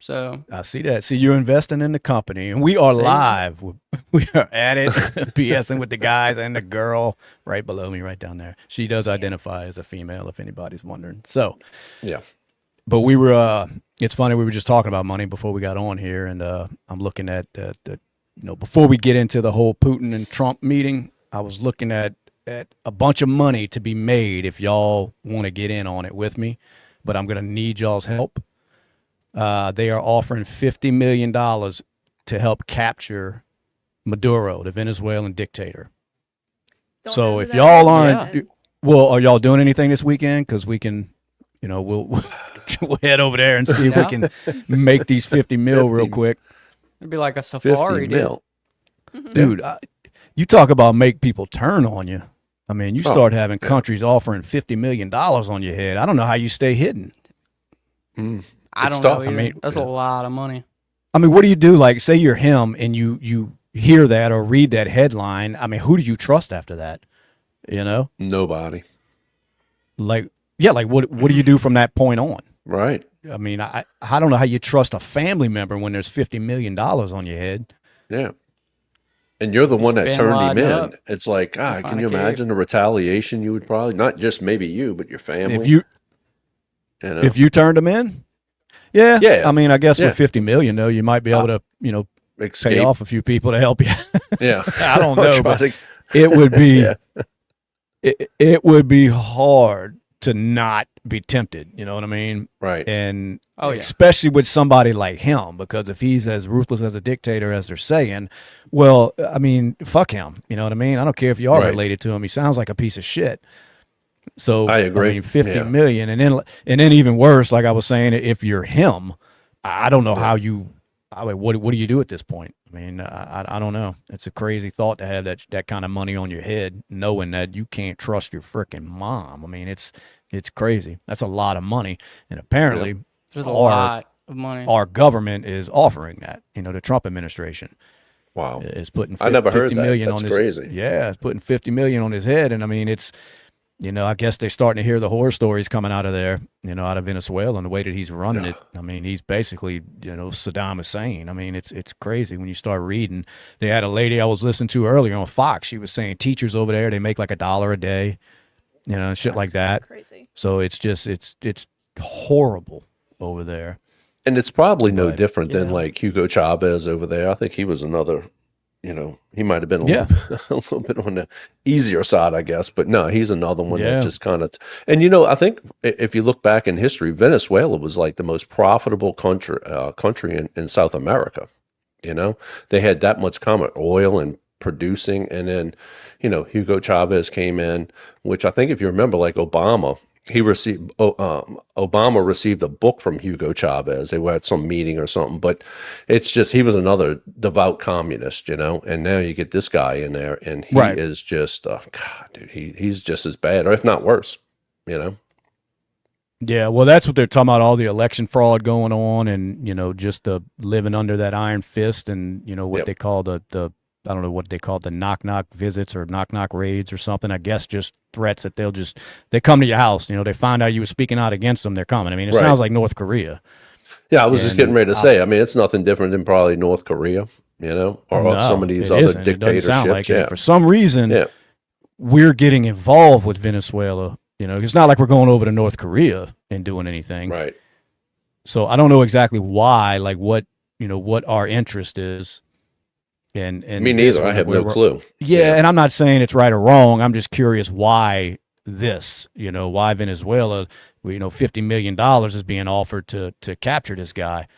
So I see that. See, you're investing in the company, and we are live. We are at it, BSing with the guys and the girl right below me, right down there. She does identify as a female, if anybody's wondering. So, yeah. But we were. It's funny. We were just talking about money before we got on here, and I'm looking at the before we get into the whole Putin and Trump meeting, I was looking at a bunch of money to be made if y'all want to get in on it with me, but I'm going to need y'all's help. They are offering $50 million to help capture Maduro, the Venezuelan dictator. So if y'all aren't, well, are y'all doing anything this weekend? Because we can, we'll head over there and see if we can make these 50 mil real quick. It'd be like a safari, dude. Dude, you talk about make people turn on you. I mean, you start having countries offering $50 million on your head. I don't know how you stay hidden. I don't know either. I mean, that's a lot of money. I mean, what do you do? Like, say you're him and you hear that or read that headline. I mean, who do you trust after that? Nobody. Like, yeah, like what do you do from that point on? Right. I mean, I don't know how you trust a family member when there's $50 million on your head. Yeah. And you're the one that turned him in. It's like, can you imagine the retaliation you would probably, not just maybe you, but your family. If you turned him in? Yeah. I mean, I guess with 50 million though, you might be able to, pay off a few people to help you. Yeah. I don't know, but it would be, it would be hard to not be tempted. You know what I mean? Right. And especially with somebody like him, because if he's as ruthless as a dictator as they're saying, well, I mean, fuck him. You know what I mean? I don't care if you are related to him. He sounds like a piece of shit. So I agree. I mean, 50 million, and then even worse, like I was saying, if you're him, I don't know how you. What do you do at this point? I mean, I don't know. It's a crazy thought to have that kind of money on your head, knowing that you can't trust your freaking mom. I mean, it's crazy. That's a lot of money, and apparently, there's a lot of money. Our government is offering that. The Trump administration. Wow, is putting. I never heard that. Million That's on crazy. His, yeah, it's putting 50 million on his head, and I mean, it's. I guess they're starting to hear the horror stories coming out of there, out of Venezuela, and the way that he's running it. I mean, he's basically, Saddam Hussein. I mean, it's crazy when you start reading. They had a lady I was listening to earlier on Fox. She was saying teachers over there, they make like $1 a day, shit like that. Crazy. So it's just, it's horrible over there. And it's probably no different than like Hugo Chavez over there. I think he was another. He might have been a little bit on the easier side, I guess. But no, he's another one that just kind of. And I think if you look back in history, Venezuela was like the most profitable country in South America. They had that much common oil and producing, and then Hugo Chavez came in, which I think if you remember, like Obama. Obama received a book from Hugo Chavez. They were at some meeting or something, but it's just, he was another devout communist, and now you get this guy in there and he is just, God, dude, he's just as bad, or if not worse, Yeah, well, that's what they're talking about, all the election fraud going on and, just the living under that iron fist and, what they call the I don't know what they call it, the knock-knock visits or knock-knock raids or something. I guess just threats that they come to your house. They find out you were speaking out against them, they're coming. I mean, it sounds like North Korea. Yeah, I was just getting ready to say, I mean, it's nothing different than probably North Korea, or some of these other dictatorships. It doesn't sound like it. For some reason, we're getting involved with Venezuela. It's not like we're going over to North Korea and doing anything. Right. So I don't know exactly why, like what our interest is. And me neither. I have no clue. Yeah, and I'm not saying it's right or wrong. I'm just curious why this, why Venezuela, $50 million is being offered to capture this guy.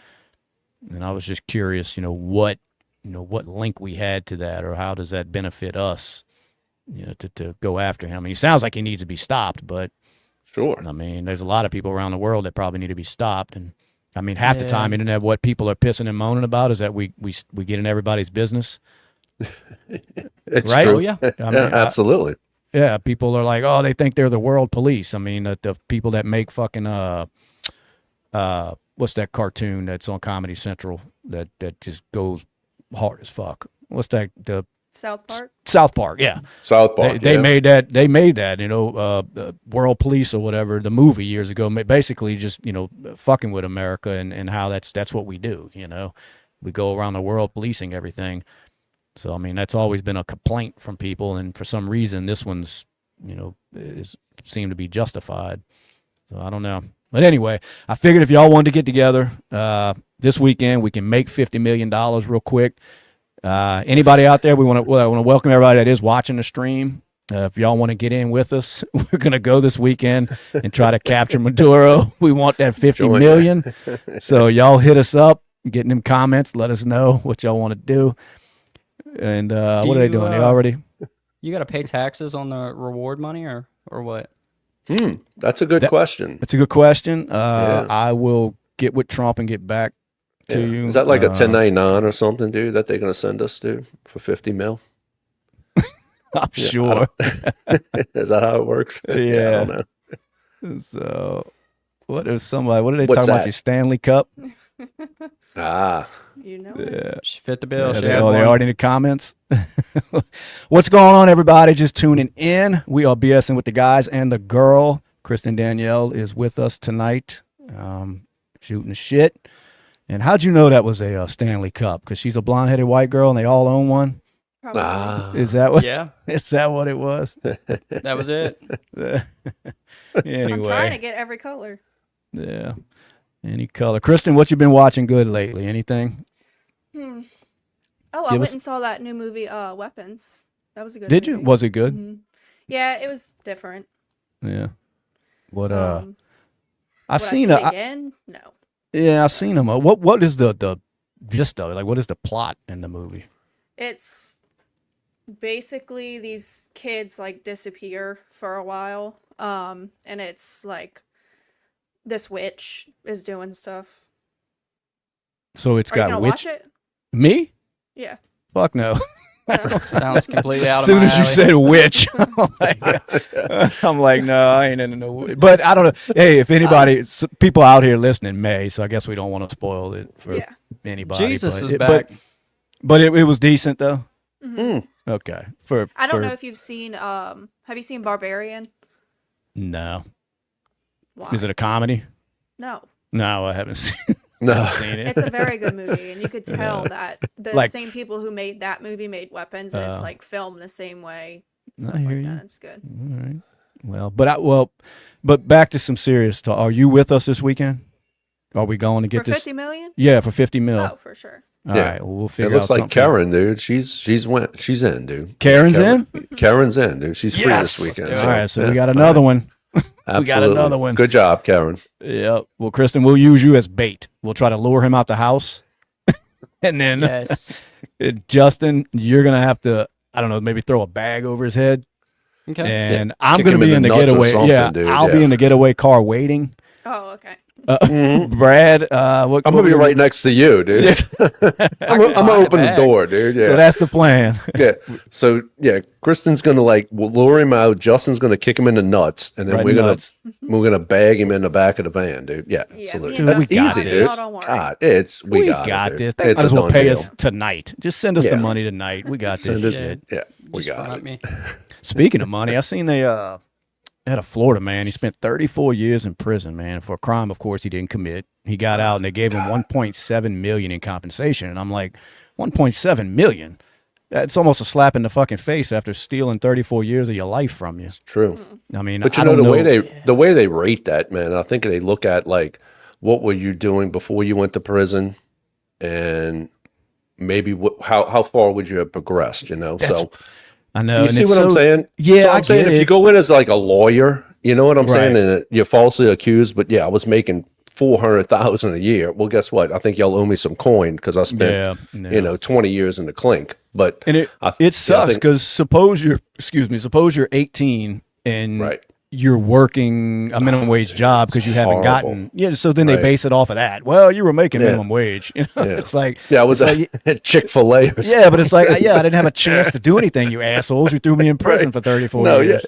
And I was just curious, what link we had to that, or how does that benefit us, to go after him. I mean, he sounds like he needs to be stopped, but sure. I mean, there's a lot of people around the world that probably need to be stopped. And I mean, half the time, isn't that what people are pissing and moaning about? Is that we get in everybody's business? It's right? true. Oh, yeah. I mean, absolutely. People are like, oh, they think they're the world police. I mean, the people that make fucking what's that cartoon that's on Comedy Central that just goes hard as fuck? What's that? South Park. South Park, yeah. South Park. They made that. They made that. World Police or whatever, the movie years ago. Basically, just fucking with America and how that's what we do. We go around the world policing everything. So I mean, that's always been a complaint from people, and for some reason, this one's seemed to be justified. So I don't know. But anyway, I figured if y'all wanted to get together this weekend, we can make $50 million real quick. Anybody out there, we want to welcome everybody that is watching the stream. If y'all want to get in with us, we're going to go this weekend and try to capture Maduro. We want that 50 million. So y'all hit us up, get in them comments, let us know what y'all want to do. And what are they doing? They already... You got to pay taxes on the reward money or what? That's a good question. That's a good question. I will get with Trump and get back to you. Is that like a 1099 or something, dude, that they're going to send us, dude, for 50 mil? I'm sure. Is that how it works? Yeah. I don't know. So, what are they talking about? Your Stanley Cup? Yeah. She fit the bill. They're already in the comments. What's going on, everybody? Just tuning in. We are BSing with the guys and the girl. Kristen Danielle is with us tonight, shooting the shit. And how'd you know that was a Stanley Cup? Because she's a blonde-headed white girl and they all own one. Is that what? Yeah. Is that what it was? That was it. Anyway, I'm trying to get every color. Yeah. Any color. Kristen, what you been watching good lately? Anything? Oh, I went and saw that new movie, Weapons. That was a good Did movie. you? Was it good? Mm-hmm. Yeah, it was different. Yeah. What I've would seen I see it again? No. Yeah, I've seen them. What is the gist of it? Like, what is the plot in the movie? It's basically these kids like disappear for a while. And it's like this witch is doing stuff. So it's got witch. Are you gonna watch it? Me? Yeah. Fuck no. Sounds completely out of my alley. As soon as you said witch, I'm like, no, I ain't into no witch. But I don't know. Hey, if anybody, people out here listening may, so I guess we don't want to spoil it for anybody. Jesus is back. But it was decent though. Mm-hmm. Okay. I don't know if you've seen. Have you seen Barbarian? No. Why? Is it a comedy? No. No, I haven't seen. Seen it. It's a very good movie, and you could tell that the same people who made that movie made Weapons, and it's like filmed the same way. I hear you. It's good. All right. Well, but back to some serious talk. Are you with us this weekend? Are we going to get for this 50 million? Yeah, for 50 mil. Oh, for sure. All right, well, we'll figure it looks out like something. Karen, dude. She's in, dude. Karen's in? Karen's in, dude. She's free this weekend. All right, so we got another one. Absolutely. We got another one. Good job, Karen. Yep. Well, Kristen, we'll use you as bait. We'll try to lure him out the house. And then Justin, you're going to have to, I don't know, maybe throw a bag over his head. Okay. And I'm going to be in the getaway. I'll be in the getaway car waiting. Oh, okay. Brad, I'm going to be right next to you, dude. I'm going to open the door, dude. Yeah. So that's the plan. Yeah. So, Kristen's going to lure him out. Justin's going to kick him in the nuts. And then we're going to bag him in the back of the van, dude. Yeah. Absolutely. Dude, that's easy, dude. God, we got this. It. They might as well pay us tonight. Just send us the money tonight. We got this shit. Yeah. We got it. Speaking of money, I seen they had a Florida man. He spent 34 years in prison, man, for a crime, of course, he didn't commit. He got out, and they gave him $1.7 million in compensation. And I'm like, $1.7 million? That's almost a slap in the fucking face after stealing 34 years of your life from you. It's true. I mean, but the way they rate that, man, I think they look at what were you doing before you went to prison, and maybe how far would you have progressed? So. I know. You see what I'm saying? Yeah, so I'm saying if you go in as like a lawyer, you know what I'm saying, and you're falsely accused, but I was making $400,000 a year. Well, guess what? I think y'all owe me some coin because I spent 20 years in the clink. But it sucks because suppose you're 18 and you're working a minimum wage job because you haven't gotten so then they base it off of that. Well, you were making minimum wage. It's like I was at Chick-fil-A or something. Yeah, but it's like I didn't have a chance to do anything, you assholes. You threw me in prison for 34 years.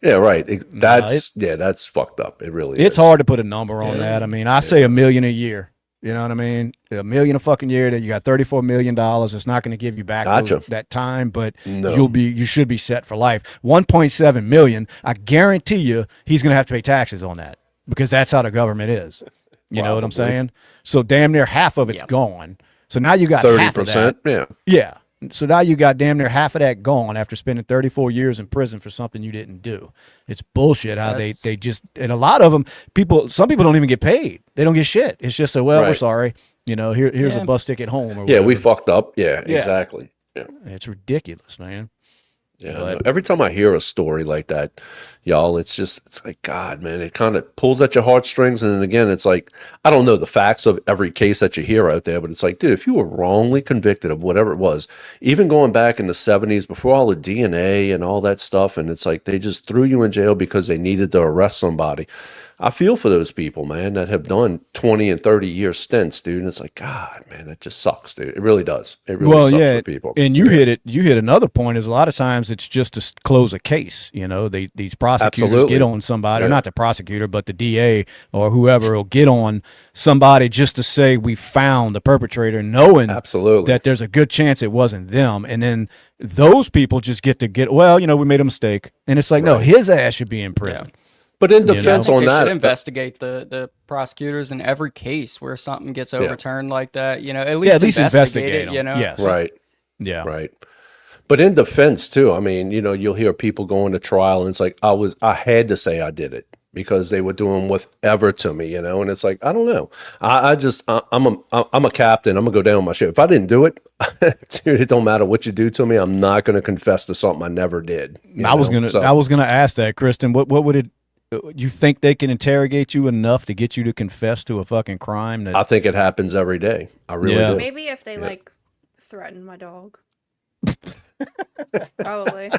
Yeah, right. That's fucked up. It really is. It's hard to put a number on that. I mean, I say $1 million a year You know what I mean? $1 million a fucking year. That you got $34 million. It's not going to give you back that time, but you should be set for life. 1.7 million. I guarantee you, he's going to have to pay taxes on that because that's how the government is. You know what I'm saying? So damn near half of it's gone. So now you got 30%. Half of that. Yeah. So now you got damn near half of that gone after spending 34 years in prison for something you didn't do. It's bullshit how they just, and a lot of them, some people don't even get paid. They don't get shit. It's just we're sorry. You know, here's a bus ticket home. Or we fucked up. Yeah, exactly. Yeah. It's ridiculous, man. Yeah, every time I hear a story like that, y'all, it's like, God, man, it kind of pulls at your heartstrings. And then again, it's like, I don't know the facts of every case that you hear out there, but it's like, dude, if you were wrongly convicted of whatever it was, even going back in the 70s before all the DNA and all that stuff, and it's like they just threw you in jail because they needed to arrest somebody. I feel for those people, man, that have done 20 and 30 year stints, dude. And it's like, God, man, that just sucks, dude. It really does. It really sucks for people. And you hit another point is a lot of times it's just to close a case. You know, these prosecutors get on somebody, or not the prosecutor, but the DA or whoever will get on somebody just to say we found the perpetrator, knowing that there's a good chance it wasn't them. And then those people just get, we made a mistake. And it's like, no, his ass should be in prison. Yeah. But in defense on that, should investigate the prosecutors in every case where something gets overturned like that. You know, at least investigate it. You know, yes. Right. Yeah. Right. But in defense too, I mean, you know, you'll hear people going to trial, and it's like I had to say I did it because they were doing whatever to me, you know. And it's like, I don't know. I'm a captain. I'm gonna go down with my ship. If I didn't do it, dude, it don't matter what you do to me. I'm not gonna confess to something I never did. I was gonna ask that, Kristen. What would it? You think they can interrogate you enough to get you to confess to a fucking crime? I think it happens every day. I really do. Maybe if they threaten my dog. Probably.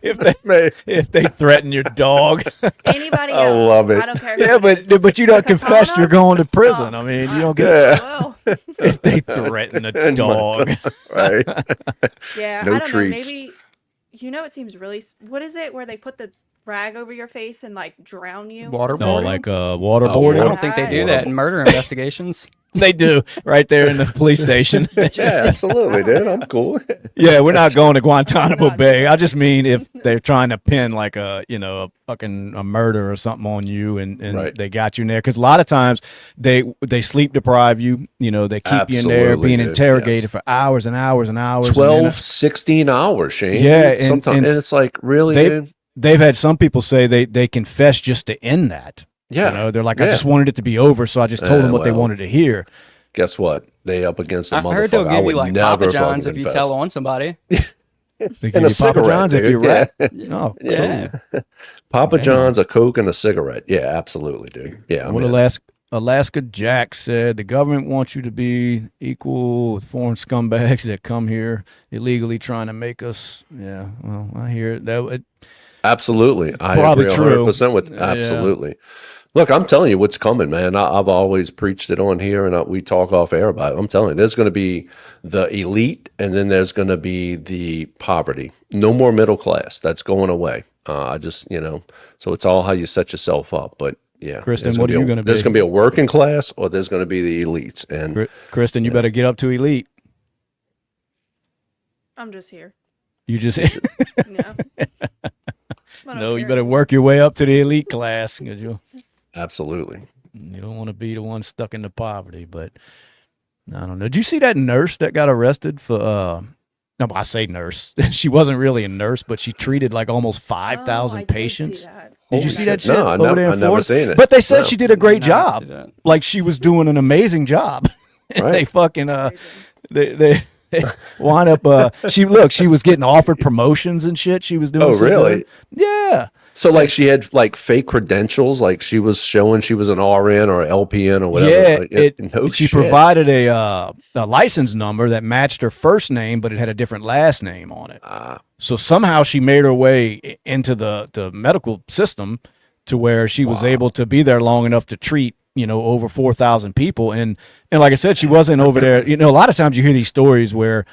if they threaten your dog. Anybody else. I love it. I don't care. Yeah, but you don't confess you're going to prison. I mean, you don't get if they threaten a dog. Right. Yeah, No I don't treats. know. Maybe it seems really. What is it where they put the rag over your face and drown you? Waterboarding? No, like waterboarding. I don't think they do that in murder investigations. They do right there in the police station. Yeah, absolutely, dude. I'm cool. Yeah, we're not going to Guantanamo Bay. I just mean if they're trying to pin a murder or something on you, and they got you in there, because a lot of times they sleep deprive you. You know, they keep you in there being interrogated for hours and hours and hours. 12, 16 hours, Shane. Yeah, sometimes and it's like, really, dude? They've had some people say they confess just to end that. Yeah. You know, they're like, I just wanted it to be over, so I just told them what they wanted to hear. Guess what? They up against a motherfucker. I heard they'll give you Papa John's if you tell on somebody. They give you Papa John's if you're right. Oh, yeah. Cool. Papa John's, a Coke, and a cigarette. Yeah, absolutely, dude. Yeah. Alaska Jack said the government wants you to be equal with foreign scumbags that come here illegally trying to make us. Yeah, well, I hear that. Absolutely. I probably agree 100% with absolutely. Yeah. Look, I'm telling you what's coming, man. I've always preached it on here, and we talk off air about it. I'm telling you, there's going to be the elite, and then there's going to be the poverty. No more middle class. That's going away. So it's all how you set yourself up. But yeah, Kristen, what are you going to be? There's going to be a working class, or there's going to be the elites. And Kristen, you better get up to elite. I'm just here. You just yeah. No, you better work your way up to the elite class. Absolutely. You don't want to be the one stuck in the poverty, but I don't know. Did you see that nurse that got arrested for, no, I say nurse. She wasn't really a nurse, but she treated almost 5,000 patients. Did you see that shit? No, I've never seen it. But they said she did a great job. Like she was doing an amazing job. And they fucking, they wind up, she was getting offered promotions and shit. She was doing. Oh, really? Yeah. So she had fake credentials, she was showing she was an RN or LPN or whatever. Yeah, she provided a license number that matched her first name, but it had a different last name on it. So somehow she made her way into the medical system to where she was able to be there long enough to treat over 4,000 people. And like I said, she wasn't over there. A lot of times you hear these stories where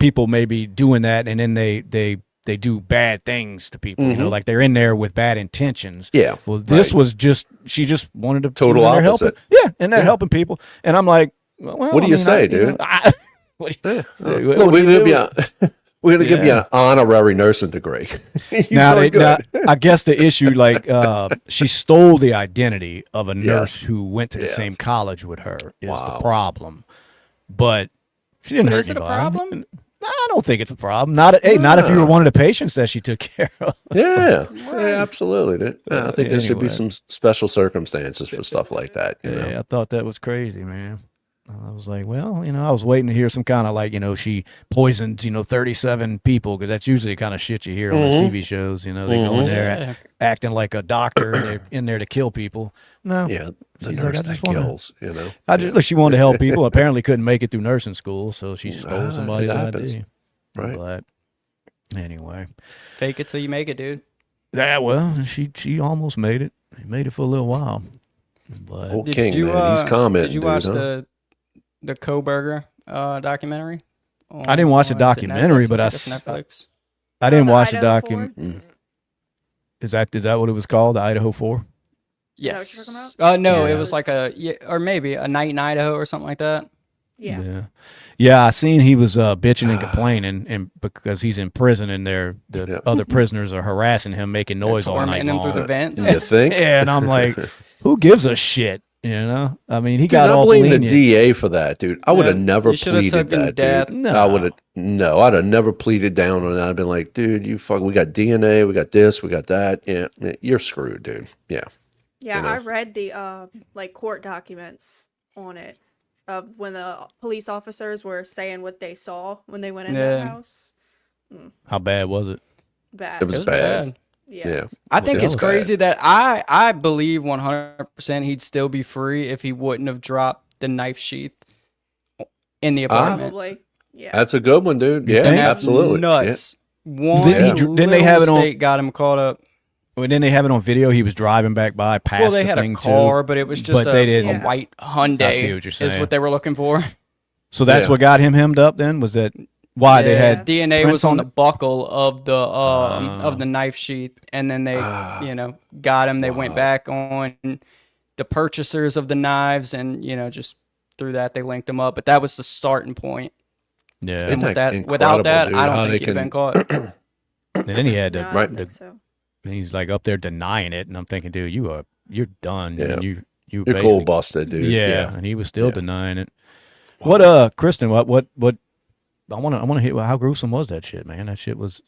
people may be doing that and then they they do bad things to people. You know, like they're in there with bad intentions. Yeah. Well, this was just she just wanted to total opposite. And they're helping people. And I'm like, well, what do you say, dude? What We're gonna give you an honorary nursing degree. now, I guess the issue, like, she stole the identity of a nurse who went to the same college with her. Is the problem? But she didn't hurt Is it a anybody. problem? I don't think it's a problem. Not if you were one of the patients that she took care of. Yeah, absolutely. Dude. I think there should be some special circumstances for stuff like that. You know? I thought that was crazy, man. I was like, well, you know, I was waiting to hear some kind of like, you know, she poisoned, you know, 37 people, because that's usually the kind of shit you hear on those TV shows. You know, they go in there acting like a doctor, and they're in there to kill people. No, the nurse that kills. You know, look, she wanted to help people. Apparently, couldn't make it through nursing school, so she stole somebody's ID. Right. But anyway, fake it till you make it, dude. Yeah, well, she almost made it. She made it for a little while. But old King, man, he's commenting. Did you watch the Koberger documentary? I didn't watch the documentary, but Netflix. I didn't watch the documentary. Is that what it was called? The Idaho 4? Yes. Is that what you're talking about? No, it was like or maybe a night in Idaho or something like that. Yeah, I seen he was bitching and complaining, and because he's in prison and the other prisoners are harassing him, making noise all night long. Through the vents. You think? Yeah, and I'm like, who gives a shit? You know, I mean, he got all blame lenient. the DA for that, dude. I would have never pleaded that, dude. No. I'd have never pleaded down on that. I'd been like, dude, we got DNA, we got this, we got that. Yeah, you're screwed, dude. Yeah. Yeah, you know? I read the like court documents on it of when the police officers were saying what they saw when they went in that house. How bad was it? Bad. It was bad. Yeah. I think it's crazy that I believe 100% he'd still be free if he wouldn't have dropped the knife sheath in the apartment. Probably. Yeah. That's a good one, dude. Yeah, absolutely. Nuts. Yeah. Didn't they have it on? Got him caught up. Well, didn't they have it on video? He was driving back by past. Well, they had a car, too, but it was just a white Hyundai. I see what you're saying. Is what they were looking for. So that's what got him hemmed up. Then was that why they had DNA was on the buckle of the knife sheath, and then they got him. They went back on the purchasers of the knives, and just through that they linked them up. But that was the starting point. Yeah, and without that, dude, I don't think he'd have been caught. And then he had I think so. He's like up there denying it, and I'm thinking, dude, you're done. Yeah. And you're cold busted, dude. Yeah, and he was still denying it. Wow. What, Kristen? What? I want to hear. How gruesome was that shit, man? That shit was.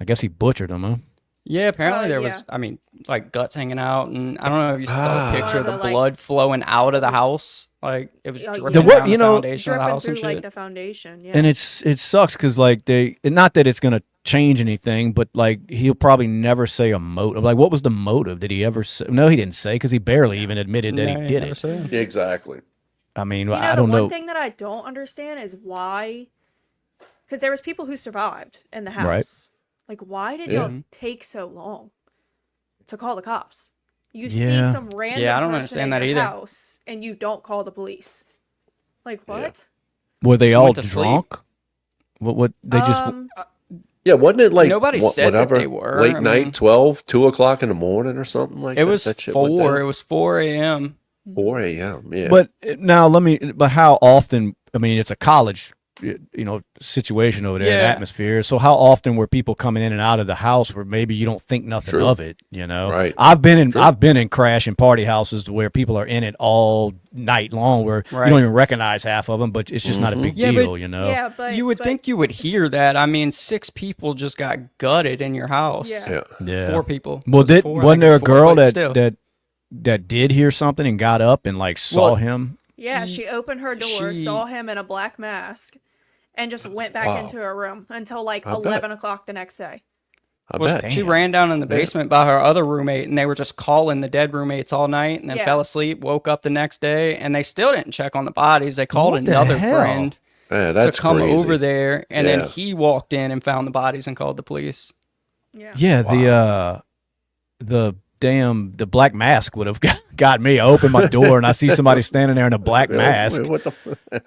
I guess he butchered him, huh? Yeah, apparently there was. I mean, like guts hanging out, and I don't know if you saw a picture of the blood flowing out of the house. Like it was dripping down the foundation of the house and shit. Like the foundation, yeah. And it sucks because like not that it's gonna change anything, but like he'll probably never say a motive. Like, what was the motive? Did he ever say? No, he didn't say because he barely even admitted that he did it. Exactly. I mean, I don't know. The one thing that I don't understand is why, because there was people who survived in the house. Right. Like, why did y'all take so long to call the cops? You see some random I don't person understand in that your either. house and you don't call the police. Like, what? Were they all drunk? What they just? Yeah, wasn't it like nobody said that they were late night, 12, 2 o'clock in the morning or something like that? It was 4. It was 4 a.m. 4 a.m. Yeah. But now But how often? I mean, it's a college, situation over there, and atmosphere. So how often were people coming in and out of the house where maybe you don't think nothing of it? Right. I've been in crash and party houses where people are in it all night long, where you don't even recognize half of them, but it's just not a big deal, Yeah, but you would think you would hear that. I mean, 6 people just got gutted in your house. Yeah. 4 people. Well, wasn't there a girl that did hear something and got up and like saw him? Yeah, she opened her door, saw him in a black mask, and just went back into her room until like 11 o'clock the next day. She ran down in the basement by her other roommate, and they were just calling the dead roommates all night, and then fell asleep, woke up the next day, and they still didn't check on the bodies. They called another friend to come over there, and then he walked in and found the bodies and called the police. The the black mask would have got me. I open my door and I see somebody standing there in a black mask. What the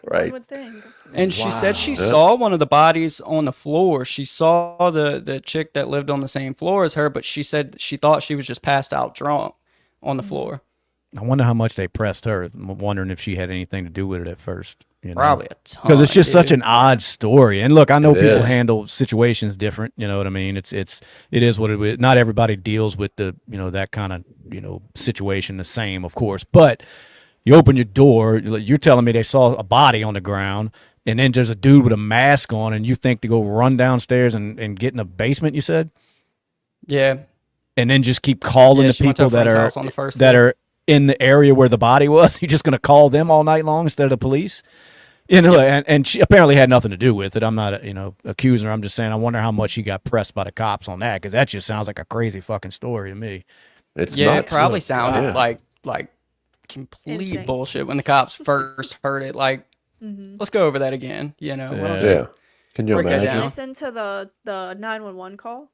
right? One would think. And she said she saw one of the bodies on the floor. She saw the chick that lived on the same floor as her, but she said she thought she was just passed out drunk on the floor. I wonder how much they pressed her. I'm wondering if she had anything to do with it at first. You know? Probably a ton. Because it's just such an odd story. And look, I know people is. handle situations different. You know what I mean? It is what it is. Not everybody deals with that kind of situation the same, of course. But you open your door. You're telling me they saw a body on the ground, and then there's a dude with a mask on, and you think to go run downstairs and get in the basement. You said, yeah, and then just keep calling the people that are in the area where the body was. You're just going to call them all night long instead of the police. And she apparently had nothing to do with it. I'm not, accusing her. I'm just saying I wonder how much she got pressed by the cops on that, because that just sounds like a crazy fucking story to me. It's it probably sounded like complete Insane. bullshit when the cops first heard it. Like, let's go over that again. Why don't you Yeah. Can you break that imagine? down? Listen to the 911 call.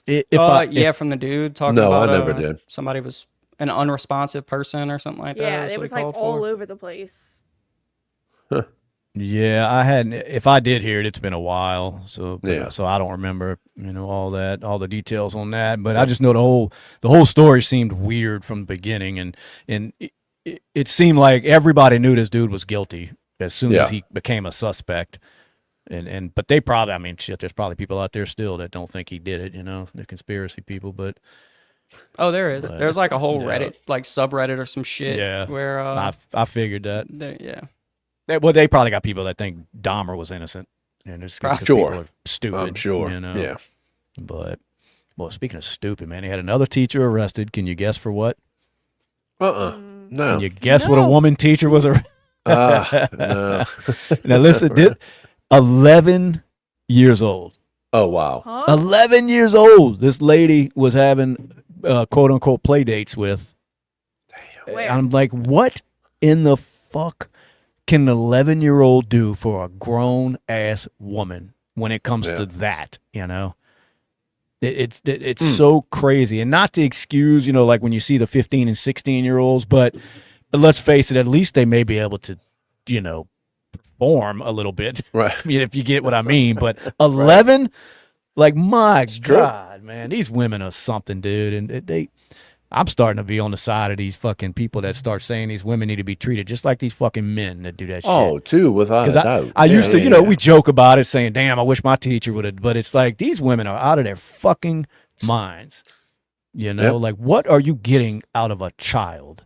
From the dude talking about I never did. Somebody was an unresponsive person or something like that. Yeah, it was like all over the place. Yeah, I hadn't. If I did hear it, it's been a while, so Yeah. so I don't remember, all the details on that. But I just know the whole story seemed weird from the beginning, and it seemed like everybody knew this dude was guilty as soon as he became a suspect. But they probably, there's probably people out there still that don't think he did it, the conspiracy people. But there is. There's like a whole Reddit, like subreddit or some shit. Yeah, where I figured that. Yeah. They probably got people that think Dahmer was innocent, and it's because people are stupid. I'm sure. Yeah. But speaking of stupid, man, he had another teacher arrested. Can you guess for what? No. Can you guess what a woman teacher was arrested? No. Now listen, 11 years old. Oh wow. Huh? 11 years old. This lady was having quote unquote play dates with. Where? I'm like, what in the fuck can an 11-year-old do for a grown ass woman when it comes to that? It's so crazy, and not to excuse, like when you see the 15 and 16-year-olds, but let's face it, at least they may be able to, perform a little bit. Right. If you get what I mean. But 11, like, my It's true. God, man, these women are something, dude, and I'm starting to be on the side of these fucking people that start saying these women need to be treated just like these fucking men that do that shit. Oh, too, without a doubt. I used to, we joke about it saying, damn, I wish my teacher would have, but it's like these women are out of their fucking minds. Like, what are you getting out of a child?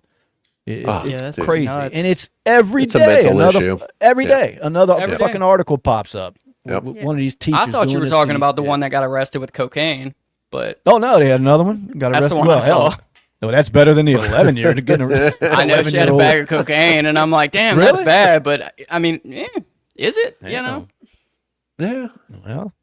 It's crazy. Nuts. And it's every It's a day. mental issue. Every day. Another Every fucking day. article pops up. Yep. One of these teachers. I thought you doing were this talking to about the these- one that got arrested with cocaine, but Oh, no, they had another one. Got That's arrested. the one Well, I saw. hell, no, that's better than the 11-year to get I know she had a bag of cocaine, and I'm like, damn, Really? that's bad. But is it? Yeah. Yeah. Well,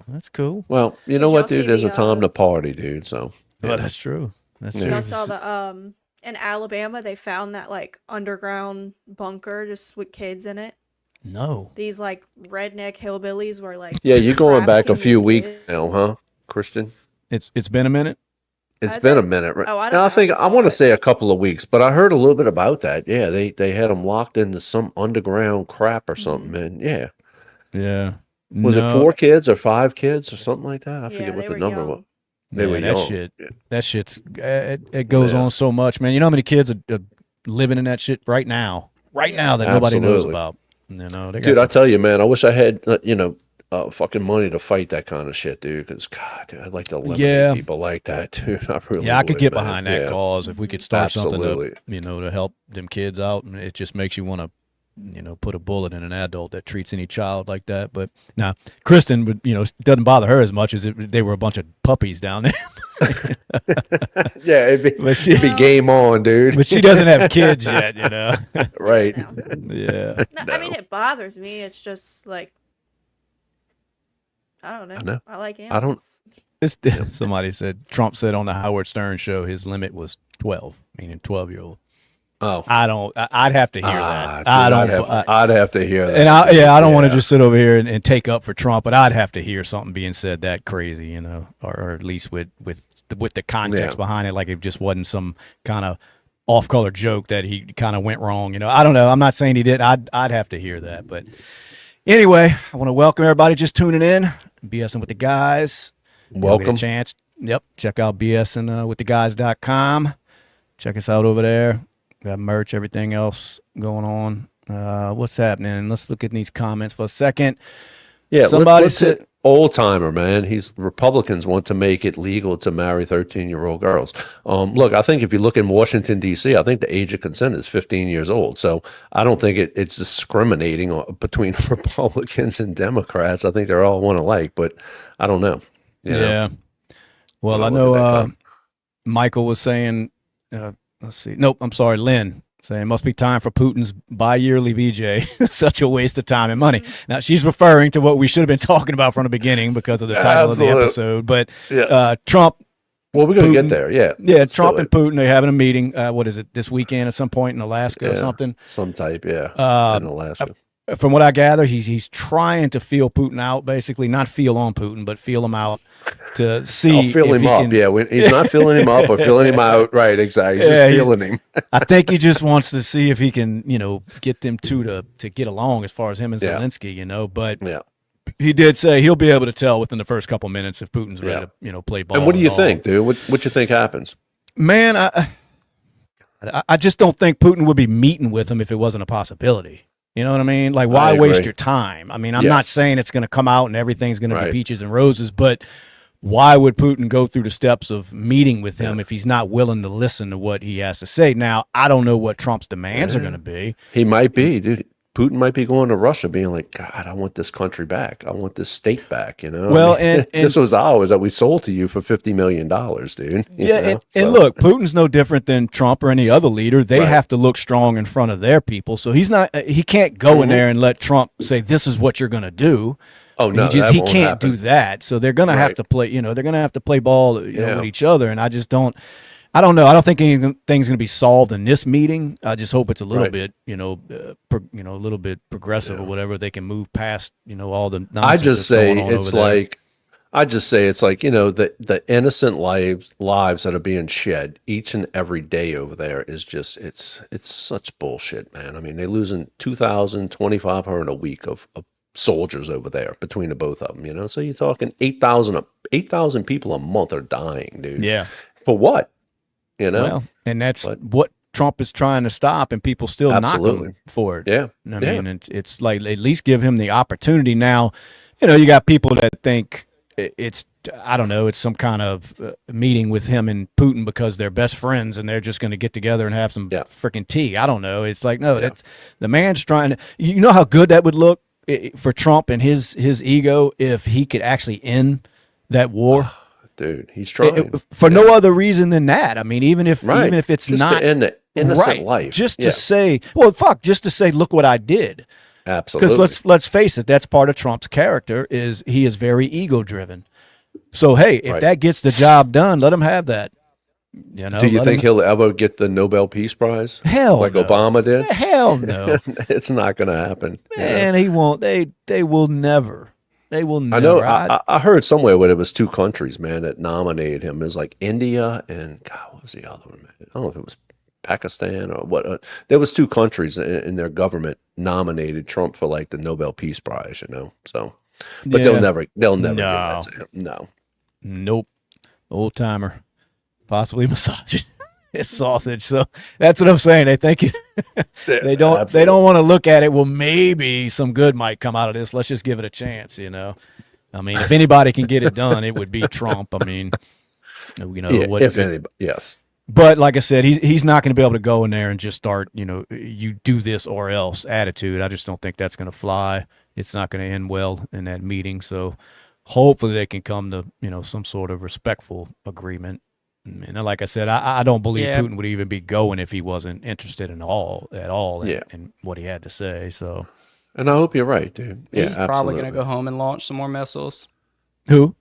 that's cool. Well, you Did know y'all what, see dude? There's a the, time to party, dude. So. Well, that's true. That's Yeah. true. Y'all saw the in Alabama they found that like underground bunker just with kids in it. No. These like redneck hillbillies were like Yeah, you're going back a trafficking few these weeks kids. now, huh, Christian? It's been a minute. It's Has been it? a minute, right? Oh, I don't Now, know. I think just I saw want to it. say a couple of weeks, but I heard a little bit about that. Yeah, they had them locked into some underground crap or something, and yeah, Yeah. was it 4 kids or 5 kids or something like that? I Yeah, forget what they the were number young. was. They were that young. shit. Yeah. That shit's it goes Yeah. on so much, man. You know how many kids are living in that shit right now that nobody knows Absolutely. about. They got Dude, I some- tell you, man, I wish I had fucking money to fight that kind of shit, dude. Because God, dude, I'd like to eliminate people like that, dude. I really I could would, get man. behind that Yeah. cause if we could start Absolutely. something to help them kids out, and it just makes you want to put a bullet in an adult that treats any child like that. But now Kristen would, it doesn't bother her as much as if they were a bunch of puppies down there. Yeah, it'd be game on, dude. But she doesn't have kids yet, Right. No. Yeah. No, I mean it bothers me. It's just like I don't know. I know. I like I don't- animals. Somebody said Trump said on the Howard Stern show his limit was 12, meaning 12-year-old. Oh. I'd have to hear that. Dude, I don't. I'd have to hear that. And I don't want to just sit over here and take up for Trump, but I'd have to hear something being said that crazy, or at least with with the context behind it, like it just wasn't some kind of off-color joke that he kind of went wrong. You know, I don't know. I'm not saying he did. I'd have to hear that. But anyway, I want to welcome everybody just tuning in. BSing with the guys. Welcome. Get a chance. Yep. Check out BSingwiththeguys.com. Check us out over there. Got merch, everything else going on. What's happening? Let's look at these comments for a second. Yeah, somebody said, old timer, man. Republicans want to make it legal to marry 13-year-old girls. Look, I think if you look in Washington, D.C., I think the age of consent is 15 years old. So I don't think it's discriminating between Republicans and Democrats. I think they're all one alike, but I don't know. Yeah. Well, I know Michael was saying, let's see. Nope, I'm sorry, Lynn. Saying it must be time for Putin's bi-yearly BJ. Such a waste of time and money. Now, she's referring to what we should have been talking about from the beginning because of the title of the episode. But Trump. Well, we're going to get there, yeah. Yeah, Trump and Putin, they're having a meeting. What is it, this weekend at some point in Alaska or something? Some type, in Alaska. From what I gather, he's trying to feel Putin out, basically. Not feel on Putin, but feel him out to see. I'll feel him up, he's not feeling him up or feeling him out. Right, exactly. He's just feeling him. I think he just wants to see if he can, get them two to get along as far as him and Zelensky, but he did say he'll be able to tell within the first couple minutes if Putin's ready to, play ball. And what do you think, dude? What you think happens? Man, I just don't think Putin would be meeting with him if it wasn't a possibility. You know what I mean? Like, why waste your time? I mean, I'm not saying it's going to come out and everything's going to be peaches and roses, but why would Putin go through the steps of meeting with him if he's not willing to listen to what he has to say? Now, I don't know what Trump's demands are going to be. He might be, dude. Putin might be going to Russia being like, God, I want this country back. I want this state back, Well, and this was ours that we sold to you for $50 million, dude. And look, Putin's no different than Trump or any other leader. They have to look strong in front of their people. So he can't go in there and let Trump say, this is what you're going to do. Oh, no, he can't do that. So they're going to have to play, they're going to have to play ball with each other. And I don't know. I don't think anything's going to be solved in this meeting. I just hope it's a little bit, a little bit progressive or whatever. They can move past, all the nonsense. I just say it's like the innocent lives that are being shed each and every day over there is just it's such bullshit, man. I mean, they're losing 2,000, 2,500 a week of soldiers over there between the both of them. So you're talking 8,000 people a month are dying, dude. Yeah. For what? Well, and that's what Trump is trying to stop, and people still knock him for it. Yeah. I mean, it's like at least give him the opportunity. Now, you got people that think it's some kind of meeting with him and Putin because they're best friends and they're just going to get together and have some freaking tea. I don't know. It's like, no, that's the man's trying to. You know how good that would look for Trump and his ego if he could actually end that war. Dude, he's trying for no other reason than that. I mean, even if it's just not to end the innocent life, just to say, just to say, look what I did. Absolutely. Because let's face it, that's part of Trump's character is he is very ego driven. So hey, if that gets the job done, let him have that. Do you think he'll ever get the Nobel Peace Prize? Hell like no. Obama did? Hell no. It's not going to happen. Man, he won't. They will never. They will never. I know. I heard somewhere where it was two countries, man, that nominated him. It was like India and God, what was the other one? Man? I don't know if it was Pakistan or what. There was two countries in their government nominated Trump for like the Nobel Peace Prize. So, but they'll never give that to him. No. Nope. Old timer, possibly massaging his sausage. So that's what I'm saying. They think they don't want to look at it. Well, maybe some good might come out of this. Let's just give it a chance. I mean, if anybody can get it done, it would be Trump. I mean, if anybody, yes. But like I said, he's not going to be able to go in there and just start, you do this or else attitude. I just don't think that's going to fly. It's not going to end well in that meeting. So hopefully they can come to, some sort of respectful agreement. And like I said, I don't believe Putin would even be going if he wasn't interested at all in what he had to say. So, and I hope you're right, dude. Yeah, he's probably going to go home and launch some more missiles. Who?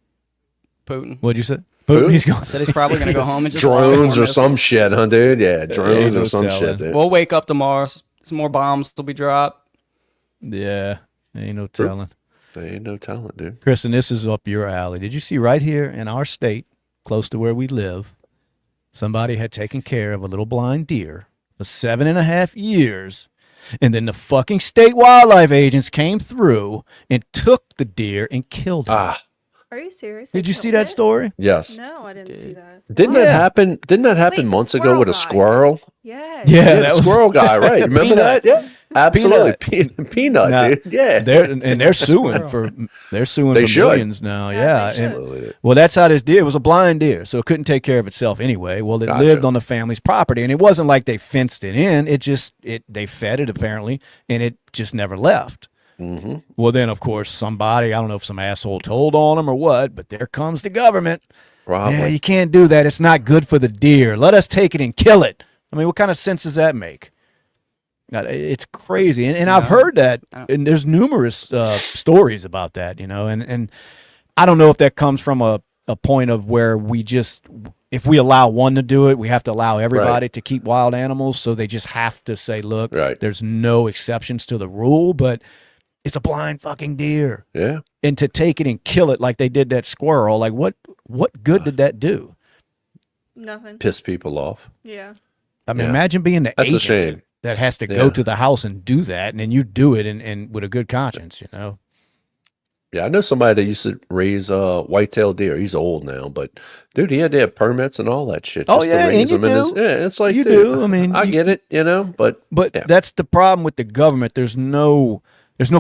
Putin. What's you say? Putin? He's going. I said he's probably going to go home and just drones or some shit, huh, dude? Yeah, drones or some shit. Dude. We'll wake up tomorrow. Some more bombs will be dropped. Yeah, ain't no telling. There ain't no telling, dude. Kristen, this is up your alley. Did you see right here in our state? close to where we live, somebody had taken care of a little blind deer for 7.5 years. And then the fucking state wildlife agents came through and took the deer and killed him. Are you serious? Did you see that story? Yes. No, I didn't see that. Didn't that happen? Didn't that happen Wait, months ago with a squirrel? Yes. Yeah, Yeah, the squirrel guy, right? Remember that? Yeah, absolutely. Peanut, Now, dude. Yeah. They're suing for millions now. Yeah, Yeah. And, well, that's how this deer, it was a blind deer, so it couldn't take care of itself anyway. Well, it lived on the family's property, and it wasn't like they fenced it in. They fed it apparently, and it just never left. Mm-hmm. Well, then of course somebody, I don't know if some asshole told on them or what, but there comes the government. Probably. Yeah, you can't do that. It's not good for the deer. Let us take it and kill it. I mean, what kind of sense does that make? It's crazy. And I've heard that, and there's numerous stories about that, and I don't know if that comes from a point of where if we allow one to do it, we have to allow everybody to keep wild animals. So they just have to say, look, there's no exceptions to the rule, but it's a blind fucking deer. Yeah. And to take it and kill it like they did that squirrel, like what good did that do? Nothing. Piss people off. Yeah. I mean, imagine being the That's a agent shame. that has to go to the house and do that, and then you do it and with a good conscience, Yeah, I know somebody that used to raise white-tailed deer. He's old now, but dude, he had to have permits and all that shit just to raise them. It's like, you dude, do. I mean, I get it, but that's the problem with the government. There's no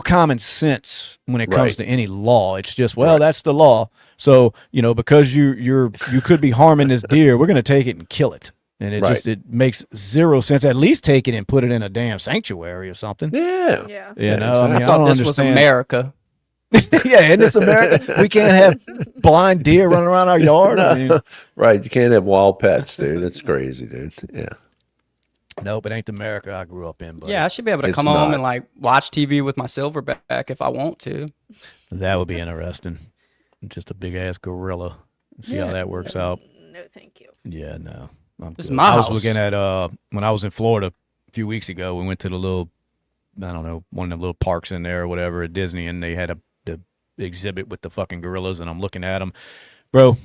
common sense when it comes to any law. It's just, that's the law. So, because you could be harming this deer, we're going to take it and kill it. And it makes zero sense. At least take it and put it in a damn sanctuary or something. Yeah. Yeah. I mean, I thought this was America. Yeah, in this America, we can't have blind deer running around our yard. I mean, right. You can't have wild pets, dude. That's crazy, dude. Yeah. Nope, it ain't the America I grew up in. Buddy. Yeah, I should be able to come home and watch TV with my silverback if I want to. That would be interesting. Just a big ass gorilla. See how that works out. No, thank you. Yeah, no. This is my house. I was looking at when I was in Florida a few weeks ago. We went to the little, I don't know, one of the little parks in there or whatever at Disney, and they had the exhibit with the fucking gorillas, and I'm looking at them, bro.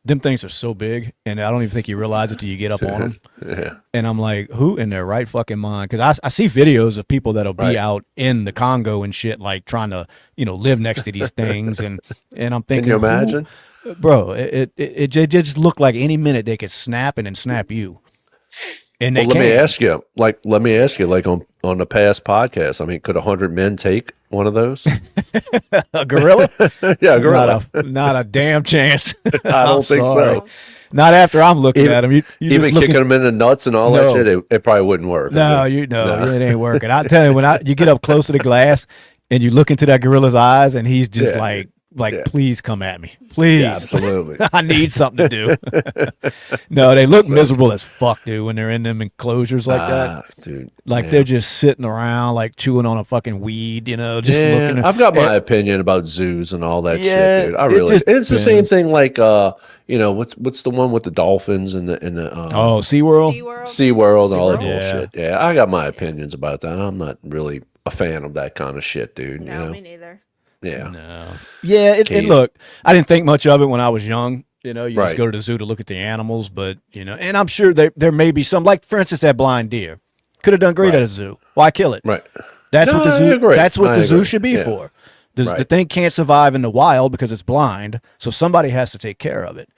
Them things are so big, and I don't even think you realize it till you get up on them. Yeah. And I'm like, who in their right fucking mind? Because I see videos of people that'll be out in the Congo and shit, like trying to, live next to these things, and I'm thinking, can you imagine? Bro, it just looked like any minute they could snap and then snap you. And let me ask you, like on the past podcast, I mean, could 100 men take one of those? A gorilla? Yeah, a gorilla. Not a damn chance. I don't think so. Not after I'm looking at them. You even kicking them in the nuts and all that shit, it probably wouldn't work. No, it ain't working. I'll tell you, when you get up close to the glass and you look into that gorilla's eyes, and he's just please come at me. Please. Yeah, absolutely. I need something to do. No, they look miserable as fuck, dude, when they're in them enclosures like that. Dude. Like they're just sitting around, like chewing on a fucking weed, just looking. I've got my opinion about zoos and all that shit, dude. I really. It's the same thing like, what's the one with the dolphins and the SeaWorld? SeaWorld and all that bullshit. Yeah, I got my opinions about that. I'm not really a fan of that kind of shit, dude. No, me neither. Yeah. No. Yeah, it look, I didn't think much of it when I was young. You just go to the zoo to look at the animals, but and I'm sure there may be some, like for instance that blind deer could have done great at a zoo. Why kill it? Right. That's what the zoo. That's what the zoo should be for. The thing can't survive in the wild because it's blind, so somebody has to take care of it.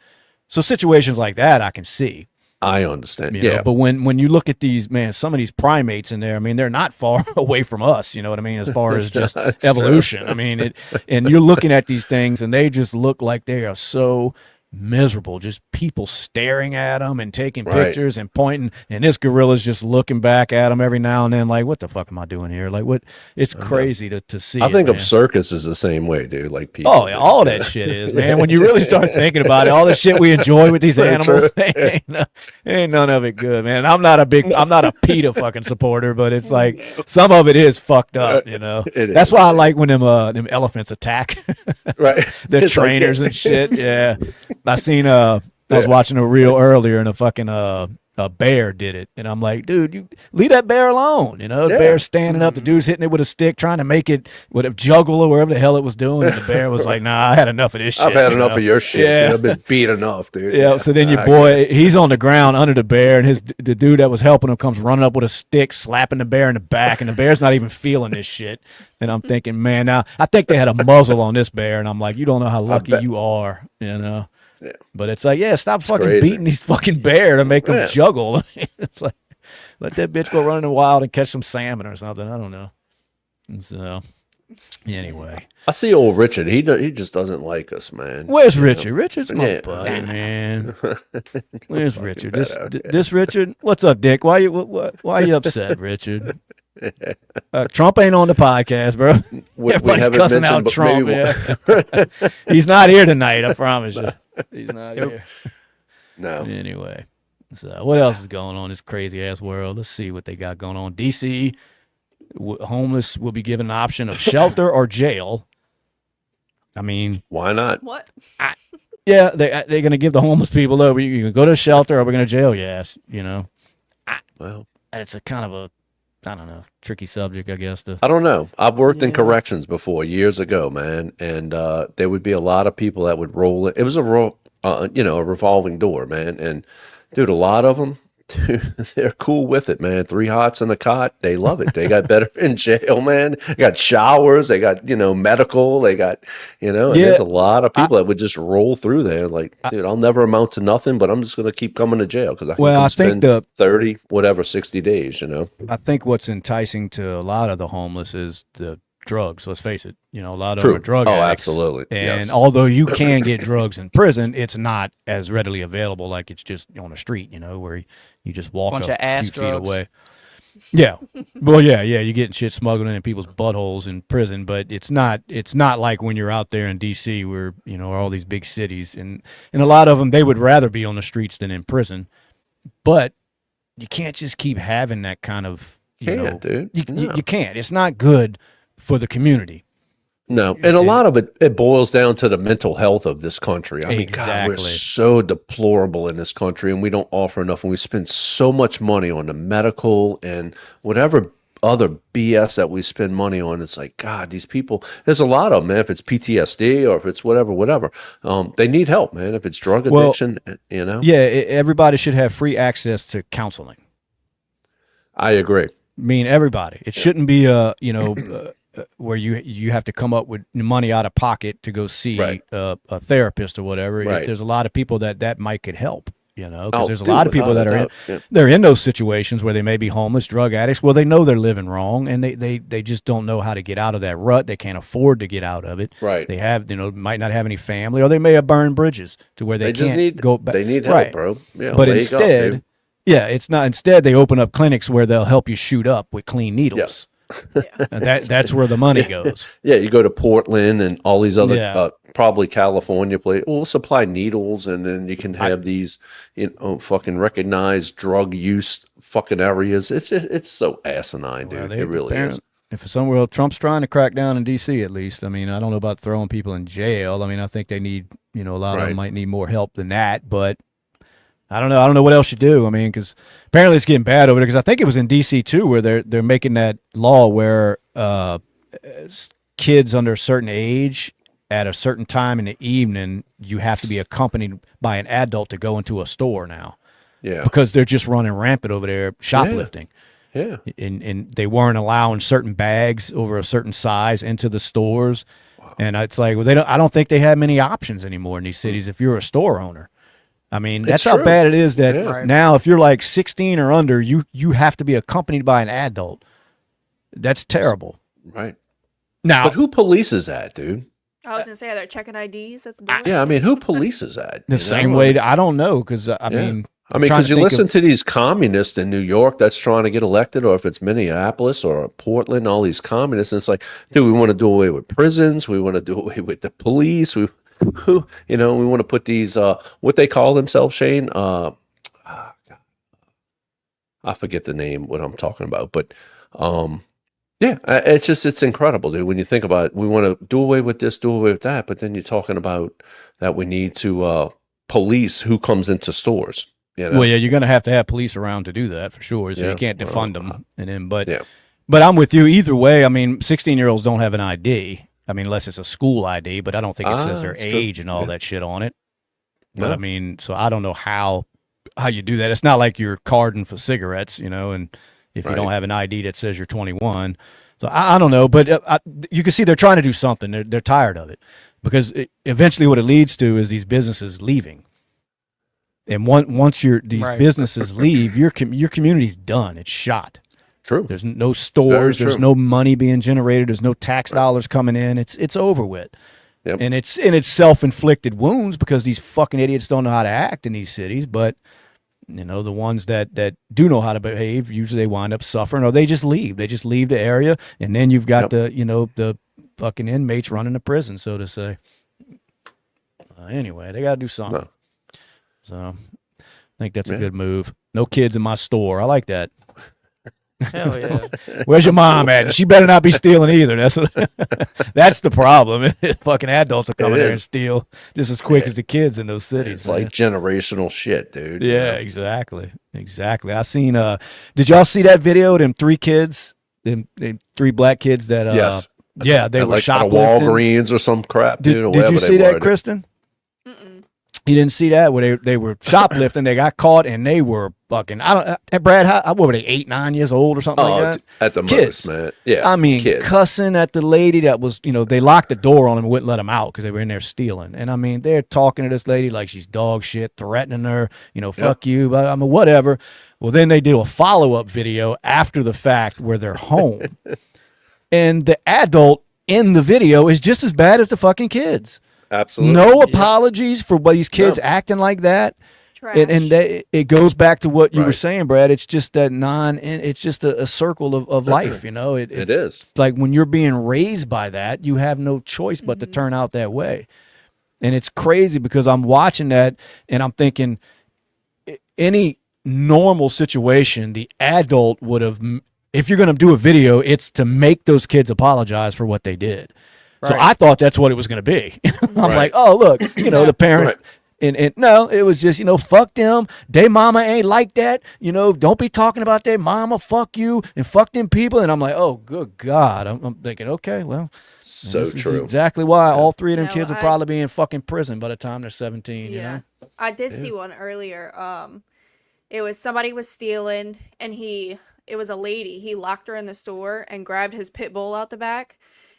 So situations like that I can see. I understand. But when you look at these, some of these primates in there, I mean, they're not far away from us, you know what I mean, as far as just evolution. True. I mean, and you're looking at these things and they just look like they are so miserable, just people staring at them and taking pictures and pointing, and this gorilla's just looking back at them every now and then like, what the fuck am I doing here? Like, what? It's crazy to see. I think of circus is the same way, dude. Like people. Oh, yeah, all that shit is, man. When you really start thinking about it, all the shit we enjoy with these animals, ain't none of it good, man. I'm not a PETA fucking supporter, but it's like some of it is fucked up, That's why I like when them elephants attack. Right. The trainers and shit. Yeah. I seen I was watching a reel earlier, and a fucking a bear did it. And I'm like, dude, you leave that bear alone. You know, the bear's standing up, the dude's hitting it with a stick, trying to make it with a juggle or wherever the hell it was doing. And the bear was like, nah, I had enough of this shit. I've had enough of your shit. Dude. I've been beat enough, dude. Yeah. So then your boy, he's on the ground under the bear, and the dude that was helping him comes running up with a stick, slapping the bear in the back, and the bear's not even feeling this shit. And I'm thinking, man, now I think they had a muzzle on this bear, and I'm like, you don't know how lucky you are, you know. Yeah. But it's like, stop fucking beating these fucking bear to make them juggle. It's like, let that bitch go run in the wild and catch some salmon or something. I don't know. So, anyway. I see old Richard. He just doesn't like us, man. Where's Richard? Richard's my buddy, man. Where's Richard? This Richard? What's up, Dick? Why you upset, Richard? Trump ain't on the podcast, bro. Everybody's cussing out Trump. He's not here tonight, I promise you. He's not here. No. Anyway, so what else is going on in this crazy ass world? Let's see what they got going on. DC homeless will be given an option of shelter or jail. I mean, why not? What? They're going to give the homeless people over. You can go to a shelter or we're going to jail. Yes, you know. Well, it's a kind of a, I don't know, tricky subject, I guess. I don't know. I've worked in corrections before years ago, man, and there would be a lot of people that would roll it. It was a revolving door, man, and dude, a lot of them, dude, they're cool with it, man. 3 hots in a cot, they love it. They got better in jail, man. They got showers, they got medical, they got and there's a lot of people that would just roll through there, like, dude, I'll never amount to nothing, but I'm just gonna keep coming to jail because I spend 30, 60 days, I think what's enticing to a lot of the homeless is the drugs. Let's face it, a lot of them are drug addicts. Absolutely. And although you can get drugs in prison, it's not as readily available like it's just on the street, where you just walk a few feet away. Yeah. Well, yeah, you're getting shit smuggled in people's buttholes in prison, but it's not like when you're out there in DC where, all these big cities, and a lot of them, they would rather be on the streets than in prison. But you can't just keep having that kind of, dude. You can't. It's not good for the community. No, and a lot of it boils down to the mental health of this country. I mean, God, we're so deplorable in this country, and we don't offer enough, and we spend so much money on the medical and whatever other BS that we spend money on. It's like, God, these people, there's a lot of them, man. If it's PTSD or if it's whatever, they need help, man. If it's drug addiction, Yeah, everybody should have free access to counseling. I agree. I mean, everybody. It shouldn't be where you have to come up with money out of pocket to go see a therapist or whatever. Right. There's a lot of people that might could help, because there's a lot of people that are they're in those situations where they may be homeless, drug addicts. Well, they know they're living wrong, and they just don't know how to get out of that rut. They can't afford to get out of it. Right. They have, might not have any family, or they may have burned bridges to where they can't go back. They need help, bro. Yeah, but instead, it's not. Instead, they open up clinics where they'll help you shoot up with clean needles. Yes. That's where the money goes. Yeah, you go to Portland and all these other probably California place. We'll supply needles, and then you can have these fucking recognized drug use fucking areas. It's so asinine, dude. It really is. If somewhere Trump's trying to crack down in DC, at least. I mean, I don't know about throwing people in jail. I mean, I think they need, a lot of them might need more help than that, but I don't know. I don't know what else you do. I mean, because apparently it's getting bad over there. Because I think it was in D.C. too, where they're making that law where kids under a certain age at a certain time in the evening, you have to be accompanied by an adult to go into a store now. Yeah. Because they're just running rampant over there shoplifting. Yeah. And they weren't allowing certain bags over a certain size into the stores. Wow. And it's like, well, I don't think they have many options anymore in these cities if you're a store owner. I mean, that's how bad it is that now if you're like 16 or under, you have to be accompanied by an adult. That's terrible. Right. Now, but who polices that, dude? I was gonna say, are they checking IDs at the door? Yeah, I mean, who polices that? The same way. I don't know, because I mean, because you listen to these communists in New York that's trying to get elected, or if it's Minneapolis or Portland, all these communists, and it's like, dude, we want to do away with prisons, we want to do away with the police, we want to put these what they call themselves, Shane. I forget the name what I'm talking about, but it's incredible, dude. When you think about it, we want to do away with this, do away with that, but then you're talking about that we need to police who comes into stores. You know? Well, yeah, you're going to have police around to do that for sure. So you can't defund them. And then, but I'm with you either way. I mean, 16-year-olds don't have an ID. I mean, unless it's a school ID, but I don't think it says their age and all that shit on it. But I mean, so I don't know how you do that. It's not like you're carding for cigarettes, you know, and if you don't have an ID that says you're 21. So I don't know, but you can see they're trying to do something. They're tired of it because eventually what it leads to is these businesses leaving. And once these businesses leave, your community's done. It's shot. True. There's no stores. There's no money being generated. There's no tax dollars coming in. It's over with. Yep. And it's self-inflicted wounds because these fucking idiots don't know how to act in these cities. But you know, the ones that do know how to behave, usually they wind up suffering, or they just leave. They just leave the area, and then you've got the fucking inmates running the prison, so to say. Anyway, they got to do something. No. So I think that's a good move. No kids in my store. I like that. Hell yeah. Where's your mom at? She better not be stealing either. That's the problem. Fucking adults are coming there and steal just as quick as the kids in those cities. It's like generational shit, dude. Yeah, exactly. I seen did y'all see that video of them 3 kids, them 3 black kids that yes. Yeah, they were like shoplifting. Walgreens or some crap, dude. Did you see that, Kristen? You didn't see that where they were shoplifting. They got caught and they were fucking. Brad, what were they? 8, 9 years old or something like that? At the most, man. Yeah. I mean, cussing at the lady that was. You know, they locked the door on them and wouldn't let them out because they were in there stealing. And I mean, they're talking to this lady like she's dog shit, threatening her. You know, fuck you. But I mean, whatever. Well, then they do a follow-up video after the fact where they're home, and the adult in the video is just as bad as the fucking kids. Absolutely. No apologies for these kids acting like that. And it goes back to what you were saying, Brad. It's just that it's just a circle of life, you know. It is. Like when you're being raised by that, you have no choice but to turn out that way. And it's crazy because I'm watching that and I'm thinking any normal situation, the adult would have, if you're going to do a video, it's to make those kids apologize for what they did. So I thought that's what it was going to be. I'm like, oh, look, you know, the parents. And no, it was just, you know, fuck them. They mama ain't like that. You know, don't be talking about their mama. Fuck you and fuck them people. And I'm like, oh, good God. I'm thinking, okay, well. So this true. Is exactly why all 3 of them kids will probably be in fucking prison by the time they're 17, you know? I did see one earlier. It was somebody was stealing and it was a lady. He locked her in the store and grabbed his pit bull out the back.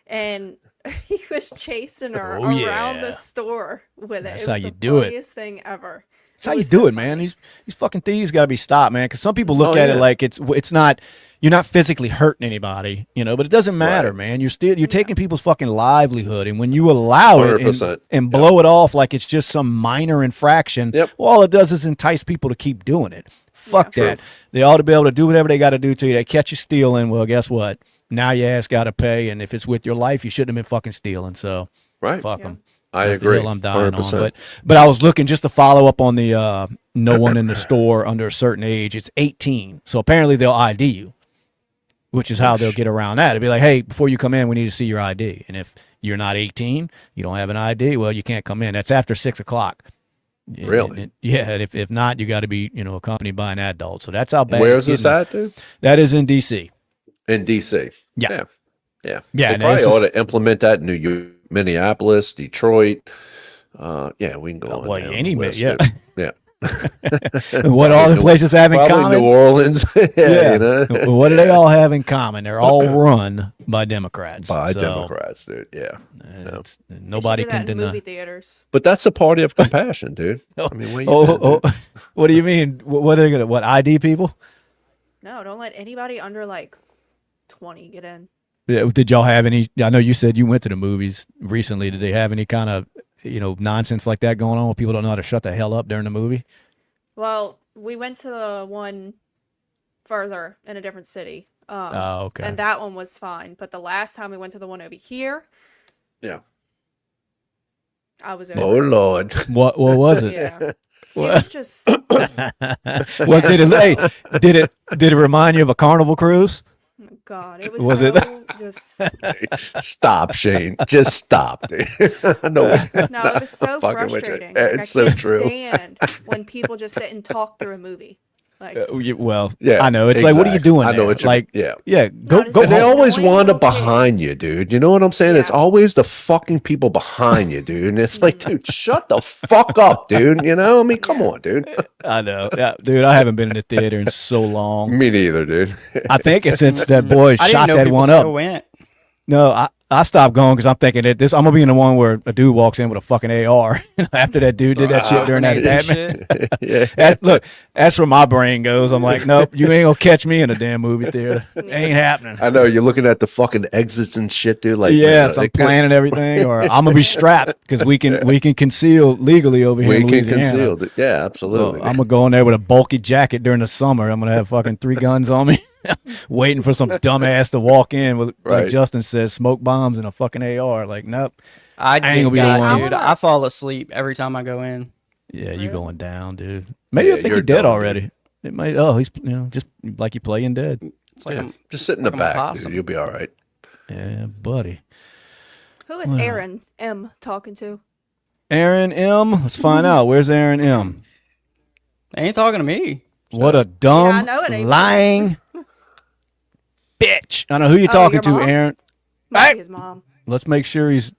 And he was chasing her around the store with it. That's it was how you the do it. funniest thing ever. That's how you do it, man. These fucking thieves got to be stopped, man. Because some people look at it like it's not. You're not physically hurting anybody, you know. But it doesn't matter, man. You're taking people's fucking livelihood, and when you allow it and blow it off like it's just some minor infraction, well, all it does is entice people to keep doing it. Fuck that. They ought to be able to do whatever they got to do to you. They catch you stealing. Well, guess what? Now your ass got to pay, and if it's with your life, you shouldn't have been fucking stealing. So, fuck them. I agree. The hill I'm dying 100%. On. But I was looking just to follow up on the no one in the store under a certain age. It's 18, so apparently they'll ID you, which is how they'll get around that. It'll be like, hey, before you come in, we need to see your ID, and if you're not 18, you don't have an ID, well, you can't come in. That's after 6 o'clock. Really? And if not, you got to be accompanied by an adult. So that's how bad. Where is this at, dude? That is in D.C. In D.C. Yeah. They probably ought to implement that in New York, Minneapolis, Detroit. We can go on. Well, any list, yeah. What all the places have in common? New Orleans. You know? What do they all have in common? They're all run by Democrats. Democrats, dude. Yeah. Nobody can deny. Movie theaters. But that's a party of compassion, dude. I mean, what do you mean? What are they gonna? What ID people? No, don't let anybody under like 20 get in. Yeah, did y'all have any? I know you said you went to the movies recently. Did they have any kind of nonsense like that going on where people don't know how to shut the hell up during the movie? Well, we went to the one further in a different city. Okay. And that one was fine. But the last time we went to the one over here, I was over. Oh Lord. What was it? Yeah. It was just. Well, did it remind you of a Carnival cruise? God, it was, Was so it? just Stop, Shane. Just stop, dude. no, it was so fucking with you. frustrating. Like, It's I so can't true. stand when people just sit and talk through a movie. Like, Well, Yeah, I know. It's like, what are you exactly. doing I know there? what you Like, yeah. go it's go And they like home. always annoying wander little behind kids. you, dude. You know what I'm saying? It's Yeah. always the fucking people behind you, dude. And it's like, dude, shut the fuck up, dude. You know? I mean, come Yeah. on, dude. I know. Yeah, dude, I haven't been in the theater in so long. Me neither, dude. I think it's since that boy I didn't shot know that people one still up. went. No, I stopped going because I'm thinking that I'm gonna be in the one where a dude walks in with a fucking AR after that dude did that shit during that Grenades and Batman. shit. Yeah. Look, that's where my brain goes. I'm like, nope, you ain't gonna catch me in a damn movie theater. It ain't happening. I know you're looking at the fucking exits and shit, dude. Like, Yes, man, I'm planning everything, or I'm gonna be strapped because we can conceal legally over here we in can Louisiana. conceal it. Yeah, So absolutely. I'm gonna go in there with a bulky jacket during the summer. I'm gonna have fucking 3 guns on me, waiting for some dumbass to walk in with, like Right. Justin says, smoke bombs and a fucking AR. Like, nope. I ain't get gonna be the got, one. dude. I fall asleep every time I go in. Yeah, you Really? going down, dude. Maybe Yeah, I think you're you're dead done, dude. already. It might. Oh, he's just like you playing dead. It's like Yeah, I'm just sit in like the I'm a back, possum. dude. You'll be all right. Yeah, buddy. Who is Aaron M talking to? Aaron M. Let's find out. Where's Aaron M? They ain't talking to me. What a dumb, I know it ain't. lying bitch. I know who you Oh, talking your to, mom? Aaron. Might be his mom. Let's make sure he's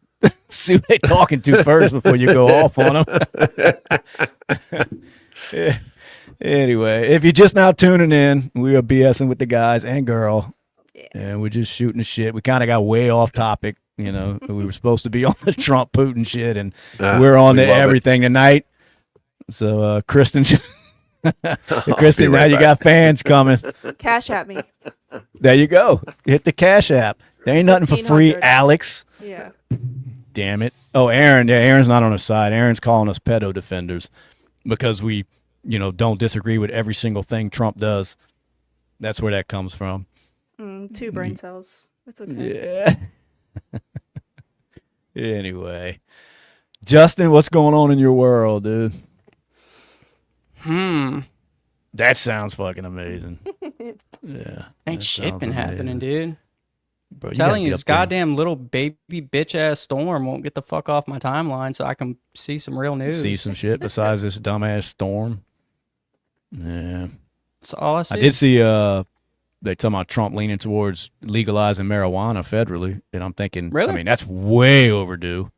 see who they talking to first before you go off on him. Yeah. Anyway, if you're just now tuning in, we are BSing with the guys and girl, and we're just shooting the shit. We kind of got way off topic. You know, we were supposed to be on the Trump Putin shit, and we're on we to love it. everything tonight. So, Kristen, Kristen, right now you back. got fans coming. Cash at me. There you go. Hit the Cash App. There ain't nothing for free, 1500. Alex. Yeah. Damn it. Oh, Aaron. Yeah, Aaron's not on his side. Aaron's calling us pedo defenders because we, don't disagree with every single thing Trump does. That's where that comes from. 2 brain cells. It's okay. Yeah. Anyway. Justin, what's going on in your world, dude? That sounds fucking amazing. Yeah. Ain't that shit sounds been happening, amazing. dude. Bro, Telling gotta you, get this up there. goddamn little baby bitch ass storm won't get the fuck off my timeline so I can see some real news. See some shit besides this dumbass storm. Yeah. That's all I see. I did see they talking about Trump leaning towards legalizing marijuana federally, and I'm thinking, Really? I mean, that's way overdue.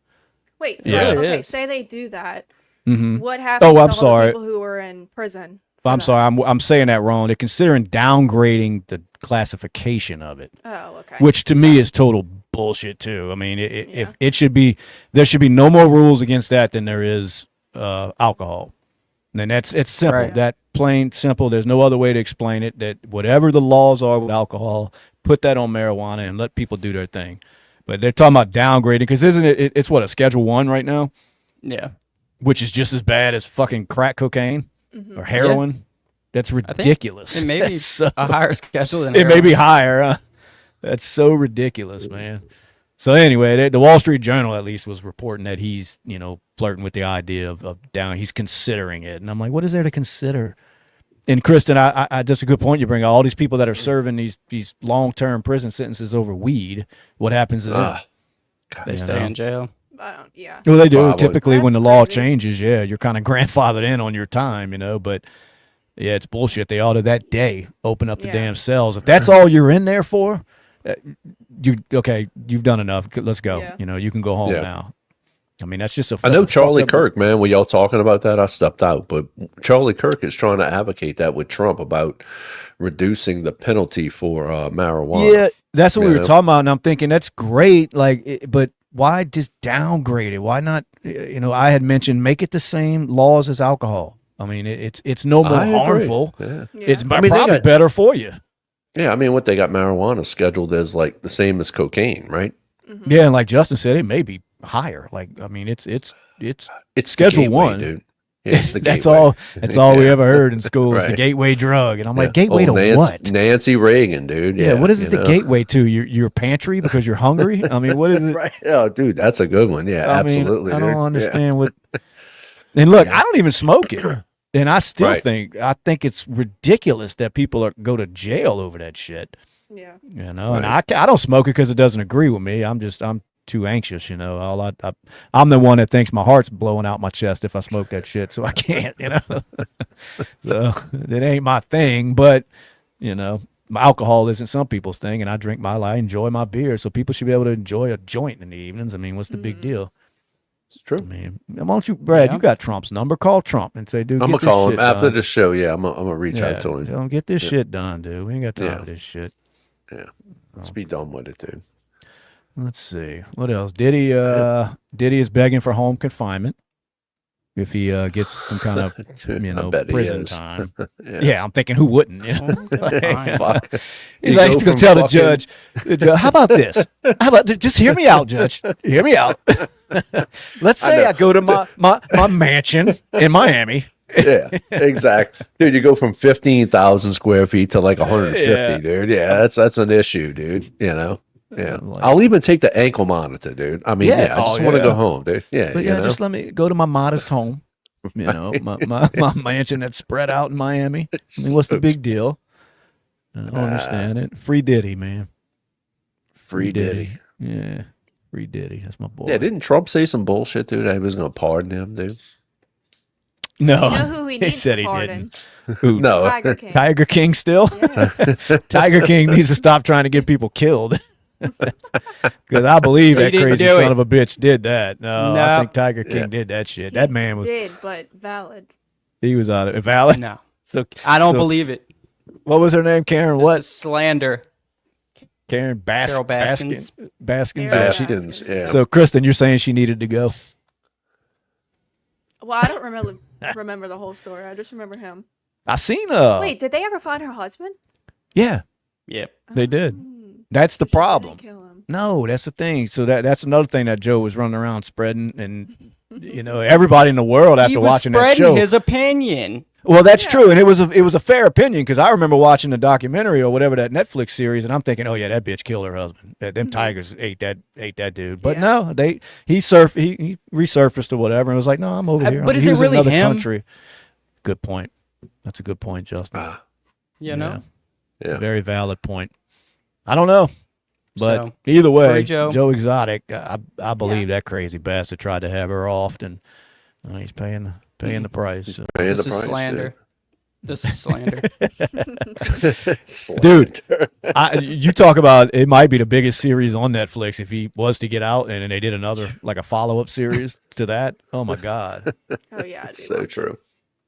Wait, so Yeah. It okay, is. say they do that. Mm-hmm. What happens Oh, to I'm all the sorry. people who are in prison? for I'm that? sorry, I'm saying that wrong. They're considering downgrading the classification of it, Oh, okay. which to me is total bullshit too. I mean, if Yeah. it should be, there should be no more rules against that than there is alcohol. And it's simple. Right. That plain simple. There's no other way to explain it. That whatever the laws are with alcohol, put that on marijuana and let people do their thing. But they're talking about downgrading because isn't it? It's what, a Schedule 1 right now, Yeah. which is just as bad as fucking crack cocaine or heroin. That's ridiculous. It may be That's so- a higher schedule than it may heroin. be higher. That's so ridiculous, man. So anyway, the Wall Street Journal at least was reporting that he's, flirting with the idea of down. He's considering it, and I'm like, what is there to consider? And Kristen, I that's a good point you bring. All these people that are serving these long-term prison sentences over weed, what happens to them? They You stay know? in jail. I don't. Yeah. Well, they do. Probably. Typically, when the That's law crazy. changes, you're kind of grandfathered in on your time, But yeah, it's bullshit. They ought to that day open up the Yeah. damn cells. If that's all you're in there for, you've done enough. Let's go. Yeah. You can go home Yeah. now. I mean, that's just a. I know that's a Charlie fucked up- Kirk, man. Were y'all talking about that? I stepped out, but Charlie Kirk is trying to advocate that with Trump about reducing the penalty for marijuana. Yeah, that's what we were Yeah. talking about, and I'm thinking that's great. But why just downgrade it? Why not? I had mentioned make it the same laws as alcohol. I mean, it's no more I agree. harmful. Yeah. Yeah. It's I mean, they probably got- better for you. Yeah, I mean, what they got marijuana scheduled as like the same as cocaine, right? Yeah, and like Justin said, it may be higher. Like, I mean, it's It's Schedule the gateway, 1. dude. Yeah, it's the that's gateway. all. That's all we Yeah. ever heard in school is the Right. gateway drug, and I'm like, Yeah. gateway to Nancy, what? Nancy Reagan, dude. Yeah, what is it you the know? gateway to? Your pantry because you're hungry? I mean, what is it? Right. Oh, dude, that's a good one. Yeah, I mean, absolutely. I dude. don't Yeah. understand what. And look, I don't even smoke it, and I still Right. think it's ridiculous that people go to jail over that shit. Yeah. You know, and I don't smoke it because it doesn't agree with me. I'm too anxious, you know. I'm the one that thinks my heart's blowing out my chest if I smoke that shit, so I can't, you know. So it ain't my thing, but you know, alcohol isn't some people's thing, and I enjoy my beer, so people should be able to enjoy a joint in the evenings. I mean, what's the big deal? It's true. I mean, why don't you, Brad? You got Trump's number. Call Trump and say, "Dude, I'm get gonna this call shit him after done." the show. Yeah, I'm gonna reach out to him. Tell him, get this shit done, dude. We ain't got time for this shit. Yeah, let's be done with it, dude. Let's see what else. Diddy is begging for home confinement if he gets some kind of prison time. Yeah, I'm thinking who wouldn't? You know? Fuck. He's like, he's gonna tell the judge, how about this? How about just hear me out, Judge? Hear me out. Let's say I go to my mansion in Miami. Yeah, exactly, dude. You go from 15,000 square feet to like 150, dude. Yeah, that's an issue, dude. You know. Yeah, I'll even take the ankle monitor, dude. I mean, I just want to go home, dude. Yeah, but just let me go to my modest home. You know, my mansion that's spread out in Miami. I mean, what's the big deal? I don't understand it. Free Diddy, man. Free Diddy. Yeah, free Diddy. That's my boy. Yeah, didn't Trump say some bullshit, dude? That he was going to pardon him, dude. No, you know who he needs said to he pardon? didn't. Who? No, Tiger King. Tiger King still? Yes. Tiger King needs to stop trying to get people killed. Because I believe that crazy son of a bitch did that. No, I think Tiger King did that shit. That man was but valid. He was out of it. Valid. No, so I don't believe it. What was her name? Karen. This what? is slander. Karen Carol Baskins. Baskins. Yeah. So Kristen, you're saying she needed to go? Well, I don't remember the whole story. I just remember him. I seen Wait, did they ever find her husband? Yeah. Yep. They did. That's the problem. No, that's the thing. So that's another thing that Joe was running around spreading, and you know, everybody in the world after watching that show, his opinion. Well, that's true, and it was a fair opinion because I remember watching the documentary or whatever, that Netflix series, and I'm thinking, oh yeah, that bitch killed her husband. Them tigers ate that dude. But no, he resurfaced or whatever, and was like, no, I'm over here. But is it really another him? country. Good point. That's a good point, Justin. You know, very valid point. I don't know. But So, either way, Joe. Exotic, I believe that crazy bastard tried to have her off, and he's paying the price. So. This is slander. This is slander. Dude, you talk about it might be the biggest series on Netflix if he was to get out, and they did another, like a follow-up series to that. Oh, my God. Oh, yeah. It's so true.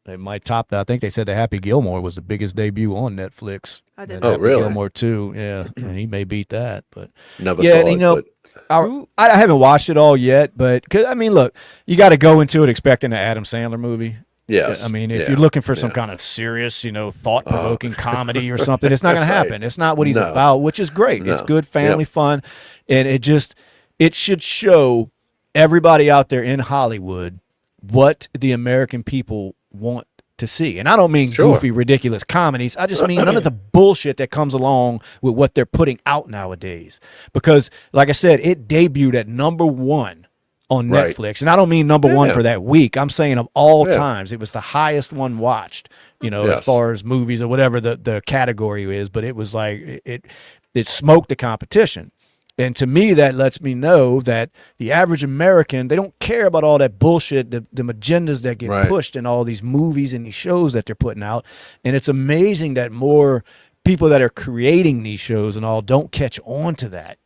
They might top that. I think they said the Happy Gilmore was the biggest debut on Netflix. I didn't know. Happy Really? Gilmore 2, yeah. And he may beat that. But Never saw it, but... I haven't watched it all yet, but cause, I mean, look, you got to go into it expecting an Adam Sandler movie. Yes. I mean, if you're looking for some kind of serious, thought-provoking comedy or something, it's not going to happen. It's not what he's about, which is great. It's good family fun, and it should show everybody out there in Hollywood what the American people want to see. And I don't mean goofy, ridiculous comedies. I just mean none of the bullshit that comes along with what they're putting out nowadays. Because, like I said, it debuted at #1 on Netflix. And I don't mean #1 for that week. I'm saying of all times, it was the highest one watched, as far as movies or whatever the category is. But it was like, it smoked the competition. And to me, that lets me know that the average American, they don't care about all that bullshit, the agendas that get pushed in all these movies and these shows that they're putting out. And it's amazing that more people that are creating these shows and all don't catch on to that.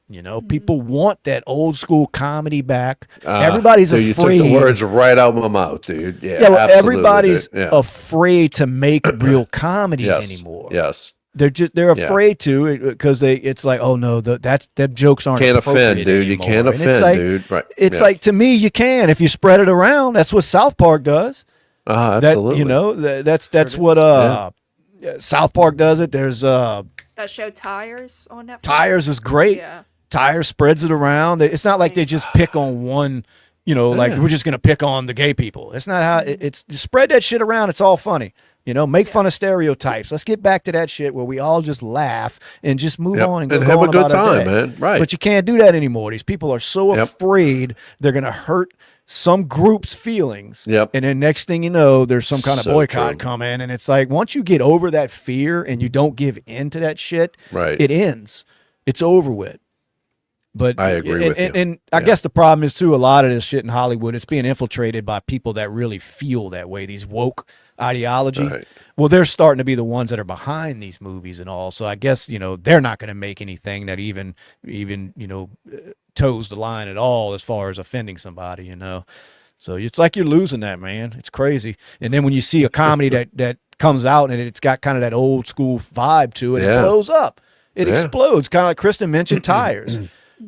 People want that old school comedy back. Everybody's afraid. You took the words right out of my mouth, dude. Yeah, well, everybody's afraid to make real comedies anymore. Yes. They're afraid to because it's like, oh no, them jokes aren't. Can't offend, dude. Anymore. You can't offend, dude. Right. It's like, to me, you can if you spread it around. That's what South Park does. Absolutely. That's what South Park does it. There's that show Tires on Netflix. Tires is great. Yeah. Tires spreads it around. It's not like they just pick on one. Like we're just gonna pick on the gay people. It's not how it's. Just spread that shit around. It's all funny. Make fun of stereotypes. Let's get back to that shit where we all just laugh and just move on and have a good time, man. Right. But you can't do that anymore. These people are so afraid they're going to hurt some group's feelings. Yep. And then next thing you know, there's some kind of boycott true. coming. And it's like, once you get over that fear and you don't give in to that shit, it ends. It's over with. But I agree with you. And I guess the problem is, too, a lot of this shit in Hollywood, it's being infiltrated by people that really feel that way, these woke ideology. Right. Well, they're starting to be the ones that are behind these movies and all. So I guess, they're not going to make anything that even toes the line at all as far as offending somebody, So it's like you're losing that, man. It's crazy. And then when you see a comedy that comes out and it's got kind of that old school vibe to it, it blows up. It explodes, kind of like Kristen mentioned tires.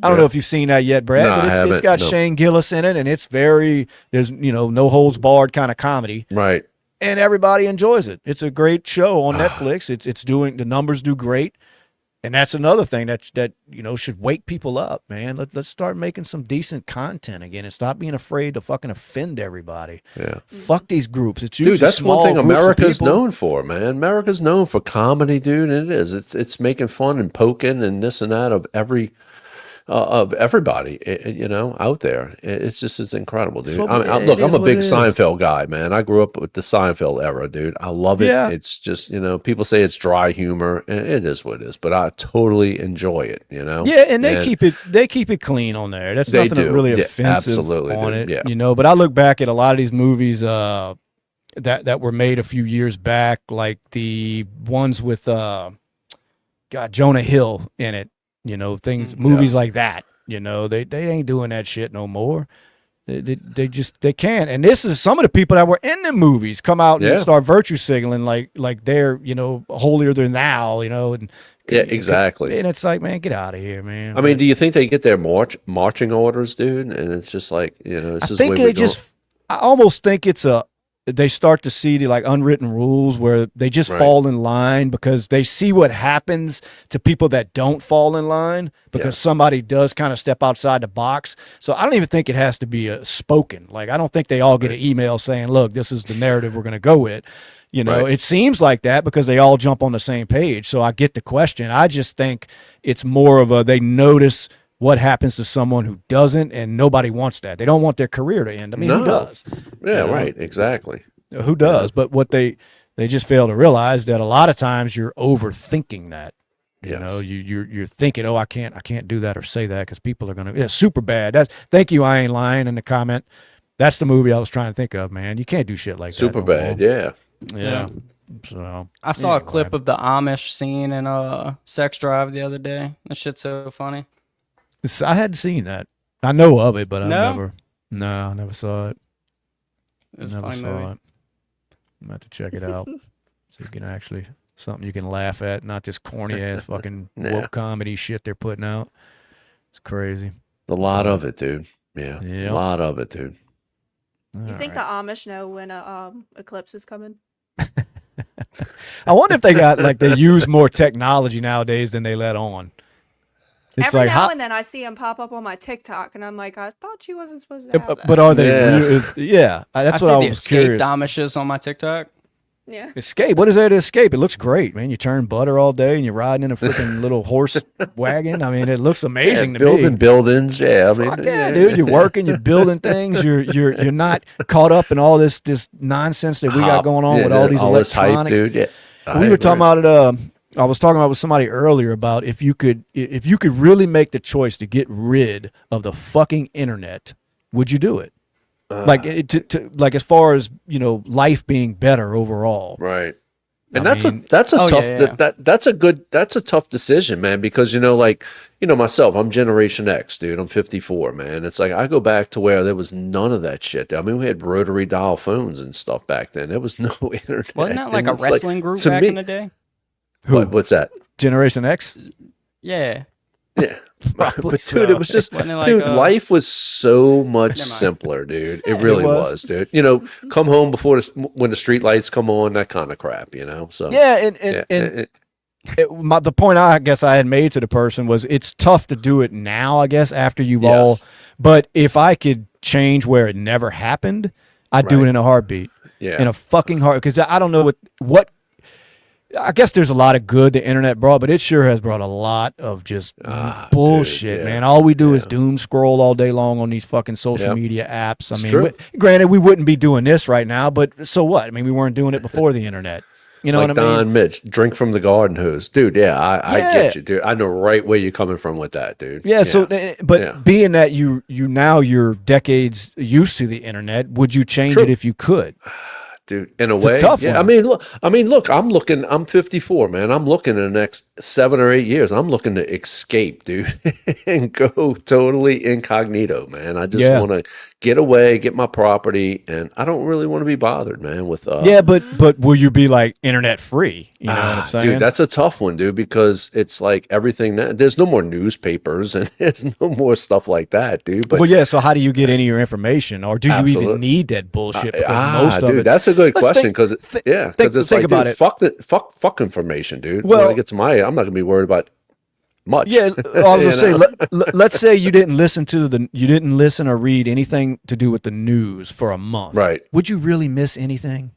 I don't know if you've seen that yet, Brad, but it's got Shane Gillis in it, and it's there's no holds barred kind of comedy. Right. And everybody enjoys it. It's a great show on Netflix. It's doing, the numbers do great. And that's another thing that should wake people up, man. Let's start making some decent content again and stop being afraid to fucking offend everybody. Yeah. Fuck these groups. It's usually that's small one thing groups of America's people. known for, man. America's known for comedy, dude, and it is. It's making fun and poking and this and that of everybody, out there. It's incredible, dude. I'm a big Seinfeld guy, man. I grew up with the Seinfeld era, dude. I love it. Yeah. It's just, people say it's dry humor, and it is what it is, but I totally enjoy it, Yeah, and they keep it clean on there. That's nothing really offensive on it, Yeah. But I look back at a lot of these movies that were made a few years back, like the ones with Jonah Hill in it. Movies like that, they ain't doing that shit no more. They can't. And this is some of the people that were in the movies come out and start virtue signaling like they're, holier than thou, and exactly. And it's like, man, get out of here, man. I mean, do you think they get their marching orders, dude? And it's just like, this is the way we're going. I almost think they start to see the unwritten rules where they just fall in line because they see what happens to people that don't fall in line because somebody does kind of step outside the box. So I don't even think it has to be spoken. I don't think they all get an email saying, look, this is the narrative we're going to go with. It seems like that because they all jump on the same page. So I get the question. I just think it's more of they notice what happens to someone who doesn't, and nobody wants that. They don't want their career to end. I mean, who does? Yeah, right, exactly. Who does? But what they just fail to realize that a lot of times you're overthinking that. You're thinking, I can't do that or say that because people are gonna. Super bad. Thank you. I ain't lying in the comment. That's the movie I was trying to think of, man. You can't do shit like that. Super bad. Yeah. So I saw a clip of the Amish scene in Sex Drive the other day. That shit's so funny. I hadn't seen that. I know of it, but I never saw it. Never saw it. I'm about to check it out. So you can actually, something you can laugh at, not this corny ass fucking woke comedy shit they're putting out. It's crazy. A lot of it, dude. Yeah. A lot of it, dude. You think the Amish know when a eclipse is coming? I wonder if they got they use more technology nowadays than they let on. It's Every now and then I see them pop up on my TikTok, and I'm like, I thought you wasn't supposed to have that. But are they? That's what I was curious. Amishes on my TikTok. Yeah. Escape. What is there to escape? It looks great, man. You turn butter all day, and you're riding in a freaking little horse wagon. I mean, it looks amazing to me. Building buildings, yeah. Dude, you're working, you're building things. You're not caught up in all this nonsense that we got going on with all these electronics. This hype, dude. Yeah. We were talking about it. I was talking about with somebody earlier about if you could really make the choice to get rid of the fucking internet, would you do it? Like as far as life being better overall, right? And that's a tough decision, man. Because myself, I'm Generation X, dude. I'm 54, man. It's like I go back to where there was none of that shit. I mean, we had rotary dial phones and stuff back then. There was no internet. Wasn't that like a wrestling group back in the day? What's that? Generation X? Yeah. Yeah. But dude, it was just life was so much simpler, dude. It really was, dude. Come home when the street lights come on, that kind of crap, So the point I guess I had made to the person was it's tough to do it now, I guess, after you've all. But if I could change where it never happened, I'd do it in a heartbeat. Yeah. In a fucking heart, because I don't know what I guess there's a lot of good the internet brought, but it sure has brought a lot of just bullshit, dude, man. All we do is doom scroll all day long on these fucking social media apps. I mean, granted, we wouldn't be doing this right now, but so what? I mean, we weren't doing it before the internet. You know like what I mean? Don Mitch, drink from the garden hose. Dude, I get you, dude. I know right where you're coming from with that, dude. Yeah, so, but being that you're decades used to the internet, would you change it if you could? Dude, in a it's way, a tough one. I mean, look, I'm 54, man. I'm looking in the next 7 or 8 years. I'm looking to escape, dude, and go totally incognito, man. I just want to get away, get my property, and I don't really want to be bothered, man, with but will you be like internet free? You know what I'm saying? Dude, that's a tough one, dude, because it's like everything there's no more newspapers and there's no more stuff like that, dude. But well, yeah, so how do you get any of your information, or do you even need that bullshit? Because most of dude, it, that's a good question, because it's think about dude, it. fuck information, dude. Well, when it gets I'm not gonna be worried about much. Yeah, I was gonna say, let's say you didn't listen or read anything to do with the news for a month. Right? Would you really miss anything?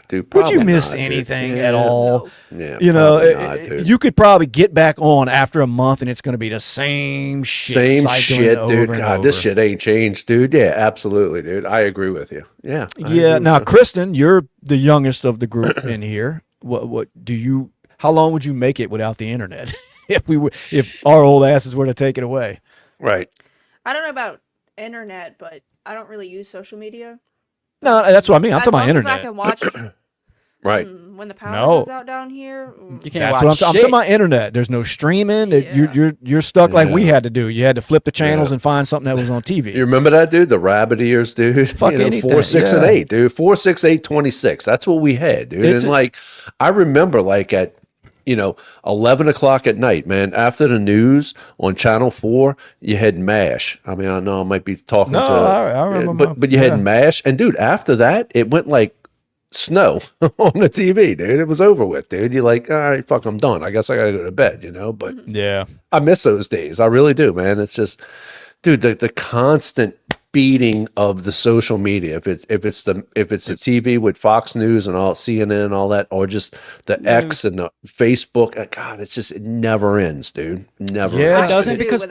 Dude, would you miss anything at all? Yeah, you know, you could probably get back on after a month, and it's going to be the same shit. Dude. God, this shit ain't changed, dude. Yeah, absolutely, dude. I agree with you. Yeah. Yeah. Now, Kristen, you're the youngest of the group in here. What do you? How long would you make it without the internet if our old asses were to take it away? Right. I don't know about internet, but I don't really use social media. No, that's what I mean. I'm talking about internet. I can watch right. When the power goes out down here. You can't watch I'm talking about internet. There's no streaming. You're stuck like we had to do. You had to flip the channels and find something that was on TV. You remember that, dude? The rabbit ears, dude. Fuck anything. 4, 6, and 8, dude. 4, 6, 8, 26. That's what we had, dude. I remember at 11 o'clock at night, man, after the news on Channel 4, you had MASH. I mean, I know I might be talking I remember. But you had MASH. And, dude, after that, it went like snow on the TV, dude. It was over with, dude. You're like, all right, fuck, I'm done. I guess I got to go to bed, But yeah, I miss those days. I really do, man. It's just, dude, the constant beating of the social media, if it's the TV with Fox News and all CNN and all that, or just the X and the Facebook, God, it never ends, dude. Never ends. It doesn't, because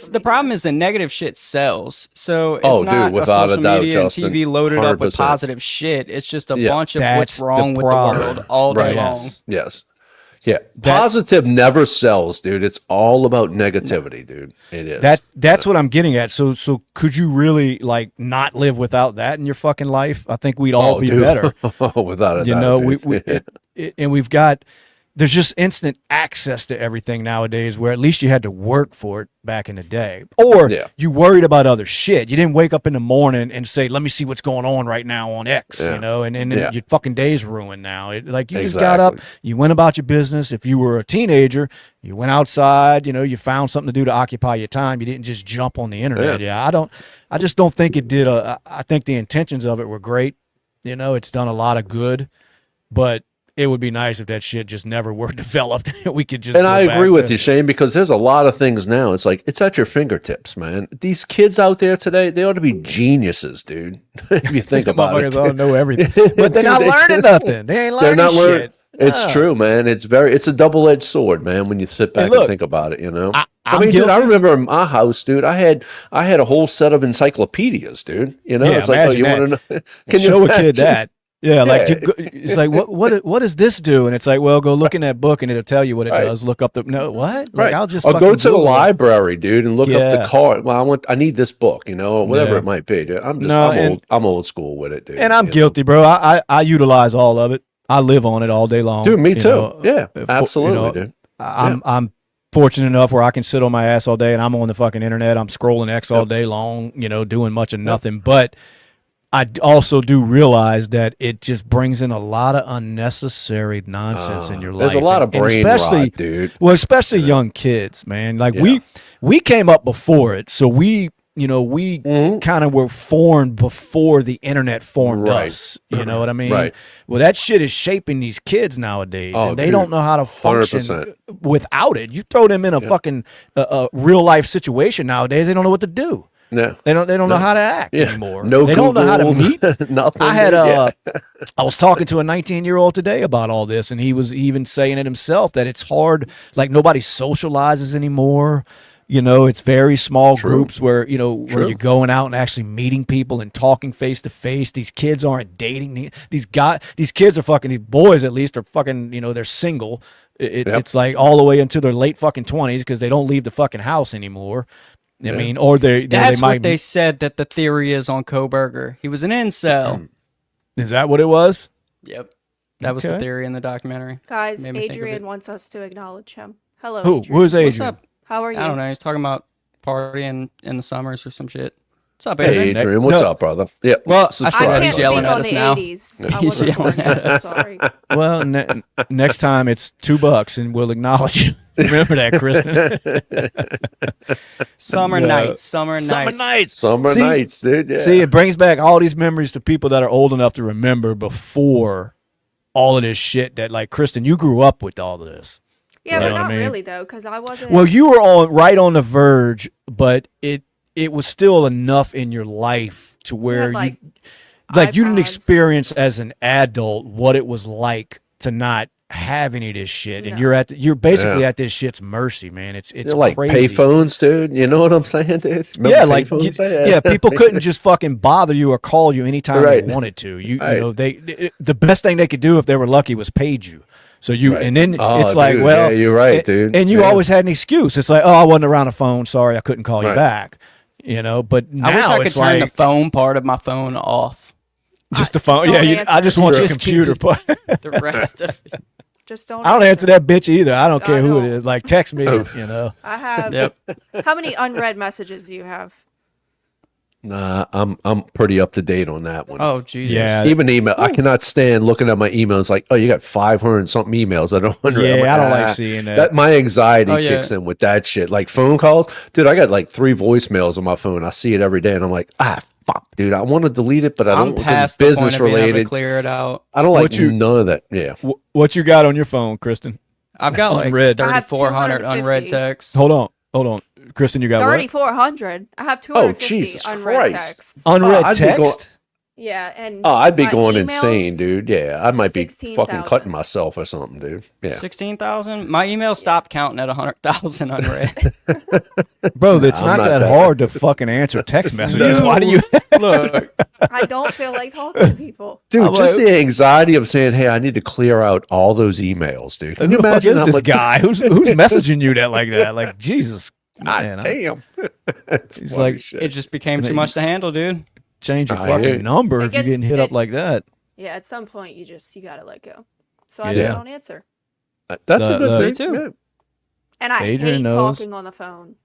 the problem is the negative shit sells. So it's not without social a doubt, media Justin, and TV loaded 100%. up with positive shit. It's just a bunch of what's wrong with the world all day long. Yes. Yeah, positive never sells, dude. It's all about negativity, dude. It is. That's what I'm getting at. So could you really not live without that in your fucking life? I think we'd all be better. Without a doubt. And we've got, there's just instant access to everything nowadays, where at least you had to work for it back in the day. Or you worried about other shit. You didn't wake up in the morning and say, let me see what's going on right now on X, and then your fucking day's ruined now. Just got up, you went about your business. If you were a teenager, you went outside, you found something to do to occupy your time. You didn't just jump on the internet. I just don't think it did. I think the intentions of it were great. It's done a lot of good, but it would be nice if that shit just never were developed. We could just. And I agree with you, Shane, because there's a lot of things now. It's like, it's at your fingertips, man. These kids out there today, they ought to be geniuses, dude. If you think about it, they ought to know everything, but they're not learning nothing. They ain't learning shit. It's true, man. It's a double-edged sword, man. When you sit back and think about it, I mean, dude, I remember in my house, dude, I had a whole set of encyclopedias, dude. It's like, you want to know? Can you show a kid that? Yeah, it's like, what does this do? And it's like, well, go look in that book and it'll tell you what it does. Look up what? Right. I'll just go to the library, dude, and look up the card. Well, I need this book, or whatever it might be, dude. I'm old school with it, dude. And I'm guilty, bro. I utilize all of it. I live on it all day long. Dude, me too. Absolutely, dude. I'm fortunate enough where I can sit on my ass all day and I'm on the fucking internet. I'm scrolling X all day long, doing much of nothing. But I also do realize that it just brings in a lot of unnecessary nonsense in your life. There's a lot of brain rot, dude. Well, especially young kids, man. We came up before it, so we kind of were formed before the internet formed us. You know what I mean? Right. Well, that shit is shaping these kids nowadays, and they don't know how to function 100%. Without it. You throw them in a fucking real life situation nowadays, they don't know what to do. No, they don't know how to act anymore. No, they don't know how to meet. Nothing. I had I was talking to a 19-year-old today about all this, and he was even saying it himself that it's hard. Like nobody socializes anymore. It's very small groups where where you're going out and actually meeting people and talking face to face. These kids aren't dating. These kids are fucking. These boys at least are fucking. They're single. It's like all the way into their late fucking 20s because they don't leave the fucking house anymore. I mean, or that's they might. What they said that the theory is on Koberger. He was an incel. Is that what it was? Yep. That was the theory in the documentary. Guys, Adrian wants us to acknowledge him. Hello, Who? Adrian. Who's Adrian? What's up? How are you? I don't know. He's talking about partying in the summers or some shit. What's up, Hey, Adrian? Adrian, what's up, brother? Yeah. Well, I can't he's speak yelling on at us the now. 80s. I He's wasn't born yelling at yet, us. sorry. Well, next time it's $2 and we'll acknowledge you. Remember that, Kristen? Summer nights, dude. Yeah. See, it brings back all these memories to people that are old enough to remember before all of this shit that, like, Kristen, you grew up with all of this. Yeah, but not really, though, because I wasn't... Well, you were right on the verge, but it was still enough in your life to where you didn't experience as an adult what it was like to not have any of this shit, and you're basically at this shit's mercy, man. It's like crazy. payphones, dude. You know what I'm saying, dude? Remember people couldn't just fucking bother you or call you anytime they wanted to. You know, the best thing they could do if they were lucky was paid you. So and then it's like, well, you're right, dude. And you always had an excuse. It's like, oh, I wasn't around the phone. Sorry, I couldn't call you back. But now I wish I could turn like, the phone part of my phone off. Just the phone. I just want your computer part. The rest of it. Just don't. I don't answer that bitch either. I don't care who it is. Like, text me. I have. Yep. How many unread messages do you have? Nah, I'm pretty up to date on that one. Oh, Jesus. Yeah. Even email. I cannot stand looking at my emails like, oh, you got 500 and something emails. I don't unread. Yeah, I don't like seeing that. My anxiety kicks in with that shit. Like phone calls. Dude, I got like 3 voicemails on my phone. I see it every day and I'm like, fuck, dude. I want to delete it, but I'm past the business related. Clear it out. I don't like none of that. Yeah. What you got on your phone, Kristen? I've got like 3,400 unread texts. Hold on. Kristen, you got 3,400. I have 250 unread texts. Unread text? Yeah, and I'd be going insane, dude. Yeah, I might be fucking cutting myself or something, dude. Yeah, 16,000. My email stopped counting at 100,000 unread. Bro, it's not that hard to fucking answer text messages. Why do you look? I don't feel like talking to people, dude. Just the anxiety of saying, "Hey, I need to clear out all those emails, dude." Can you imagine this guy who's messaging you that like that? Like, Jesus, man, damn. He's like, it just became too much to handle, dude. Change your fucking number if you're getting hit up like that. Yeah, at some point you gotta let go. So I just don't answer. That's a good thing too. And I hate talking on the phone.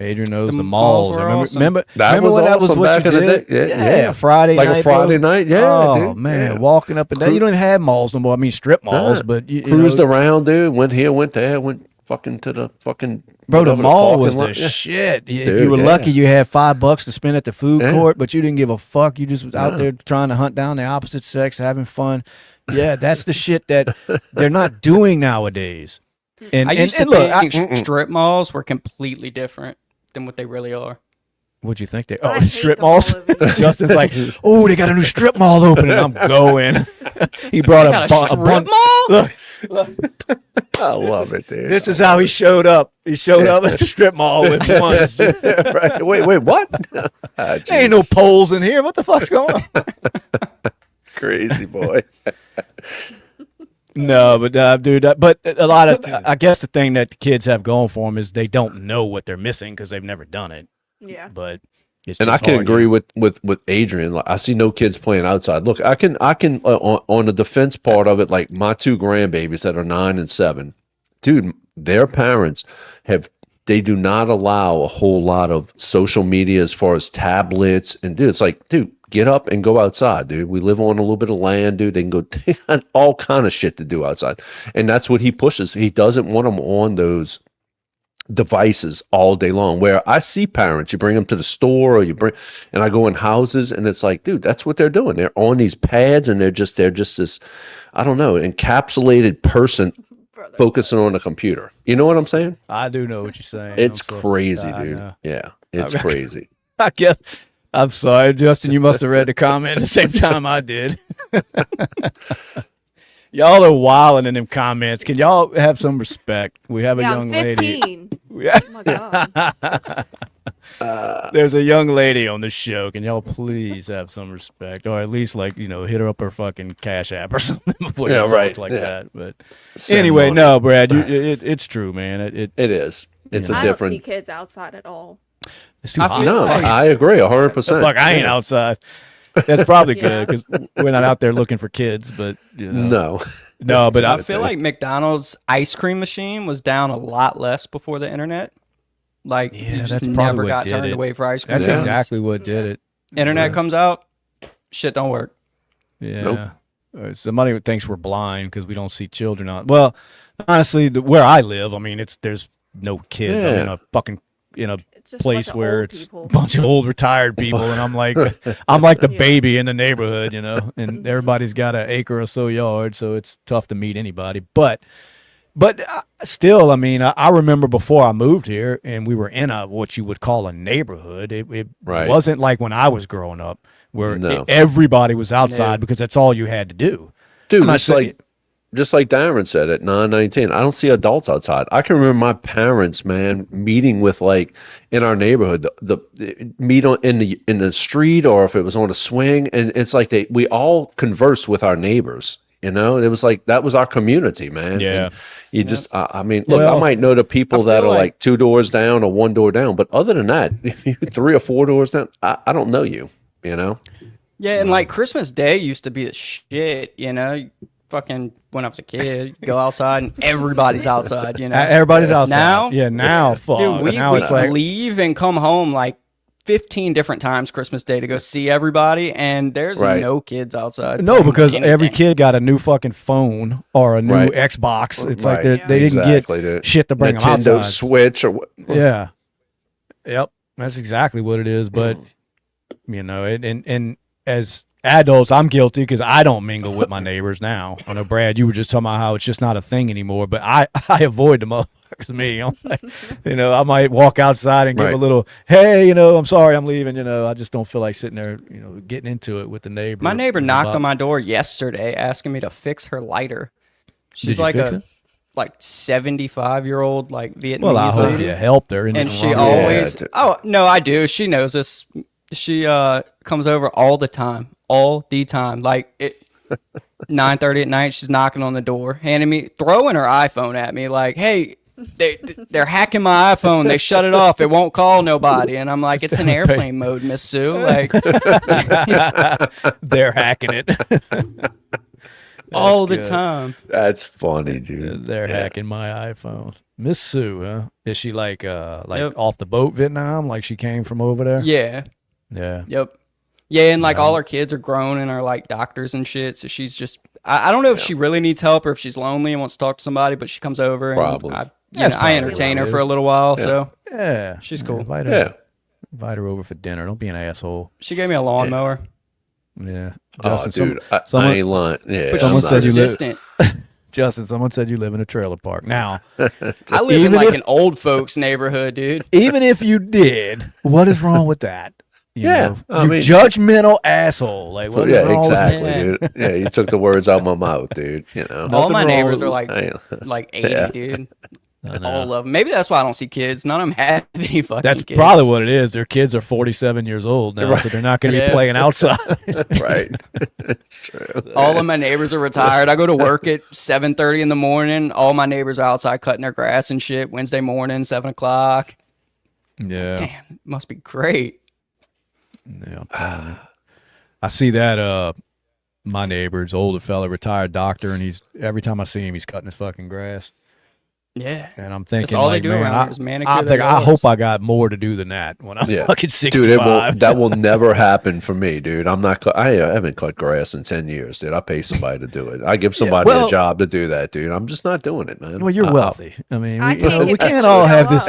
Adrian knows the malls. Remember when that was what you did? Yeah, Friday night. Like a Friday night, yeah. Oh, dude. Man, walking up and down. You don't even have malls no more. I mean, strip malls, but you cruised around, dude. Went here, went there, went fucking to the fucking. Bro, the mall was the shit. If you were lucky, you had $5 to spend at the food court, but you didn't give a fuck. You just was out there trying to hunt down the opposite sex, having fun. Yeah, that's the shit that they're not doing nowadays. And I used to think strip malls were completely different than what they really are. What'd you think? Strip malls? Justin's like, oh, they got a new strip mall open, and I'm going. He brought a strip mall? Look. I love it, dude. This is how he showed up. He showed up at the strip mall with ones. Right. Wait, what? There ain't no poles in here. What the fuck's going on? Crazy boy. No, but dude, but a lot of, I guess the thing that the kids have going for them is they don't know what they're missing because they've never done it. Yeah. But it's and I can agree with Adrian. Like, I see no kids playing outside. Look, I can on the defense part of it, like my 2 grandbabies that are 9 and 7, dude, their parents they do not allow a whole lot of social media as far as tablets. And dude, it's like, dude, get up and go outside, dude. We live on a little bit of land, dude. They can go take all kind of shit to do outside. And that's what he pushes. He doesn't want them on those devices all day long, where I see parents, you bring them to the store and I go in houses and it's like, dude, that's what they're doing. They're on these pads and they're just this, I don't know, encapsulated person focusing on a computer. You know what I'm saying? I do know what you're saying. It's crazy, dude. Yeah, it's crazy. I guess. I'm sorry, Justin. You must have read the comment at the same time I did. Y'all are wilding in them comments. Can y'all have some respect? We have a young lady. 15. Oh my God. There's a young lady on the show. Can y'all please have some respect, or at least hit her up her fucking Cash App or something before you talk like that. But anyway, no, Brad, it's true, man. It is. It's a I different. don't see kids outside at all. It's too hot. No, I agree 100%. Look, I ain't outside. That's probably good because we're not out there looking for kids. But no, but I feel like McDonald's ice cream machine was down a lot less before the internet. Like, you just that's never got turned away for ice cream. That's exactly what did it. Internet comes out, shit don't work. Yeah. Nope. Somebody thinks we're blind because we don't see children out. Well, honestly, where I live, I mean, there's no kids. I'm in a fucking place where it's a bunch of old retired people, and I'm like the baby in the neighborhood, and everybody's got an acre or so yard, so it's tough to meet anybody. But still, I mean, I remember before I moved here, and we were in what you would call a neighborhood. It wasn't like when I was growing up, where everybody was outside because that's all you had to do. Dude, just like Darren said at 9:19, I don't see adults outside. I can remember my parents, man, meeting with in our neighborhood, the meet in the street, or if it was on a swing, and it's like we all conversed with our neighbors. It was like that was our community, man. Yeah. And you just, I mean, look, I might know the people that are like 2 doors down or 1 door down, but other than that, if you're 3 or 4 doors down, I don't know you. Yeah, and like Christmas Day used to be the shit. Fucking when I was a kid, go outside and everybody's outside. Everybody's outside. Now, fuck. Dude, we it's like leave and come home like 15 different times Christmas Day to go see everybody, and there's no kids outside. No, because every kid got a new fucking phone or a new Xbox. It's like they didn't get shit to bring them outside. Nintendo Switch or what? Yeah. Yep. That's exactly what it is. But and as adults, I'm guilty because I don't mingle with my neighbors now. I know, Brad, you were just talking about how it's just not a thing anymore, but I avoid the motherfuckers. Me, I'm like, I might walk outside and give a little, hey, I'm sorry, I'm leaving. I just don't feel like sitting there, getting into it with the neighbor. My neighbor knocked on my door yesterday asking me to fix her lighter. She's like a 75-year-old Vietnamese well, I hope lady. You helped her, and she always. Oh no, I do. She knows this. She comes over all the time. All the time. 9:30 at night, she's knocking on the door, throwing her iPhone at me like, hey, they're hacking my iPhone. They shut it off. It won't call nobody. And I'm like, it's in airplane mode, Miss Sue. They're hacking it. all the time. That's funny, dude. They're hacking my iPhone. Miss Sue, huh? Is she off the boat Vietnam? Like she came from over there? Yeah. Yeah. Yep. Yeah, and all her kids are grown and are doctors and shit. So she's just, I don't know if she really needs help or if she's lonely and wants to talk to somebody, but she comes over and I entertain her for a little while. Yeah. So she's cool. Invite her over for dinner. Don't be an asshole. She gave me a lawnmower. Yeah. Justin, I ain't lying. Yeah. But someone said persistent. Justin, someone said you live in a trailer park. Now, I live in an old folks neighborhood, dude. Even if you did, what is wrong with that? You mean, judgmental asshole. What exactly, dude. Yeah, you took the words out of my mouth, dude. All my neighbors are like 80, dude. All of them. Maybe that's why I don't see kids. None of them have any fucking kids. That's probably what it is. Their kids are 47 years old now, so they're not going to be playing outside. Right. It's true. All of my neighbors are retired. I go to work at 7:30 in the morning. All my neighbors are outside cutting their grass and shit. Wednesday morning, 7 o'clock. Yeah. Damn, must be great. Yeah, I'm telling you. I see that my neighbor's older fella, retired doctor, and every time I see him, he's cutting his fucking grass. Yeah, and I'm thinking, that's all they do around is manicure. I hope I got more to do than that when I'm fucking 65. Dude, that will never happen for me, dude. I haven't cut grass in 10 years, dude. I pay somebody to do it. I give somebody a job to do that, dude. I'm just not doing it, man. Well, you're wealthy. I mean, we can't all have this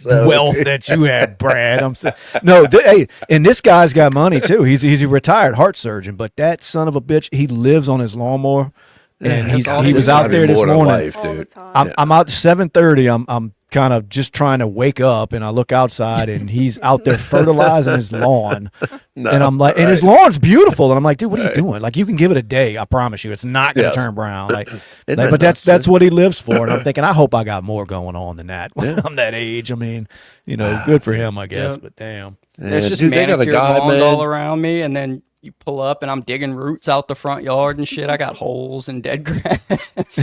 wealth that you had, Brad. I'm saying, hey, and this guy's got money too. He's a retired heart surgeon, but that son of a bitch, he lives on his lawnmower. And he was out there this morning. Life, dude. I'm out 7:30. I'm kind of just trying to wake up, and I look outside and he's out there fertilizing his lawn. And I'm like, and his lawn's beautiful. And I'm like, dude, what are you doing? Like, you can give it a day. I promise you, it's not going to turn brown. Like but that's what he lives for. And I'm thinking, I hope I got more going on than that when I'm that age. I mean, good for him, I guess, but damn. There's just manicured lawns all around me, and then you pull up and I'm digging roots out the front yard and shit. I got holes and dead grass.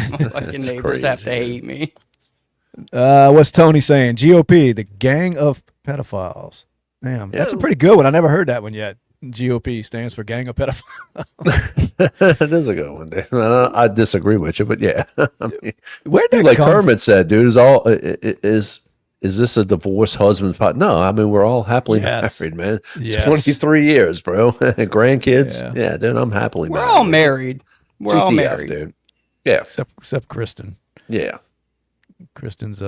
My fucking neighbors have to hate me. What's Tony saying? GOP, the gang of pedophiles. Damn, that's a pretty good one. I never heard that one yet. GOP stands for gang of pedophiles. It is a good one, dude. I disagree with you, but yeah. I mean, where did like Herman said, dude, is this a divorced husband's pot? No, I mean, we're all happily married, man. Yes. 23 years, bro. Grandkids. Yeah, dude, I'm happily married. We're all married. We're all married, dude. Yeah. Except Kristen. Yeah. Kristen's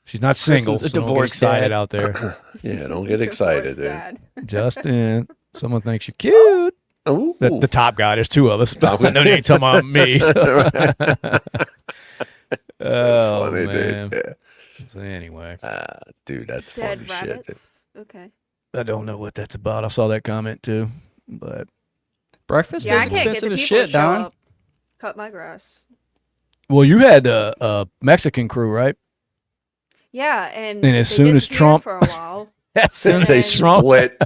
she's not single, so don't get excited out there. Yeah, don't get excited, dude. Justin, someone thinks you're cute. Ooh. The top guy. There's two of us. No need to talk about me. Oh funny, man. Dude. Yeah. So anyway, dude, that's dead funny rabbits. Shit. Okay. I don't know what that's about. I saw that comment too, but breakfast is expensive as shit, Don. Cut my grass. Well, you had a Mexican crew, right? Yeah, and as soon as Trump, for a while, as soon as they split,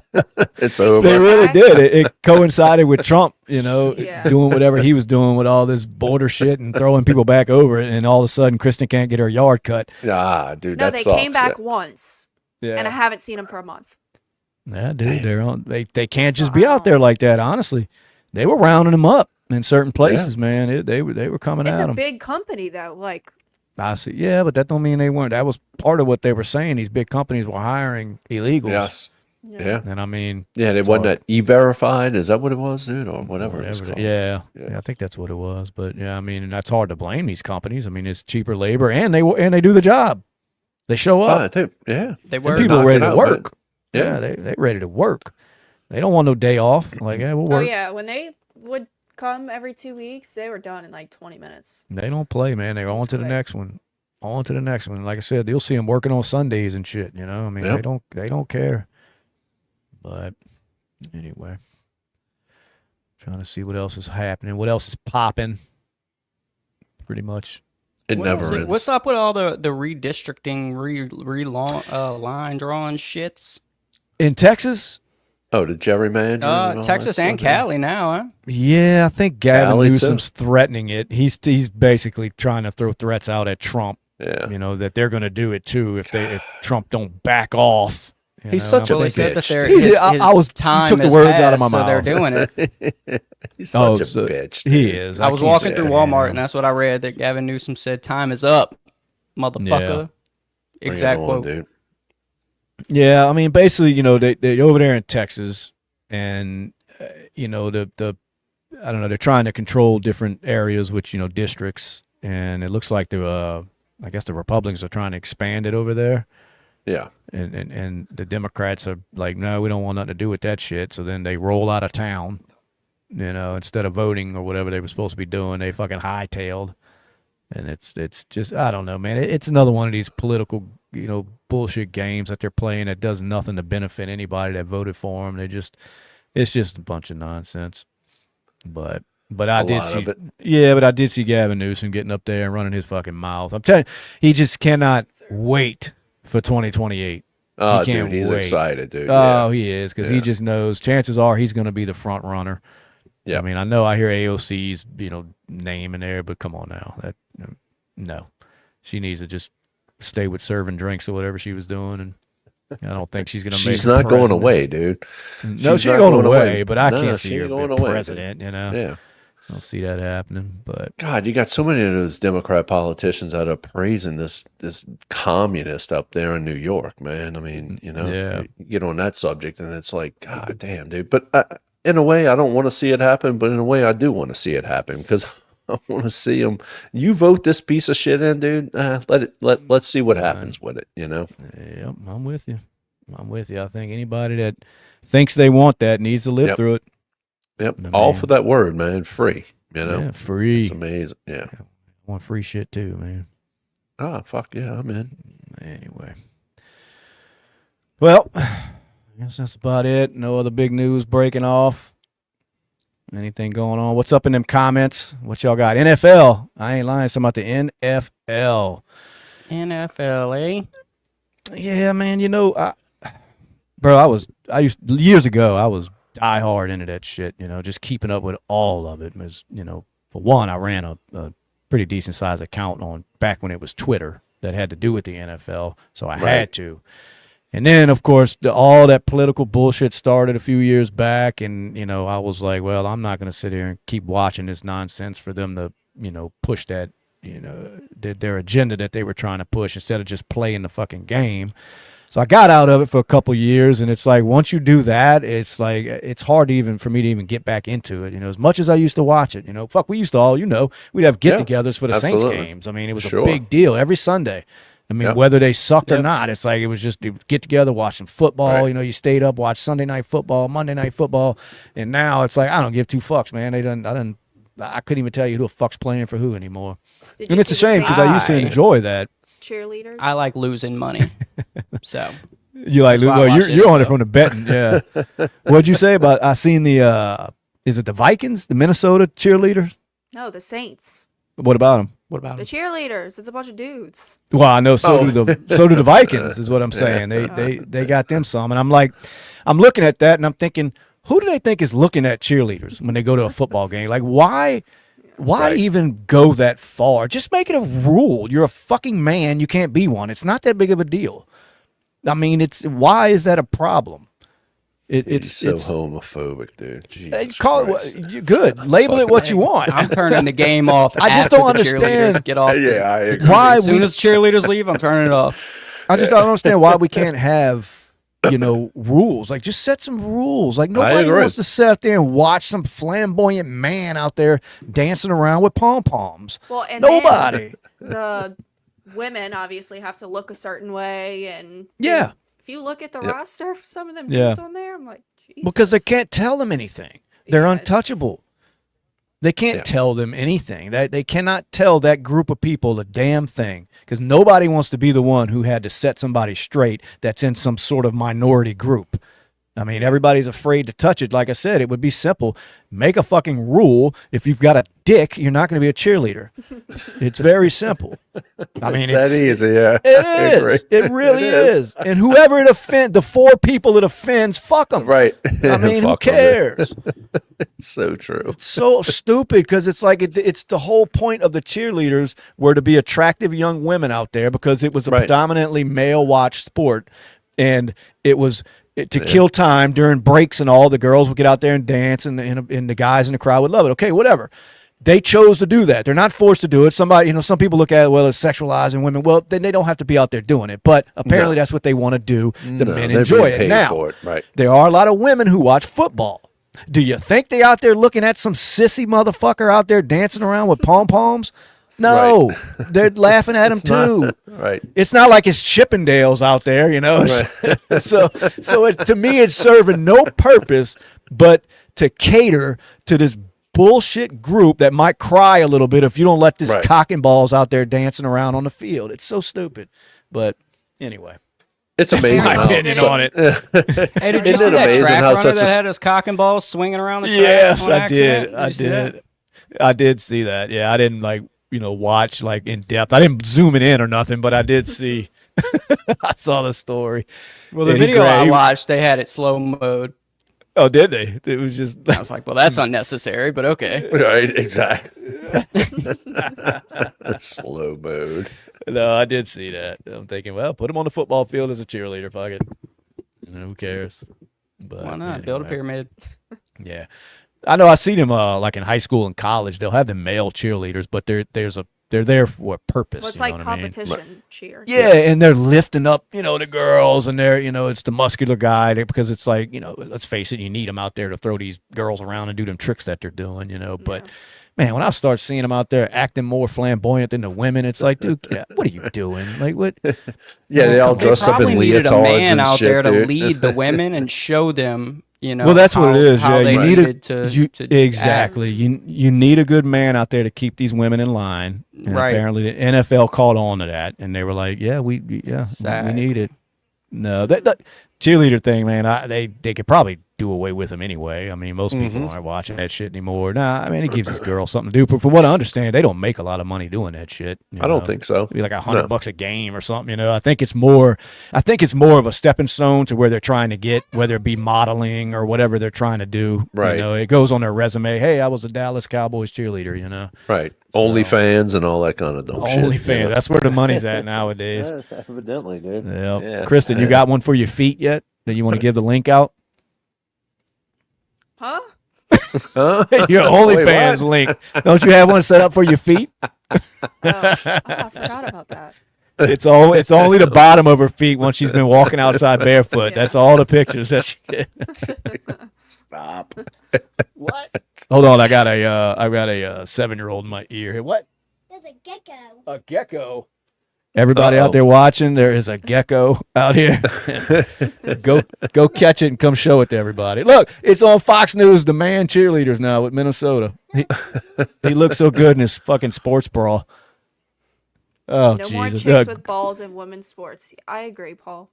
it's over. They really did. It coincided with Trump, doing whatever he was doing with all this border shit and throwing people back over it, and all of a sudden, Kristen can't get her yard cut. Dude, no, that they sucks. came back once, and I haven't seen them for a month. Yeah, dude, they're on. They can't just be out there like that. Honestly, they were rounding them up in certain places, man. They were coming at them. It's a big company though, like. I see. Yeah, but that don't mean they weren't. That was part of what they were saying. These big companies were hiring illegals. Yes. Yeah. And I mean. Yeah, they wasn't that E-Verified. Is that what it was, dude, or whatever it's called? Yeah, I think that's what it was. But yeah, I mean, that's hard to blame these companies. I mean, it's cheaper labor, and they do the job. They show up. Yeah. They were. People are ready to work. Yeah, they ready to work. They don't want no day off. Like, we'll work. Oh yeah, when they would come every 2 weeks, they were done in like 20 minutes. They don't play, man. They're on to the next one. On to the next one. Like I said, you'll see them working on Sundays and shit. I mean, they don't care. But anyway, trying to see what else is happening. What else is popping? Pretty much. It never ends. What's up with all the redistricting, line drawing shits in Texas? Oh, the gerrymander. Texas and Cali now, huh? Yeah, I think Gavin Newsom's threatening it. He's basically trying to throw threats out at Trump. Yeah, that they're going to do it too if Trump don't back off. He's such a bitch. You took the words out of my mouth. So they're doing it. He's such a bitch. Dude. He is. I was walking through Walmart and that's what I read, that Gavin Newsom said, "Time is up, motherfucker." Yeah. Exact quote. Dude. Yeah, I mean, basically, they're over there in Texas, and I don't know, they're trying to control different areas, which districts, and it looks like I guess the Republicans are trying to expand it over there. Yeah, and the Democrats are like, no, we don't want nothing to do with that shit. So then they roll out of town, instead of voting or whatever they were supposed to be doing, they fucking hightailed, and it's just, I don't know, man. It's another one of these political bullshit games that they're playing that does nothing to benefit anybody that voted for them. It's just a bunch of nonsense. But I did see Gavin Newsom getting up there and running his fucking mouth. I'm telling you, he just cannot wait for 2028. Oh, dude, he's excited, dude. Oh, he is, because he just knows chances are he's going to be the front runner. Yeah, I mean, I know I hear AOC's name in there, but come on now, no, she needs to just stay with serving drinks or whatever she was doing, and I don't think she's going to make. She's not going away, dude. No, she's going away, but I can't see her being president. Yeah. I don't see that happening, but God, you got so many of those Democrat politicians that are praising this communist up there in New York, man. I mean, you get on that subject and it's like, God damn, dude. But in a way, I don't want to see it happen, but in a way, I do want to see it happen because I want to see them. You vote this piece of shit in, dude. Let's see what happens with it. Yep, I'm with you. I think anybody that thinks they want that needs to live through it. Yep, all for that word, man. Free, Yeah, free. It's amazing. Yeah. I want free shit too, man. Ah, fuck yeah, I'm in. Anyway. Well, I guess that's about it. No other big news breaking off. Anything going on? What's up in them comments? What y'all got? NFL. I ain't lying. Something about the NFL. NFL, eh? Yeah, man. You know, years ago, I was diehard into that shit, you know, just keeping up with all of it. Because, you know, for one, I ran a pretty decent sized account on back when it was Twitter that had to do with the NFL. So I had to. And then, of course, all that political bullshit started a few years back. And, you know, I was like, well, I'm not going to sit here and keep watching this nonsense for them to, you know, push that, you know, their agenda that they were trying to push instead of just playing the fucking game. So I got out of it for a couple of years. And it's like, once you do that, it's like, it's hard for me to even get back into it. You know, as much as I used to watch it, you know, we used to all, you know, we'd have get-togethers for the Saints games. I mean, it was a big deal every Sunday. I mean, whether they sucked or not, it's like it was just get together, watch some football. You know, you stayed up, watch Sunday night football, Monday night football, and now it's like I don't give two fucks, man. I couldn't even tell you who the fuck's playing for who anymore. And it's a shame because I used to enjoy that. Cheerleaders. I like losing money, so you like you're on it from the betting, yeah. What'd you say about? I seen the is it the Vikings, the Minnesota cheerleaders? No, the Saints. What about them? What about the cheerleaders? It's a bunch of dudes. Well, I know so do the Vikings is what I'm saying. They got them some, and I'm looking at that and I'm thinking, who do they think is looking at cheerleaders when they go to a football game? Like, why even go that far? Just make it a rule. You're a fucking man. You can't be one. It's not that big of a deal. I mean, why is that a problem? It's so homophobic, dude. Jesus you're good. Label it what you want. I'm turning the game off. I just don't understand. Get off. Yeah, I agree. Why as soon as cheerleaders leave, I'm turning it off. I just don't understand why we can't have, you know, rules. Like, just set some rules. Like, nobody wants to sit out there and watch some flamboyant man out there dancing around with pom poms. Well, and nobody. The women obviously have to look a certain way, and if you look at the roster, some of them dudes on there, I'm like, Jesus. Because they can't tell them anything. They're untouchable. They can't tell them anything. They cannot tell that group of people a damn thing because nobody wants to be the one who had to set somebody straight that's in some sort of minority group. I mean, everybody's afraid to touch it. Like I said, it would be simple. Make a fucking rule. If you've got a dick, you're not going to be a cheerleader. It's very simple. I mean, it's that easy, yeah. It is. It really is. And whoever it offends, the four people it offends, fuck them. Right. I mean, who cares? It's so true. It's so stupid because it's like it's the whole point of the cheerleaders were to be attractive young women out there because it was a predominantly male-watched sport, and it was to kill time during breaks, and all the girls would get out there and dance, and the guys in the crowd would love it. Okay, whatever. They chose to do that. They're not forced to do it. Somebody, you know, some people look at it, well, it's sexualizing women. Well, then they don't have to be out there doing it. But apparently that's what they want to do. The men enjoy it. Now, there are a lot of women who watch football. Do you think they out there looking at some sissy motherfucker out there dancing around with pom-poms? No, they're laughing at him too. It's not like it's Chippendales out there, you know. So to me, it's serving no purpose but to cater to this bullshit group that might cry a little bit if you don't let this cock and balls out there dancing around on the field. It's so stupid. But anyway. It's amazing. My opinion on it. Hey, did you see that track runner that had his cock and balls swinging around the track? Yes, I did. I did see that. Yeah, I didn't watch like in depth. I didn't zoom it in or nothing, but I did see. I saw the story. Well, the video I watched, they had it slow mode. Oh, did they? It was just. I was like, well, that's unnecessary, but okay. Right, exactly. That's slow mode. No, I did see that. I'm thinking, well, put him on the football field as a cheerleader. Fuck it. Who cares? But why not? Build a pyramid. Yeah. I know I see them like in high school and college. They'll have the male cheerleaders, but they're there for a purpose. Well, it's like competition cheer. Yeah, and they're lifting up, the girls, and they're, it's the muscular guy because it's like, let's face it, you need them out there to throw these girls around and do them tricks that they're doing, But man, when I start seeing them out there acting more flamboyant than the women, it's like, dude, what are you doing? Like, what? Yeah, they all dressed up in leotards and shit. They probably needed a man out there to dude. lead the women and show them Well, that's what it is. How Yeah, they you need needed to exactly. You need a good man out there to keep these women in line. And Right. apparently, the NFL caught on to that, and they were like, "Yeah, we need it." No, that cheerleader thing, man. They could probably do away with them anyway. I mean, most people aren't watching that shit anymore. Nah, I mean, it gives this girl something to do. But from what I understand, they don't make a lot of money doing that shit. I don't think so. It'd be like $100 a game or something. I think it's more of a stepping stone to where they're trying to get, whether it be modeling or whatever they're trying to do. Right. It goes on their resume. Hey, I was a Dallas Cowboys cheerleader. Right. OnlyFans and all that kind of dumb shit. OnlyFans. That's where the money's at nowadays. Evidently, dude. Yeah. Kristen, you got one for your feet yet? That you want to give the link out? Huh? Your OnlyFans link. Don't you have one set up for your feet? I forgot about that. It's only the bottom of her feet once she's been walking outside barefoot. Yeah. That's all the pictures that she get. Stop. What? Hold on, I got a 7-year-old in my ear here. What? There's a gecko. A gecko. Everybody out there watching, there is a gecko out here. Go catch it and come show it to everybody. Look, it's on Fox News, the man cheerleaders now with Minnesota. He looks so good in his fucking sports bra. Oh, No more Jesus. chicks with balls in women's sports. I agree, Paul.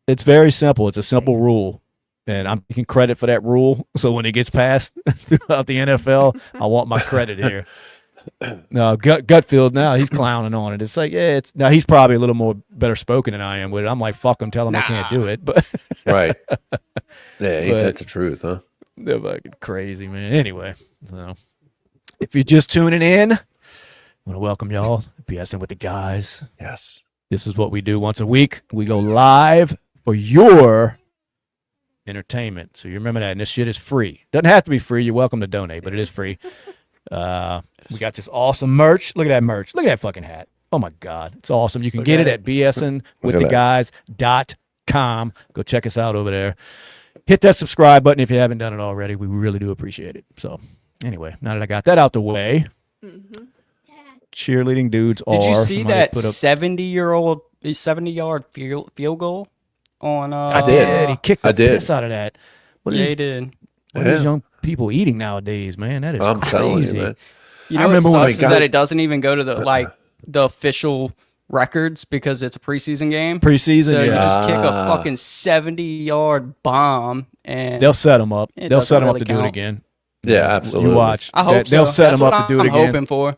It's very simple. It's a simple rule. And I'm taking credit for that rule. So when it gets passed throughout the NFL, I want my credit here. No, Gutfield now, he's clowning on it. It's like, now he's probably a little more better spoken than I am with it. I'm like, fuck him, tell him I can't do it. But Right. Yeah, ain't that the truth, huh? They're fucking crazy, man. Anyway, so if you're just tuning in, I want to welcome y'all to B.S.ing with the guys. Yes. This is what we do once a week. We go live for your entertainment. So you remember that. And this shit is free. Doesn't have to be free. You're welcome to donate, but it is free. We got this awesome merch. Look at that merch. Look at that fucking hat. Oh my God. It's awesome. You can get it at bsingwiththeguys.com. Go check us out over there. Hit that subscribe button if you haven't done it already. We really do appreciate it. So anyway, now that I got that out the way, cheerleading dudes Did you are. see that 70-yard field goal on? I did. He kicked the piss out of that. He did. What are these young people eating nowadays, man? That is crazy. Telling you, man. You know what sucks is that it doesn't even go to the official records because it's a preseason game. So you just kick a fucking 70-yard bomb and they'll set them up. They'll set them up to do it count. again. Yeah, absolutely. You watch. I hope they'll set them up to do it I'm again. hoping for.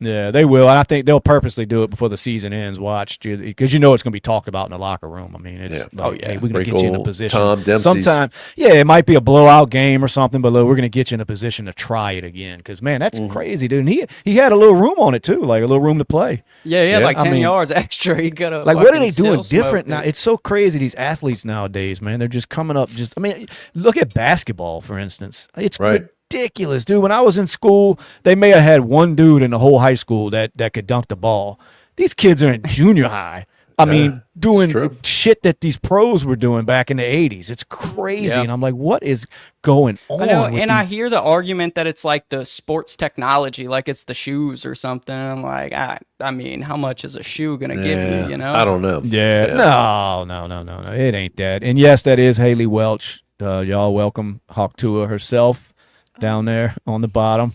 Yeah, they will. And I think they'll purposely do it before the season ends. Watch, because it's going to be talked about in the locker room. I mean, it's hey, we're going to get you in a position. Sometime, it might be a blowout game or something, but look, we're going to get you in a position to try it again. Because man, that's crazy, dude. And he had a little room on it too, like a little room to play. Yeah, he had like 10 yards extra. He got like, what are they doing different now? It's so crazy. These athletes nowadays, man, they're just coming up. Look at basketball, for instance. It's ridiculous, dude. When I was in school, they may have had one dude in the whole high school that could dunk the ball. These kids are in junior high. I mean, doing shit that these pros were doing back in the 80s. It's crazy. And I'm like, what is going on? I know, and I hear the argument that it's like the sports technology, like it's the shoes or something. I'm like, I mean, how much is a shoe going to give you, I don't know. No. It ain't that. And yes, that is Haley Welch. Y'all welcome Hawk Tua herself down there on the bottom.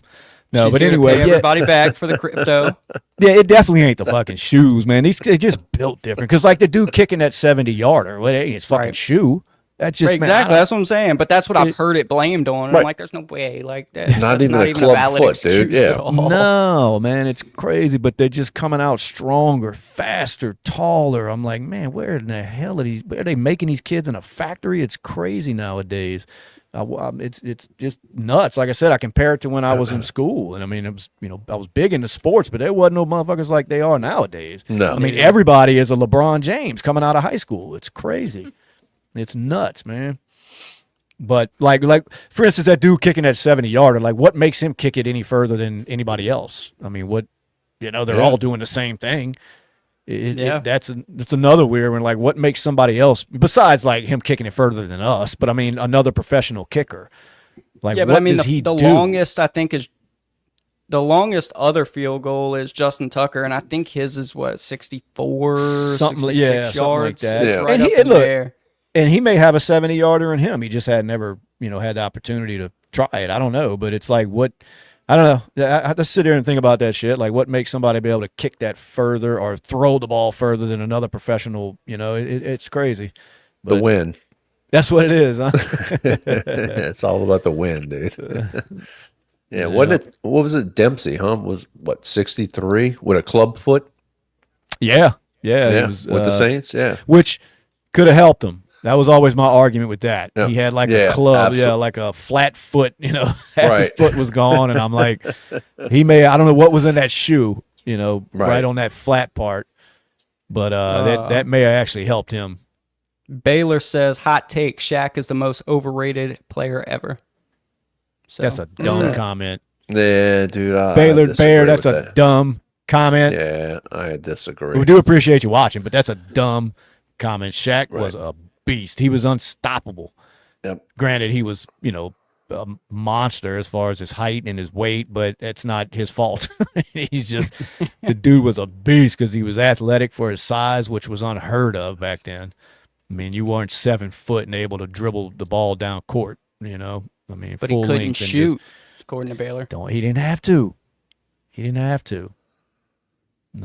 No, She's but here anyway, to pay everybody back for the crypto. Yeah, it definitely ain't the fucking shoes, man. They just built different. Because like the dude kicking that 70-yarder, well, it ain't his fucking shoe. That's just exactly. That's what I'm saying. But that's what I've heard it blamed on. And I'm like, there's no way. Like that's not even a valid excuse dude. at all. No, man, it's crazy. But they're just coming out stronger, faster, taller. I'm like, man, where in the hell are these? Where are they making these kids in a factory? It's crazy nowadays. It's just nuts. Like I said, I compare it to when I was in school, and I mean, it was I was big into sports, but there wasn't no motherfuckers like they are nowadays. No, I mean everybody is a LeBron James coming out of high school. It's crazy. It's nuts, man. But like for instance, that dude kicking that 70-yarder, like what makes him kick it any further than anybody else? I mean, they're all doing the same thing. That's another weird one. Like, what makes somebody else besides like him kicking it further than us? But I mean, another professional kicker. Like, but what I mean, does he the do? longest I think is the longest other field goal is Justin Tucker, and I think his is what 64, 66 yards. Like that. It's right up in there. And he may have a 70-yarder in him. He just had never had the opportunity to try it. I don't know, but it's like I don't know. I just sit here and think about that shit. Like, what makes somebody be able to kick that further or throw the ball further than another professional? It's crazy. But the win. That's what it is, huh? It's all about the win, dude. Yeah, wasn't it? What was it? Dempsey, huh? Was what 63 with a club foot? Yeah. He was, with the Saints. Yeah, which could have helped him. That was always my argument with that. Yeah. He had like a club, like a flat foot. Half his foot was gone, and I'm like, I don't know what was in that shoe. Right on that flat part, but that may have actually helped him. Baylor says, hot take, Shaq is the most overrated player ever. So, that's a dumb comment. Yeah, dude. Baylor Bear, that's a dumb comment. Yeah, I disagree. We do appreciate you watching, but that's a dumb comment. Shaq was a beast. He was unstoppable. Yep. Granted, he was, a monster as far as his height and his weight, but that's not his fault. He's just, the dude was a beast because he was athletic for his size, which was unheard of back then. I mean, you weren't 7 foot and able to dribble the ball down court, but he couldn't shoot, according to Baylor. He didn't have to. I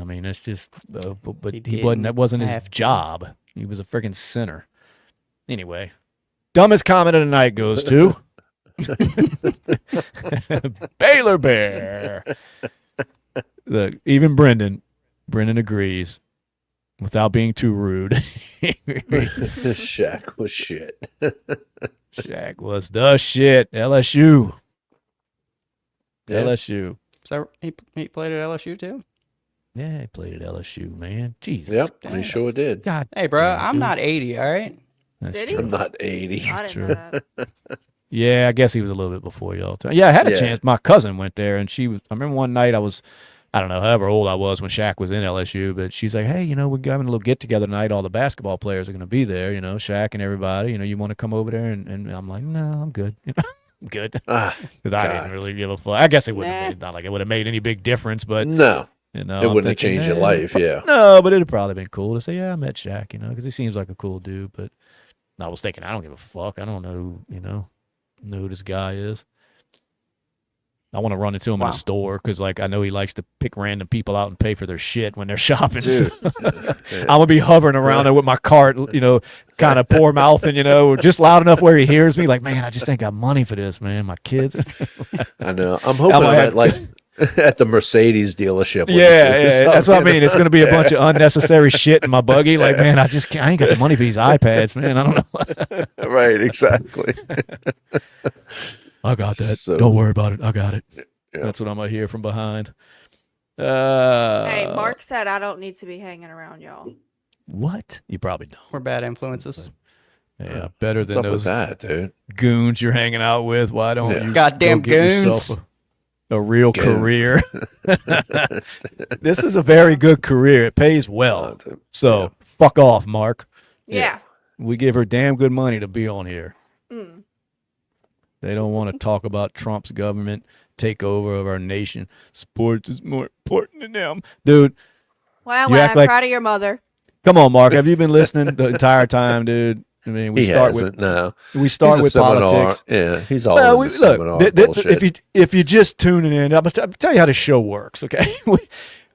mean, it's just, but he wasn't. That wasn't his job. He was a freaking center. Anyway, dumbest comment of the night goes to Baylor Bear. Look, even Brendan agrees. Without being too rude. Shaq was shit. Shaq was the shit. LSU. Yeah. LSU. So he played at LSU too? Yeah, he played at LSU, man. Jesus. Yep, damn. he sure did. God. Hey, bro, damn, I'm dude. not 80, all right? That's Did true. he? I'm not 80. I didn't true. know that. Yeah, I guess he was a little bit before y'all. Yeah, I had a chance. My cousin went there, and I remember one night I don't know, however old I was when Shaq was in LSU, but she's like, hey, we're having a little get-together tonight. All the basketball players are going to be there, Shaq and everybody. You want to come over there? And I'm like, no, I'm good. I'm good. Because I didn't really give a fuck. I guess it wouldn't have made, not like it would have made any big difference, but. No. It wouldn't have changed your life, yeah. No, but it would probably been cool to say, yeah, I met Shaq, because he seems like a cool dude. But I was thinking, I don't give a fuck. I don't know, know who this guy is. I want to run into him in a store because, I know he likes to pick random people out and pay for their shit when they're shopping. So I'm going to be hovering around there with my cart, kind of poor mouthing, just loud enough where he hears me. Like, man, I just ain't got money for this, man. My kids. I know. I'm hoping at the Mercedes dealership. Yeah, that's what I mean. It's going to be a bunch of unnecessary shit in my buggy. Like, man, I ain't got the money for these iPads, man. I don't know. Right, exactly. I got that. Don't worry about it. I got it. Yeah. That's what I'm going to hear from behind. Hey, Mark said I don't need to be hanging around y'all. What? You probably don't. We're bad influences. Yeah, better than those dude. goons you're hanging out with. Why don't you goddamn goons? A real career. This is a very good career. It pays well. So fuck off, Mark. Yeah. We give her damn good money to be on here. Mm. They don't want to talk about Trump's government takeover of our nation. Sports is more important than them. Dude. Wow, I'm proud of your mother. Come on, Mark. Have you been listening the entire time, dude? I mean, we start with politics. Yeah, he's all in the seminar bullshit. If you're just tuning in, I'll tell you how the show works, okay?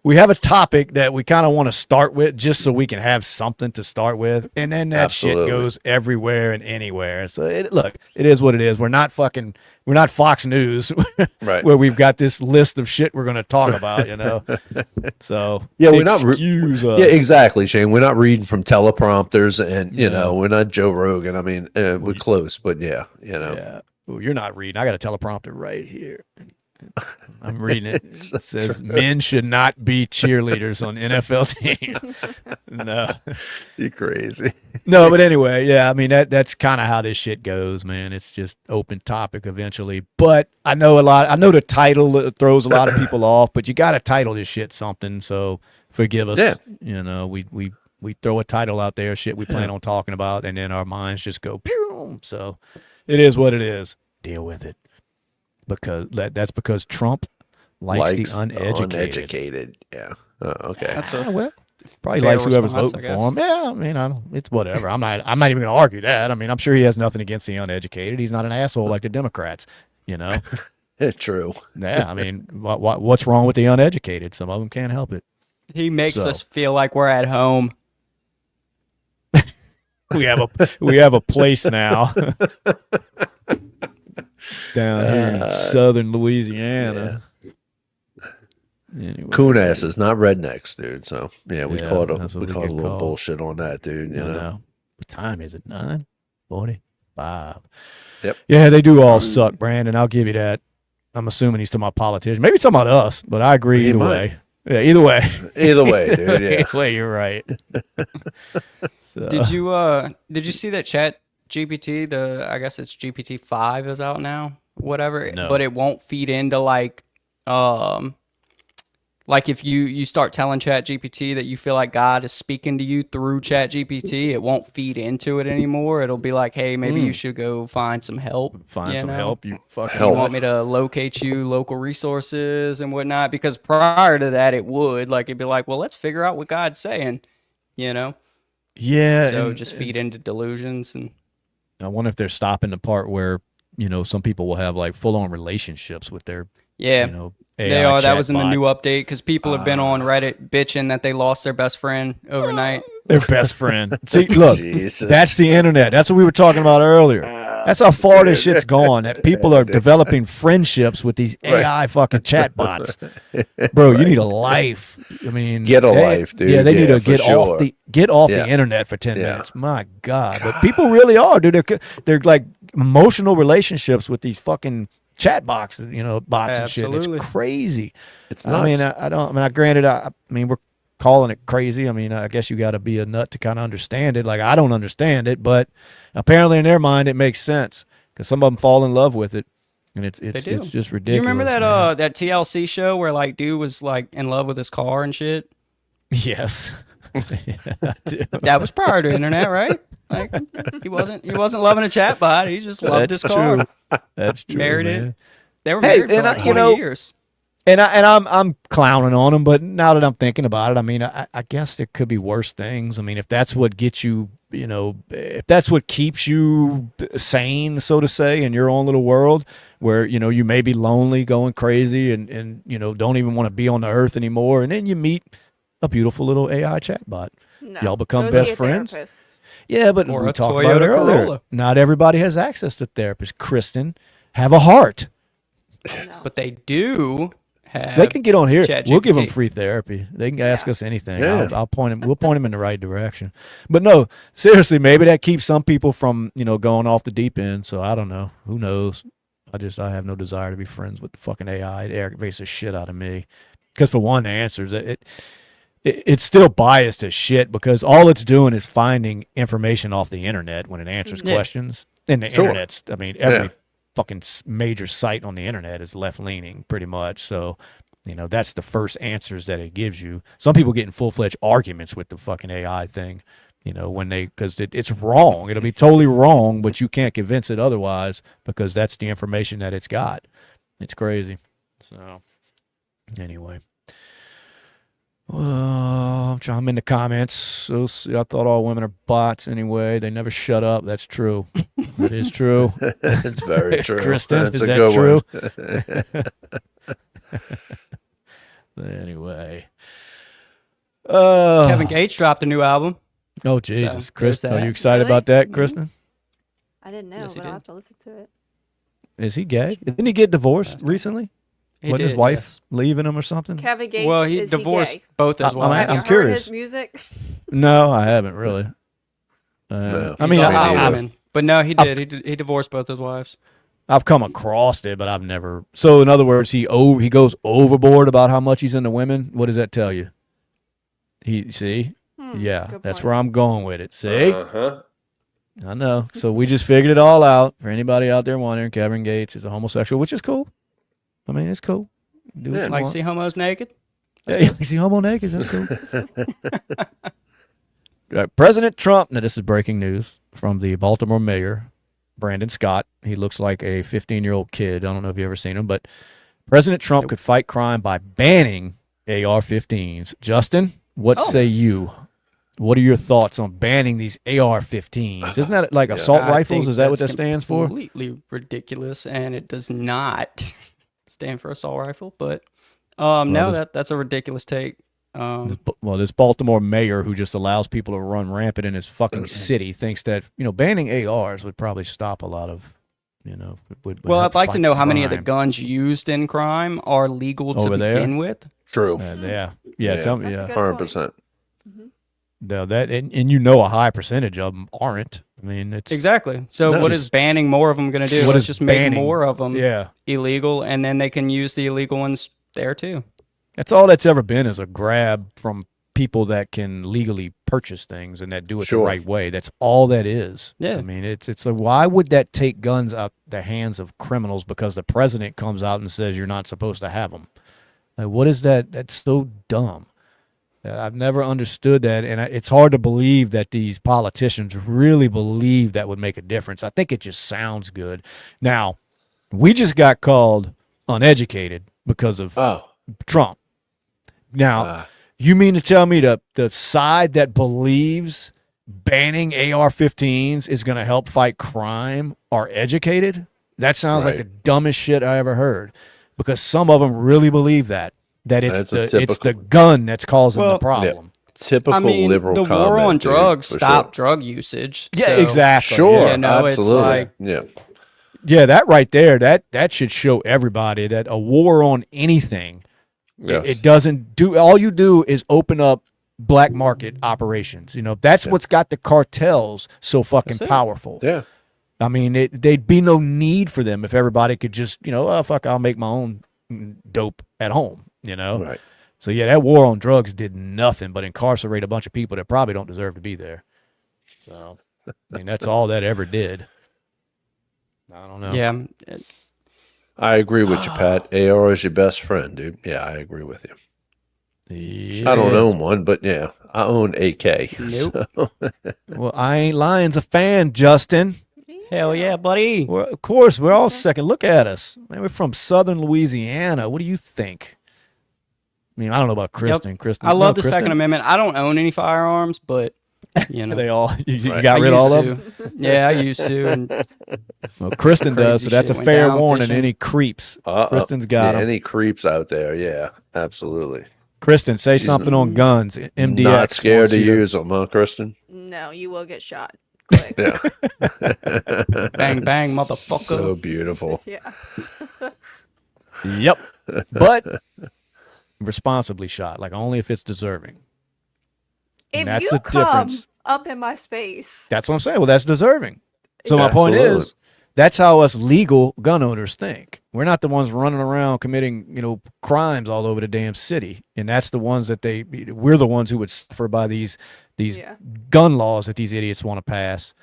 We have a topic that we kind of want to start with just so we can have something to start with, and then that shit goes everywhere and anywhere. So it is what it is. We're not Fox News, right? Where we've got this list of shit we're going to talk about, So yeah, we're not. Yeah, exactly, Shane. We're not reading from teleprompters, and we're not Joe Rogan. I mean, we're close, but yeah. Well, you're not reading. I got a teleprompter right here. I'm reading it. It says men should not be cheerleaders on NFL teams. No. You're crazy. No, but anyway, yeah, I mean that's kind of how this shit goes, man. It's just open topic eventually. But I know the title throws a lot of people off, but you got to title this shit something, so forgive us. Yeah. We throw a title out there, shit we plan on talking about, and then our minds just go pew. So it is what it is. Deal with it. Because Trump likes the uneducated. Yeah. Okay. Well, Probably fair likes whoever's response, voting I for guess. him. Yeah, I mean, I don't. It's whatever. I'm not even going to argue that. I mean, I'm sure he has nothing against the uneducated. He's not an asshole like the Democrats. You know. True. Yeah, I mean, what's wrong with the uneducated? Some of them can't help it. He makes us feel like we're at home. We have a place now down here in southern Louisiana. Anyway, Coon asses, not rednecks, dude. So we caught a that's a little bullshit on that, dude. You know. What time is it? 9:45. Yep. Yeah, they do all suck, Brandon. I'll give you that. I'm assuming he's talking about politicians. Maybe he's talking about us, but I agree either way. Yeah, either way. Either way, dude. Yeah. Either way, you're right. So. Did you see that Chat GPT? I guess it's GPT-5 is out now. Whatever, No. but it won't feed into like if you start telling Chat GPT that you feel like God is speaking to you through Chat GPT, it won't feed into it anymore. It'll be like, hey, maybe you should go find some help. Find some help. You fucking You want me to locate you local resources and whatnot? Because prior to that, it would it'd be like, well, let's figure out what God's saying, you know? Yeah. So just feed into delusions. And I wonder if they're stopping the part where, some people will have like full on relationships with their, AI they are. That was in the chatbot. new update because people have been on Reddit bitching that they lost their best friend overnight. Their best friend. See, look, Jesus. that's the internet. That's what we were talking about earlier. That's how far this shit's gone. That people are developing friendships with these AI fucking chatbots. Bro, you need a life. I mean, get a life, dude. Yeah, they need to for get off Yeah. the internet for 10 minutes. My God. But people really are, dude. They're like emotional relationships with these fucking chat boxes, bots and shit. Absolutely. It's crazy. It's nuts. I mean, we're calling it crazy. I mean, I guess you got to be a nut to kind of understand it. Like, I don't understand it, but apparently in their mind it makes sense because some of them fall in love with it, and it's just ridiculous. You remember that man. that TLC show where dude was in love with his car and shit? Yes. Yeah, I do. That was prior to internet, right? He wasn't loving a chatbot. He just loved his car. True. That's true. Married man. it. They were married for like 20 years. And I'm clowning on them, but now that I'm thinking about it, I mean, I guess there could be worse things. I mean, if that's what gets you, if that's what keeps you sane, so to say, in your own little world, where you may be lonely, going crazy, and don't even want to be on the earth anymore, and then you meet a beautiful little AI chatbot. No. Y'all become Go best see a friends. therapist. Yeah, but Or we a talked about it Toyota earlier. Corolla. Not everybody has access to therapists. Kristen, have a heart. No. But they do have. They can get on here. ChatGPT. We'll give them free therapy. They can ask us anything. Yeah. I'll point them. We'll point them in the right direction. But no, seriously, maybe that keeps some people from going off the deep end. So I don't know. Who knows? I have no desire to be friends with the fucking AI. It aggravates the shit out of me. Because for one, the answers it's still biased as shit because all it's doing is finding information off the internet when it answers questions. And the internet's, I mean, every fucking major site on the internet is left leaning pretty much. So, that's the first answers that it gives you. Some people get in full-fledged arguments with the fucking AI thing, because it's wrong. It'll be totally wrong, but you can't convince it otherwise because that's the information that it's got. It's crazy. So, anyway. I'm in the comments. So I thought all women are bots anyway. They never shut up. That's true. That is true. It's very true. Kristen, That's is a that good true? Anyway. Kevin Gates dropped a new album. Oh, Jesus. So, Kristen, there's are that. you excited Really? about that, Kristen? I didn't know, Yes, he but I'll did. have to listen to it. Is he gay? Didn't he get divorced recently? He Wasn't his did, wife yes. leaving him or something? Kevin Gates, Well, he is divorced he gay? both his I'm wives. Have you heard curious. his music? No, I haven't really. No. I mean, He's Hot already women. But no, he did. He divorced both his wives. I've come across it, but I've never. So, in other words, he goes overboard about how much he's into women. What does that tell you? Yeah, good that's point. where I'm going with it. See, Uh-huh. I know. So we just figured it all out. For anybody out there wondering, Kevin Gates is a homosexual, which is cool. I mean, it's cool. Do what you Like want. see homos naked. Yeah, you see homo naked. That's cool. Right, President Trump. Now, this is breaking news from the Baltimore mayor, Brandon Scott. He looks like a 15-year-old kid. I don't know if you've ever seen him, but President Trump could fight crime by banning AR-15s. Justin, What say you? What are your thoughts on banning these AR-15s? Isn't that like assault rifles? Is that what that stands for? Completely ridiculous, and it does not stand for assault rifle. But that's a ridiculous take. This Baltimore mayor who just allows people to run rampant in his fucking city thinks that banning ARs would probably stop a lot of I'd like to know how many of the guns used in crime are legal to begin with. True. Tell me. 100%. No, that and a high percentage of them aren't. I mean, it's exactly. So what is banning more of them going to do? Let's just make more of them illegal, and then they can use the illegal ones there too. That's all that's ever been, is a grab from people that can legally purchase things and that do it the right way. That's all that is. Yeah. I mean, it's like, why would that take guns out the hands of criminals because the president comes out and says you're not supposed to have them? Like, what is that? That's so dumb. I've never understood that, and it's hard to believe that these politicians really believe that would make a difference. I think it just sounds good. Now, we just got called uneducated because of Trump. Now, you mean to tell me the side that believes banning AR-15s is going to help fight crime are educated? That sounds like the dumbest shit I ever heard, because some of them really believe that it's the gun that's causing the problem. Yeah. Typical liberal the comment, war on drugs stopped sure. drug usage. Yeah, exactly. Sure, absolutely. It's like, yeah, that right there, that should show everybody that a war on anything, it doesn't do. All you do is open up black market operations. That's what's got the cartels so fucking powerful. Yeah. I mean, there'd be no need for them if everybody could just, I'll make my own dope at home, Right. So, that war on drugs did nothing but incarcerate a bunch of people that probably don't deserve to be there. So, I mean, that's all that ever did. I don't know. Yeah. I agree with you, Pat. AR is your best friend, dude. Yeah, I agree with you. Yes. I don't own one, but I own AK. Nope. So. Well, I ain't lying's a fan, Justin. Hell yeah, buddy. Of course, we're all second. Look at us. Man, we're from southern Louisiana. What do you think? I mean, I don't know about Kristen. Yep. Kristen, I love the Kristen? Second Amendment. I don't own any firearms, but they all you got rid of all of them. Yeah, I used to. And well, Kristen does, so that's a fair warning. Fishing. Any creeps? Kristen's got them. Any creeps out there? Yeah, absolutely. Kristen, say something on guns. MDX. Not scared to use them, huh, Kristen? No, you will get shot. Quick. Yeah. Bang, bang, motherfucker. So beautiful. Yeah. Yep. But responsibly shot, like only if it's deserving. If that's you the come difference. up in my space. That's what I'm saying. Well, that's deserving. So my point is, that's how us legal gun owners think. We're not the ones running around committing, crimes all over the damn city. And that's the ones that we're the ones who would suffer by these gun laws that these idiots want to pass.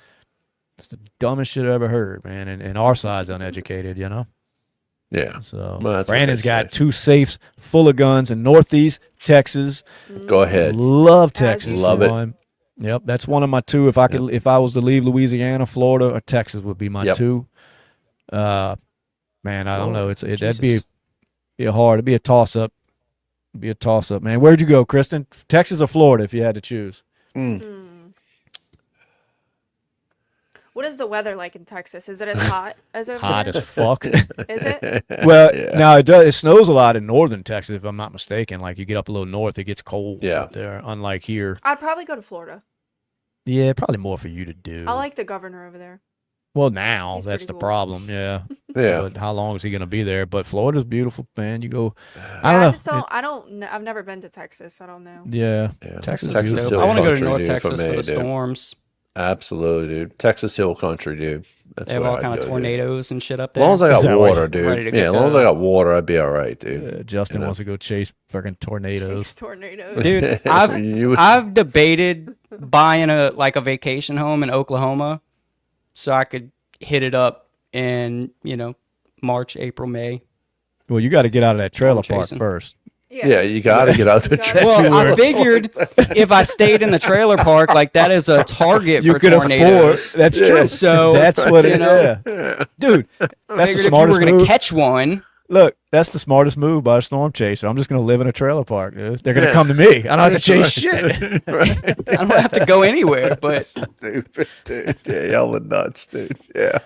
It's the dumbest shit I ever heard, man. And our side's uneducated, Yeah. So well, Brandon's got 2 safes full of guns in Northeast Texas. Go ahead. Love Texas. Love it. Yep, that's one of my 2. If I was to leave Louisiana, Florida, or Texas would be my 2. Man, I don't know. That'd be hard. It'd be a toss up. Man. Where'd you go, Kristen? Texas or Florida, if you had to choose? What is the weather like in Texas? Is it as hot as over Hot there? as fuck. Is it? Well, now it does. It snows a lot in northern Texas, if I'm not mistaken. Like you get up a little north, it gets cold up there. Unlike here. I'd probably go to Florida. Yeah, probably more for you to do. I like the governor over there. Well, now He's that's the pretty cool. problem. Yeah. Yeah. But how long is he going to be there? But Florida's beautiful, man. You go. I've never been to Texas. I don't know. Yeah. Texas is is dope. I want to go to country, North dude, Texas for me, for the dude. storms. Absolutely, dude. Texas Hill Country, dude. That's They have where all I'd kind of go, tornadoes and shit up As there. long as I Is got that water, right? Ready to dude. get Yeah, as long as I got water, I'd be all right, dude. Justin wants to go chase fucking tornadoes. Tornadoes. Dude, I've debated buying a vacation home in Oklahoma so I could hit it up in, March, April, May. Well, you got to get out of that trailer park chasing. first. Yeah, you got to get out the gotta- trailer. Well, I figured if I stayed in the trailer park, that is a target You for could afford. tornadoes. That's true. So That's what it is. Yeah. Dude, that's the Figured if you smartest were going move. to catch one, Look, that's the smartest move by a storm chaser. I'm just going to live in a trailer park, dude. They're going to come to me. I don't have to chase shit. Right. I don't have to go anywhere, but Stupid, dude. Yeah, y'all are nuts, dude. Yeah.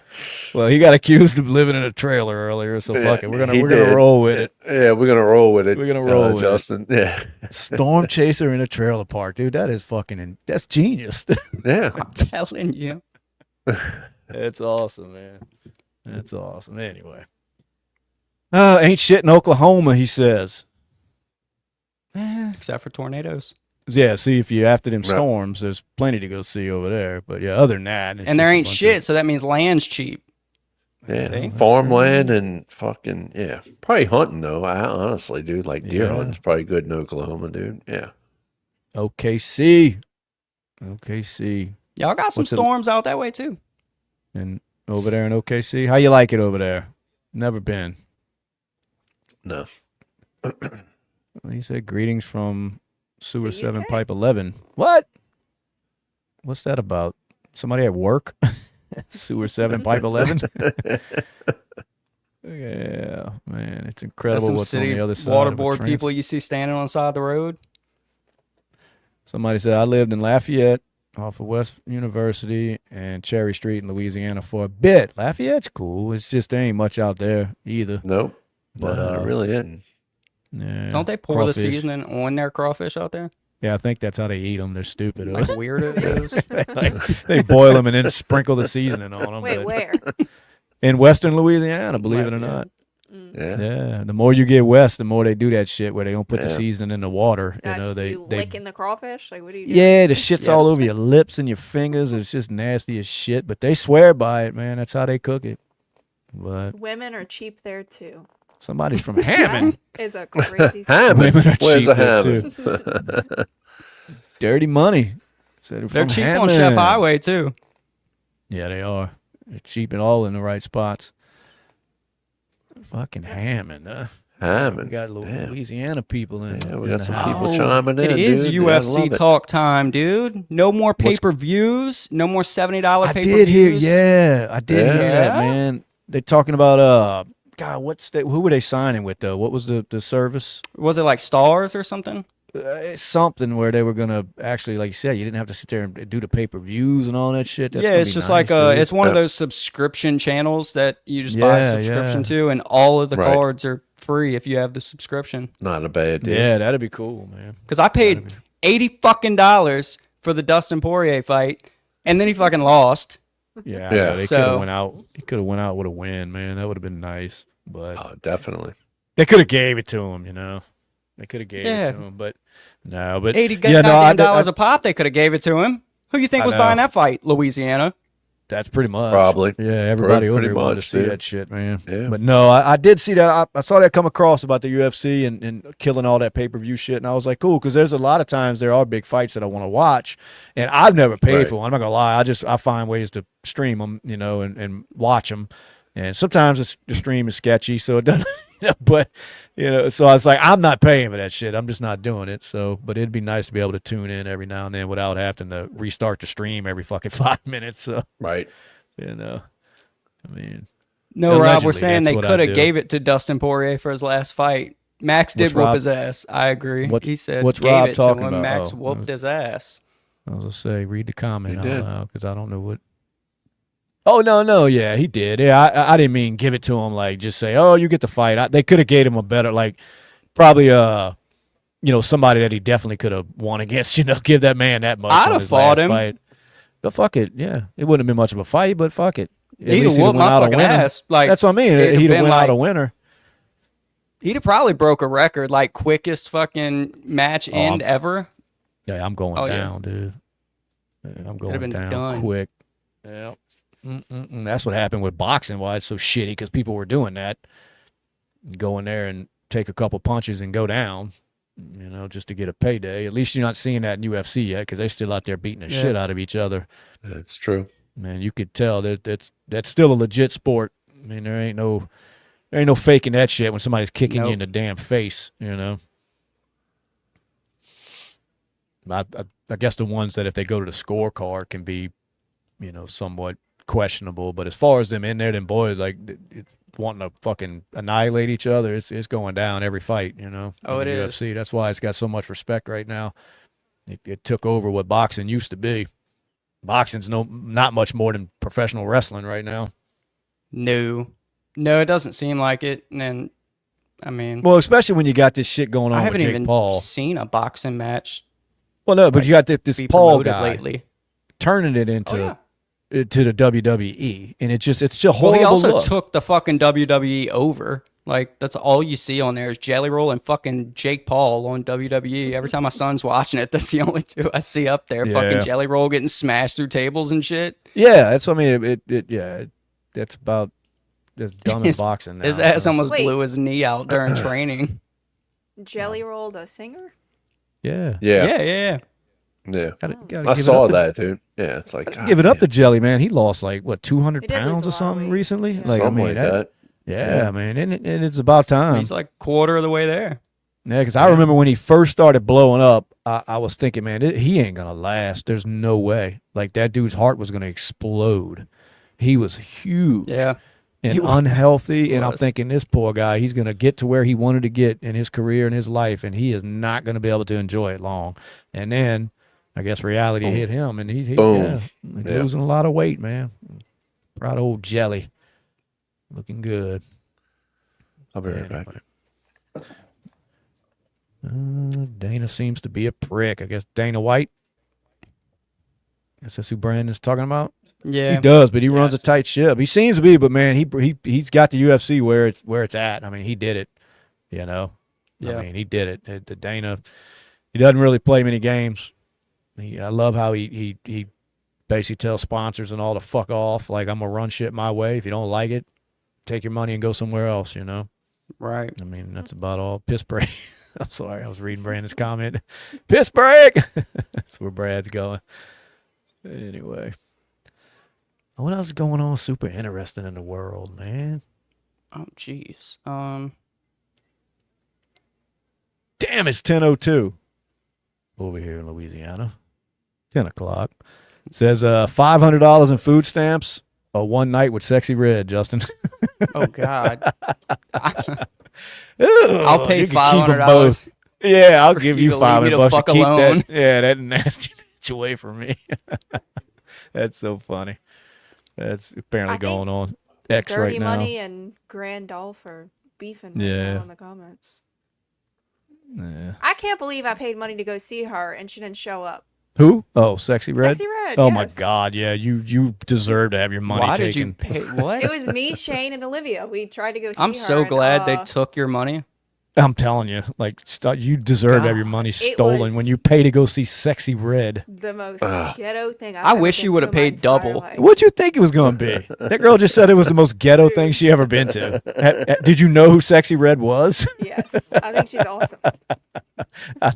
Well, he got accused of living in a trailer earlier, so fuck it. We're gonna roll with it. Yeah, we're gonna roll with it. We're gonna roll with Justin. it. Yeah. Storm chaser in a trailer park, dude. That is that's genius. Yeah. I'm telling you. That's awesome, man. That's awesome. Anyway. Ain't shit in Oklahoma, he says. Except for tornadoes. Yeah, see, if you're after them storms, there's plenty to go see over there. But yeah, other than that. And there ain't shit, so that means land's cheap. Yeah, farmland and fucking, yeah. Probably hunting, though. I honestly, dude. Like, deer hunting's probably good in Oklahoma, dude. Yeah. OKC. Y'all got some storms out that way, too. And over there in OKC? How you like it over there? Never been. No. He said, greetings from Sewer 7 Pipe 11. What? What's that about? Somebody at work? Sewer 7 Pipe 11? Yeah, man. It's incredible what's on the other side water of board people you see standing on the side of the road. Somebody said, I lived in Lafayette off of West University and Cherry Street in Louisiana for a bit. Lafayette's cool. It's just there ain't much out there either. Nope. But it really isn't. Yeah, don't they pour the seasoning on their crawfish out there? Yeah, I think that's how they eat them. They're stupid. Like weirdos. They boil them and then sprinkle the seasoning on them. Wait, where? In western Louisiana, believe it or not. Yeah. The more you get west, the more they do that shit where they don't put the seasoning in the water. That's they licking the crawfish. Like, what are you doing? Yeah, the shit's all over your lips and your fingers. It's just nasty as shit. But they swear by it, man. That's how they cook it. But women are cheap there too. Somebody's from Hammond. That is a crazy. Hammond. Women are Where's cheap a there, Hammond? too. Dirty money. They're cheap on Chef Highway too. Yeah, they are. They're cheap and all in the right spots. Fucking Hammond, huh? Hammond. We got Louisiana people in. Yeah, we got some people chiming in. It is dude. UFC talk time, dude. No more pay-per-views. No more $70 pay-per-views. I did hear. I did hear that, man. They're talking about God, who were they signing with though? What was the service? Was it like Stars or something? Something where they were gonna actually, like you said, you didn't have to sit there and do the pay-per-views and all that shit. That's it's just nice, like it's one of those subscription channels that you just buy a subscription to, and all of the cards are free if you have the subscription. Not a bad deal. Yeah, that'd be cool, man. Because I paid $80 fucking for the Dustin Poirier fight, and then he fucking lost. Yeah. They could have went out. He could have went out with a win, man. That would have been nice. But definitely. They could have gave it to him, you know. They could have gave it to him, but no. But $80 a pop. They could have gave it to him. Who you think was buying that fight? Louisiana. That's pretty much. Probably. Yeah, everybody over there wanted to see that shit, man. Yeah. But no, I did see that. I saw that come across about the UFC and killing all that pay-per-view shit, and I was like, cool, because there's a lot of times there are big fights that I want to watch, and I've never paid for one. I'm not gonna lie. I find ways to stream them, you know, and watch them. And sometimes the stream is sketchy, so it doesn't. But you know, so I was like, I'm not paying for that shit. I'm just not doing it. So, but it'd be nice to be able to tune in every now and then without having to restart the stream every fucking 5 minutes. So, you know, I mean, no, Rob, we're saying they could have gave it to Dustin Poirier for his last fight. Max did whoop his ass. I agree. He said what's gave Rob it talking to him. about? Max whooped his ass. I was gonna say, read the comment out loud because I don't know what. Oh no, yeah, he did. Yeah, I didn't mean give it to him like just say, oh, you get the fight. They could have gave him a better, like probably you know, somebody that he definitely could have won against. You know, give that man that much. I'd have fought him. Fight. But fuck it, yeah, it wouldn't have been much of a fight, but fuck it. He'd have whooped my fucking ass. Like that's what I mean. He'd have went out a winner. He'd have probably broke a record, like quickest fucking match end ever. Yeah, I'm going down, dude. Yeah, I'm going down quick. Yeah. That's what happened with boxing. Why it's so shitty because people were doing that, go in there and take a couple punches and go down, you know, just to get a payday. At least you're not seeing that in UFC yet because they're still out there beating the shit out of each other. That's true. Man, you could tell that's still a legit sport. I mean, there ain't no faking that shit when somebody's kicking you in the damn face, you know. I guess the ones that if they go to the scorecard can be, you know, somewhat questionable, but as far as them in there, then boy, like wanting to fucking annihilate each other. It's going down every fight, you know. Oh, it is. UFC. That's why it's got so much respect right now. It took over what boxing used to be. Boxing's not much more than professional wrestling right now. No, it doesn't seem like it. And I mean, well, especially when you got this shit going on with Jake Paul. I haven't even seen a boxing match. Well, no, but you got this Paul guy lately, turning it into to the WWE, and it's just a horrible. Well, he also look. took the fucking WWE over. Like, that's all you see on there is Jelly Roll and fucking Jake Paul on WWE. Every time my son's watching it, that's the only two I see up there. Yeah. Fucking Jelly Roll getting smashed through tables and shit. Yeah, that's what I mean. That's about as dumb as boxing now. His ass almost blew his knee out during training. Jelly Roll, the singer? Yeah. Yeah. Gotta I saw that, dude. Yeah, it's like give it up to Jelly, man. He lost like what 200 pounds or something recently. Yeah. Like something like that. Yeah, man, and it's about time. He's like quarter of the way there. Yeah, because I remember when he first started blowing up, I was thinking, man, he ain't gonna last. There's no way. Like that dude's heart was gonna explode. He was huge. Yeah. And unhealthy, and I'm thinking this poor guy, he's going to get to where he wanted to get in his career and his life, and he is not going to be able to enjoy it long. And then, I guess reality hit him, and he's losing a lot of weight, man. Proud of old Jelly. Looking good. I'll be right back. Dana seems to be a prick. I guess Dana White. Guess that's who Brandon's talking about. Yeah, he does, but he runs a tight ship. He seems to be, but man, he's got the UFC where it's at. I mean, he did it. You know, I mean, he did it. The Dana, he doesn't really play many games. I love how he basically tells sponsors and all to fuck off. Like, I'm gonna run shit my way. If you don't like it, take your money and go somewhere else. You know, right? I mean, that's about all. Piss break. I'm sorry, I was reading Brandon's comment. Piss break. That's where Brad's going. Anyway. What else is going on super interesting in the world, man? Oh, jeez. Damn, it's 10:02 over here in Louisiana. 10 o'clock. It says $500 in food stamps or one night with Sexy Red, Justin. Oh, God. I'll pay $500. Yeah, I'll give you $500 fuck to keep alone. that nasty bitch away from me. That's so funny. That's apparently going on X right now. Dirty Money and Grand Dolph are beefing right now in the comments. Yeah. I can't believe I paid money to go see her and she didn't show up. Who? Oh, Sexy Red? Sexy Red, Oh, my God. Yeah, you deserve to have your money taken. Why did you pay? What? It was me, Shane, and Olivia. We tried to go see her. I'm so glad they took your money. I'm telling you, like, you deserve to have your money stolen when you pay to go see Sexy Red. The most ghetto thing I wish you would have paid double. What'd you think it was going to be? That girl just said it was the most ghetto thing she ever been to. Did you know who Sexy Red was? Yes, I think she's awesome.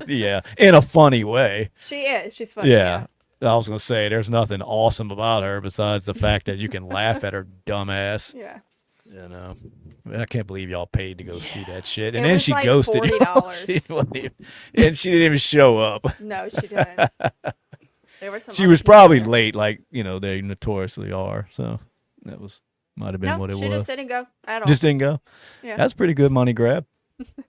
Yeah, in a funny way. She is. She's funny. Yeah. I was going to say, there's nothing awesome about her besides the fact that you can laugh at her dumb ass. Yeah. You know, I can't believe y'all paid to go see that shit, and it then was she like ghosted $40. you. And she didn't even show up. No, she didn't. There was some. She was probably late, like they notoriously are. So that might have been what it was. She just didn't go at all. Just didn't go. Yeah, that's pretty good money grab.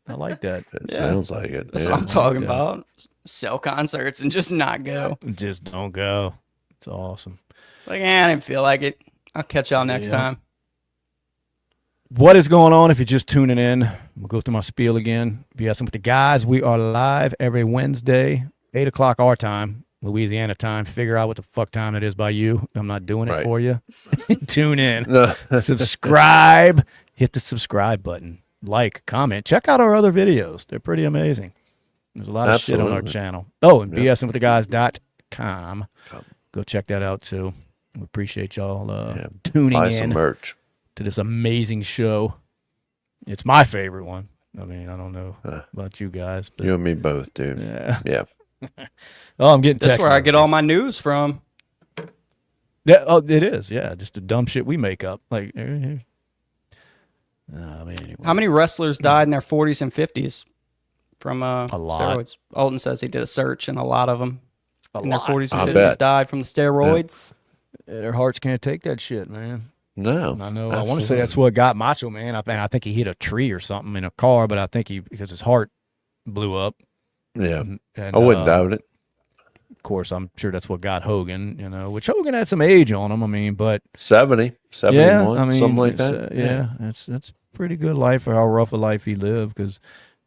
I like that. It sounds like it. That's what I'm talking about. Sell concerts and just not go. Just don't go. It's awesome. Like, I didn't feel like it. I'll catch y'all next time. What is going on if you're just tuning in? We'll go through my spiel again. B.S.ing with the guys. We are live every Wednesday, 8 o'clock our time, Louisiana time. Figure out what the fuck time it is by you. I'm not doing it for you. Tune in. Subscribe. Hit the subscribe button. Like, comment. Check out our other videos. They're pretty amazing. There's a lot of shit on our channel. Oh, and bsingwiththeguys.com. Go check that out, too. We appreciate y'all tuning in. Buy some merch. To this amazing show. It's my favorite one. I mean, I don't know about you guys. But you and me both, dude. Yeah. Oh, I'm getting text. That's where I get all my news from. Yeah, it is. Yeah, just the dumb shit we make up. Like, anyway. How many wrestlers died in their 40s and 50s from a lot. Steroids? Alton says he did a search, and a lot of them in their 40s and I 50s bet. died from the steroids. Yeah, their hearts can't take that shit, man. No, I know. I want to say that's what got Macho Man. I think he hit a tree or something in a car, but I think because his heart blew up. Yeah, and, I wouldn't doubt it. Of course, I'm sure that's what got Hogan. Which Hogan had some age on him. I mean, but 71, something like that. It's pretty good life for how rough a life he lived. Because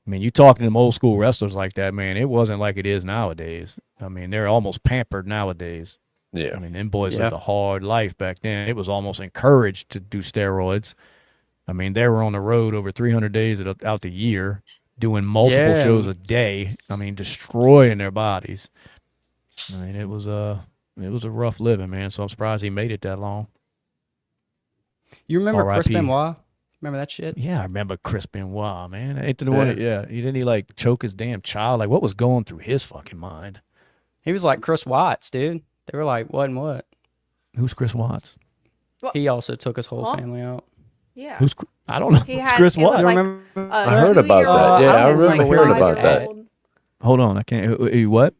I mean, you talk to them old school wrestlers like that, man. It wasn't like it is nowadays. I mean, they're almost pampered nowadays. Yeah. I mean, them boys lived a hard life back then. It was almost encouraged to do steroids. I mean, they were on the road over 300 days out the year, doing multiple shows a day. I mean, destroying their bodies. I mean, it was a rough living, man. So I'm surprised he made it that long. You remember Chris Benoit? Remember that shit? Yeah, I remember Chris Benoit, man. Ain't the one? Yeah, didn't he like choke his damn child? Like, what was going through his fucking mind? He was like Chris Watts, dude. They were like, what and what? Who's Chris Watts? Well, he also took his whole family out. Yeah. I don't know. Who's Chris Watts? Like I heard about that. Yeah, I remember hearing about that. Hold on, I can't. What?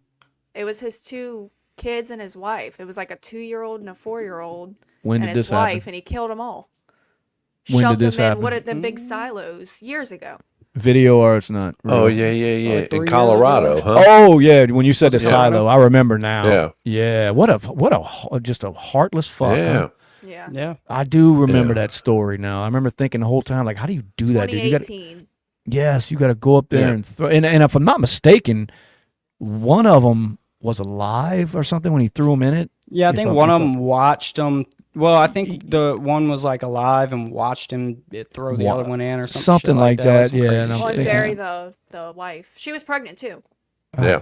It was his 2 kids and his wife. It was like a 2-year-old and a 4-year-old. When did and his this wife, happen? and he killed them all. When Shoved did this them in happen? what are the big silos years ago. Video or it's not? Real. Oh yeah. In Colorado, huh? Oh yeah. When you said the silo, I remember now. Yeah. What a just a heartless fuck. Yeah. Huh? Yeah. I do remember that story now. I remember thinking the whole time, like, how do you do that, dude? 2018. You got to go up there and throw. And if I'm not mistaken, one of them was alive or something when he threw him in it. Yeah, I think one of them watched him. Well, I think the one was like alive and watched him throw the other one in or something like that. Yeah, And bury the wife. She was pregnant too. Yeah.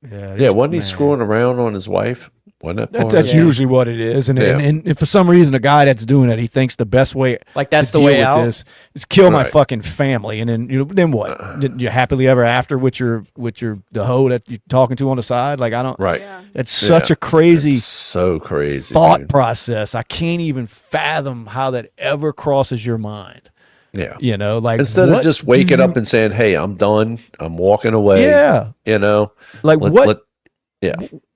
Wasn't he screwing around on his wife? Wasn't that that's usually what it is. And for some reason, the guy that's doing it, he thinks the best way, like that's the way out, is kill my fucking family. And then then what? You happily ever after with your the hoe that you're talking to on the side? Like I don't. Right. Yeah. It's such a crazy, so crazy thought process. I can't even fathom how that ever crosses your mind. Yeah. Like instead of just waking up and saying, "Hey, I'm done. I'm walking away." Yeah. Like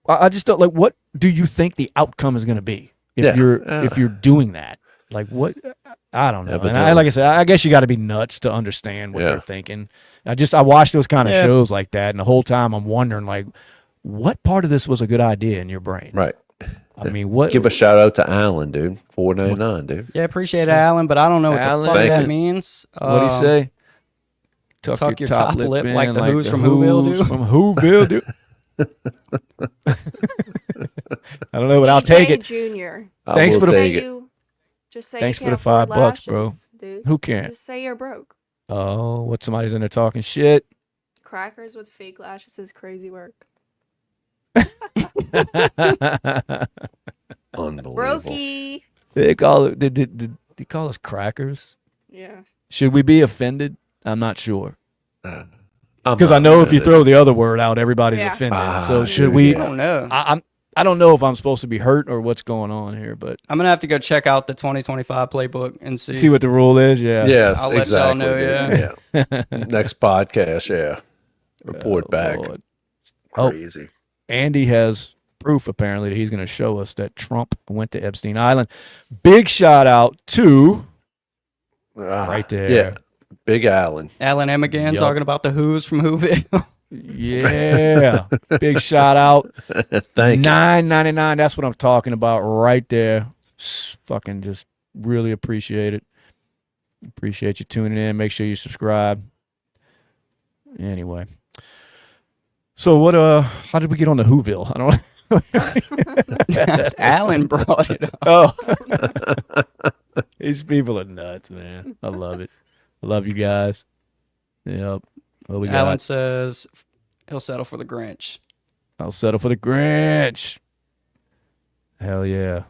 I just don't like. What do you think the outcome is going to be if you're doing that? Like what? I don't know. And like I said, I guess you got to be nuts to understand what they're thinking. I watch those kind of shows like that, and the whole time I'm wondering, like, what part of this was a good idea in your brain? Right. I mean, what? Give a shout out to Alan, dude. $4.99, dude. Yeah, appreciate it, Alan, but I don't know what the fuck that means. What do you say? Tuck your top lip like the Who's from Whoville do. From Whoville do. I don't know, but I'll take it. Junior. Thanks for just say thanks you for the can't afford $5, lashes, bro. Dude. Who can't? Just say you're broke. Oh, what? Somebody's in there talking shit. Crackers with fake lashes is crazy work. Unbelievable. Brokey. They call it. Did they call us crackers? Yeah. Should we be offended? I'm not sure. Because I know if you throw the other word out, everybody's offended. So should we? I don't know. I don't know if I'm supposed to be hurt or what's going on here, but I'm gonna have to go check out the 2025 playbook and see what the rule is. Yeah. Yes, I'll let y'all know. Yeah. Next podcast. Yeah. Report back. Lord. Crazy. Andy has proof apparently that he's going to show us that Trump went to Epstein Island. Big shout out to right there. Yeah. Big Alan. Alan M again talking about the Who's from Whoville. Yeah. Big shout out. Thank you. $9.99. That's what I'm talking about right there. Fucking just really appreciate it. Appreciate you tuning in. Make sure you subscribe. Anyway. So what how did we get on the Whoville? I don't Alan brought it up. Oh. These people are nuts, man. I love it. I love you guys. Yep. What we Alan got? says he'll settle for the Grinch. I'll settle for the Grinch. Hell yeah.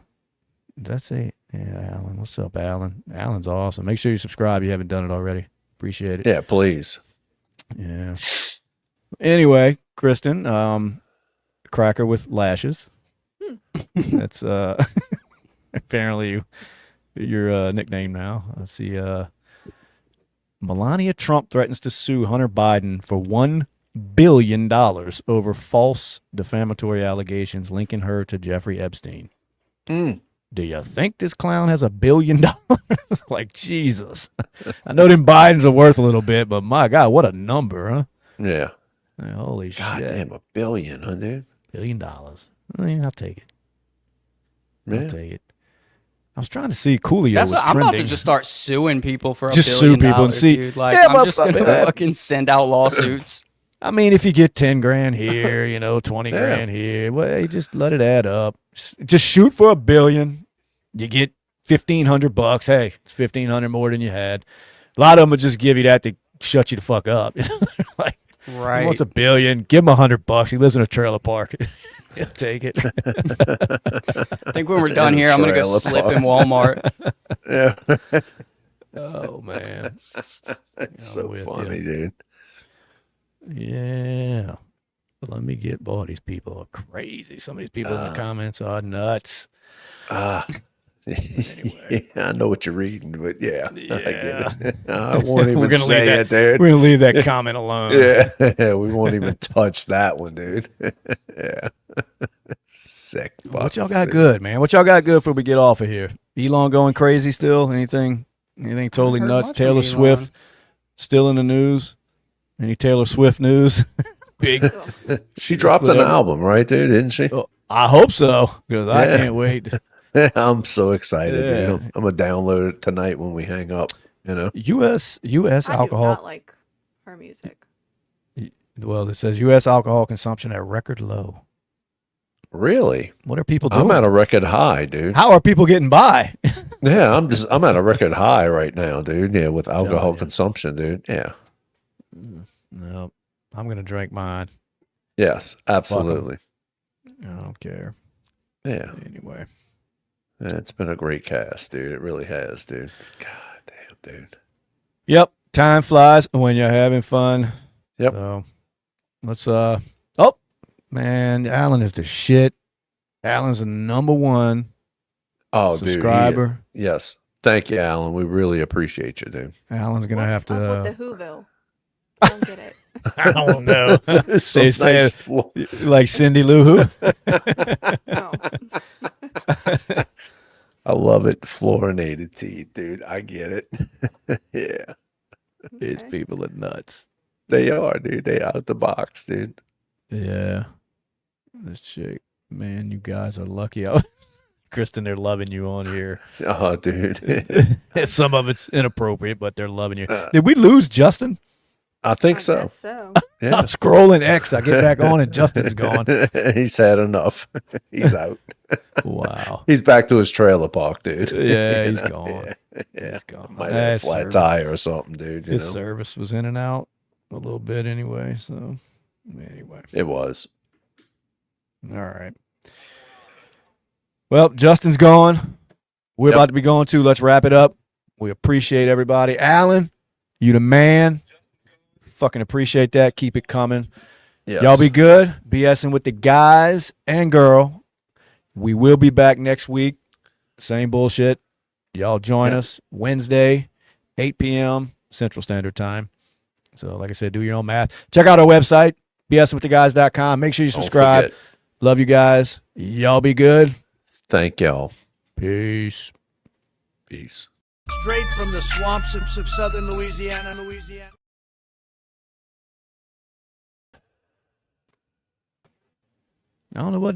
That's it. Yeah, Alan. What's up, Alan? Alan's awesome. Make sure you subscribe if you haven't done it already. Appreciate it. Yeah, please. Yeah. Anyway, Kristen, cracker with lashes. That's apparently your nickname now. Let's see. Melania Trump threatens to sue Hunter Biden for $1 billion over false defamatory allegations linking her to Jeffrey Epstein. do you think this clown has $1 billion? Like, Jesus. I know them Bidens are worth a little bit, but my God, what a number, huh? Yeah. Holy God shit. damn, $1 billion, huh, dude? $1 billion. I mean, I'll take it. I'll take it. I was trying to see Coolio was I'm trending. about to just start suing people for just $1 sue billion, people and see. dude. Like, Yeah, I'm just gonna man. fucking send out lawsuits. I mean, if you get 10 grand here, 20 grand here, well, you just let it add up. Just shoot for $1 billion. You get $1,500. Hey, it's $1,500 more than you had. A lot of them would just give you that to shut you the fuck up. Like, right. He wants $1 billion. Give him $100. He lives in a trailer park. He'll take it. I think when we're done here, I'm gonna go slip in Walmart. Yeah. Oh man, that's so funny, dude. Yeah. Let me get. Boy, these people are crazy. Some of these people in the comments are nuts. Anyway. Yeah, I know what you're reading, but yeah. I get it. I won't even say it, dude. We're gonna leave that comment alone. Yeah, we won't even touch that one, dude. Yeah. Sick. What y'all got good, man? What y'all got good before we get off of here? Elon going crazy still? Anything totally nuts? Taylor Swift still in the news? Any Taylor Swift news? Big. She dropped an album, right, dude? Didn't she? I hope so, because I can't wait. I'm so excited, dude. I'm gonna download it tonight when we hang up. U.S. alcohol. I do not like her music. Well, it says U.S. alcohol consumption at record low. Really? What are people doing? I'm at a record high, dude. How are people getting by? Yeah, I'm at a record high right now, dude. Yeah, with alcohol consumption, dude. Yeah. No, I'm gonna drink mine. Yes, absolutely. I don't care. Yeah. Anyway. Yeah, it's been a great cast, dude. It really has, dude. God damn, dude. Yep. Time flies when you're having fun. Yep. So let's man, Alan is the shit. Alan's the #1 subscriber. Dude. Yes. Thank you, Alan. We really appreciate you, dude. Alan's gonna have to with the Whoville? I don't get it. I don't know. They say nice like Cindy Lou Who. No. I love it. Fluorinated teeth, dude. I get it. Yeah. These people are nuts. They are, dude. They out the box, dude. Yeah. This chick, man, you guys are lucky. Kristen, they're loving you on here. Oh, dude. Some of it's inappropriate, but they're loving you. Did we lose Justin? I think so. Guess so. Yeah. I'm scrolling X. I get back on and Justin's gone. He's had enough. He's out. Wow. He's back to his trailer park, dude. Yeah, he's gone. Yeah. He's gone. Might have a flat tire or something, dude. His service was in and out a little bit anyway. So, anyway. It was. All right. Well, Justin's gone. We're about to be going too. Let's wrap it up. We appreciate everybody. Alan, you the man. Fucking appreciate that. Keep it coming. Yes. Y'all be good. BSing with the guys and girl. We will be back next week. Same bullshit. Y'all join us Wednesday, 8 p.m. Central Standard Time. So, like I said, do your own math. Check out our website, bswiththeguys.com. Make sure you subscribe. Love you guys. Y'all be good. Thank y'all. Peace. Peace. Straight from the swamps of southern Louisiana. I don't know what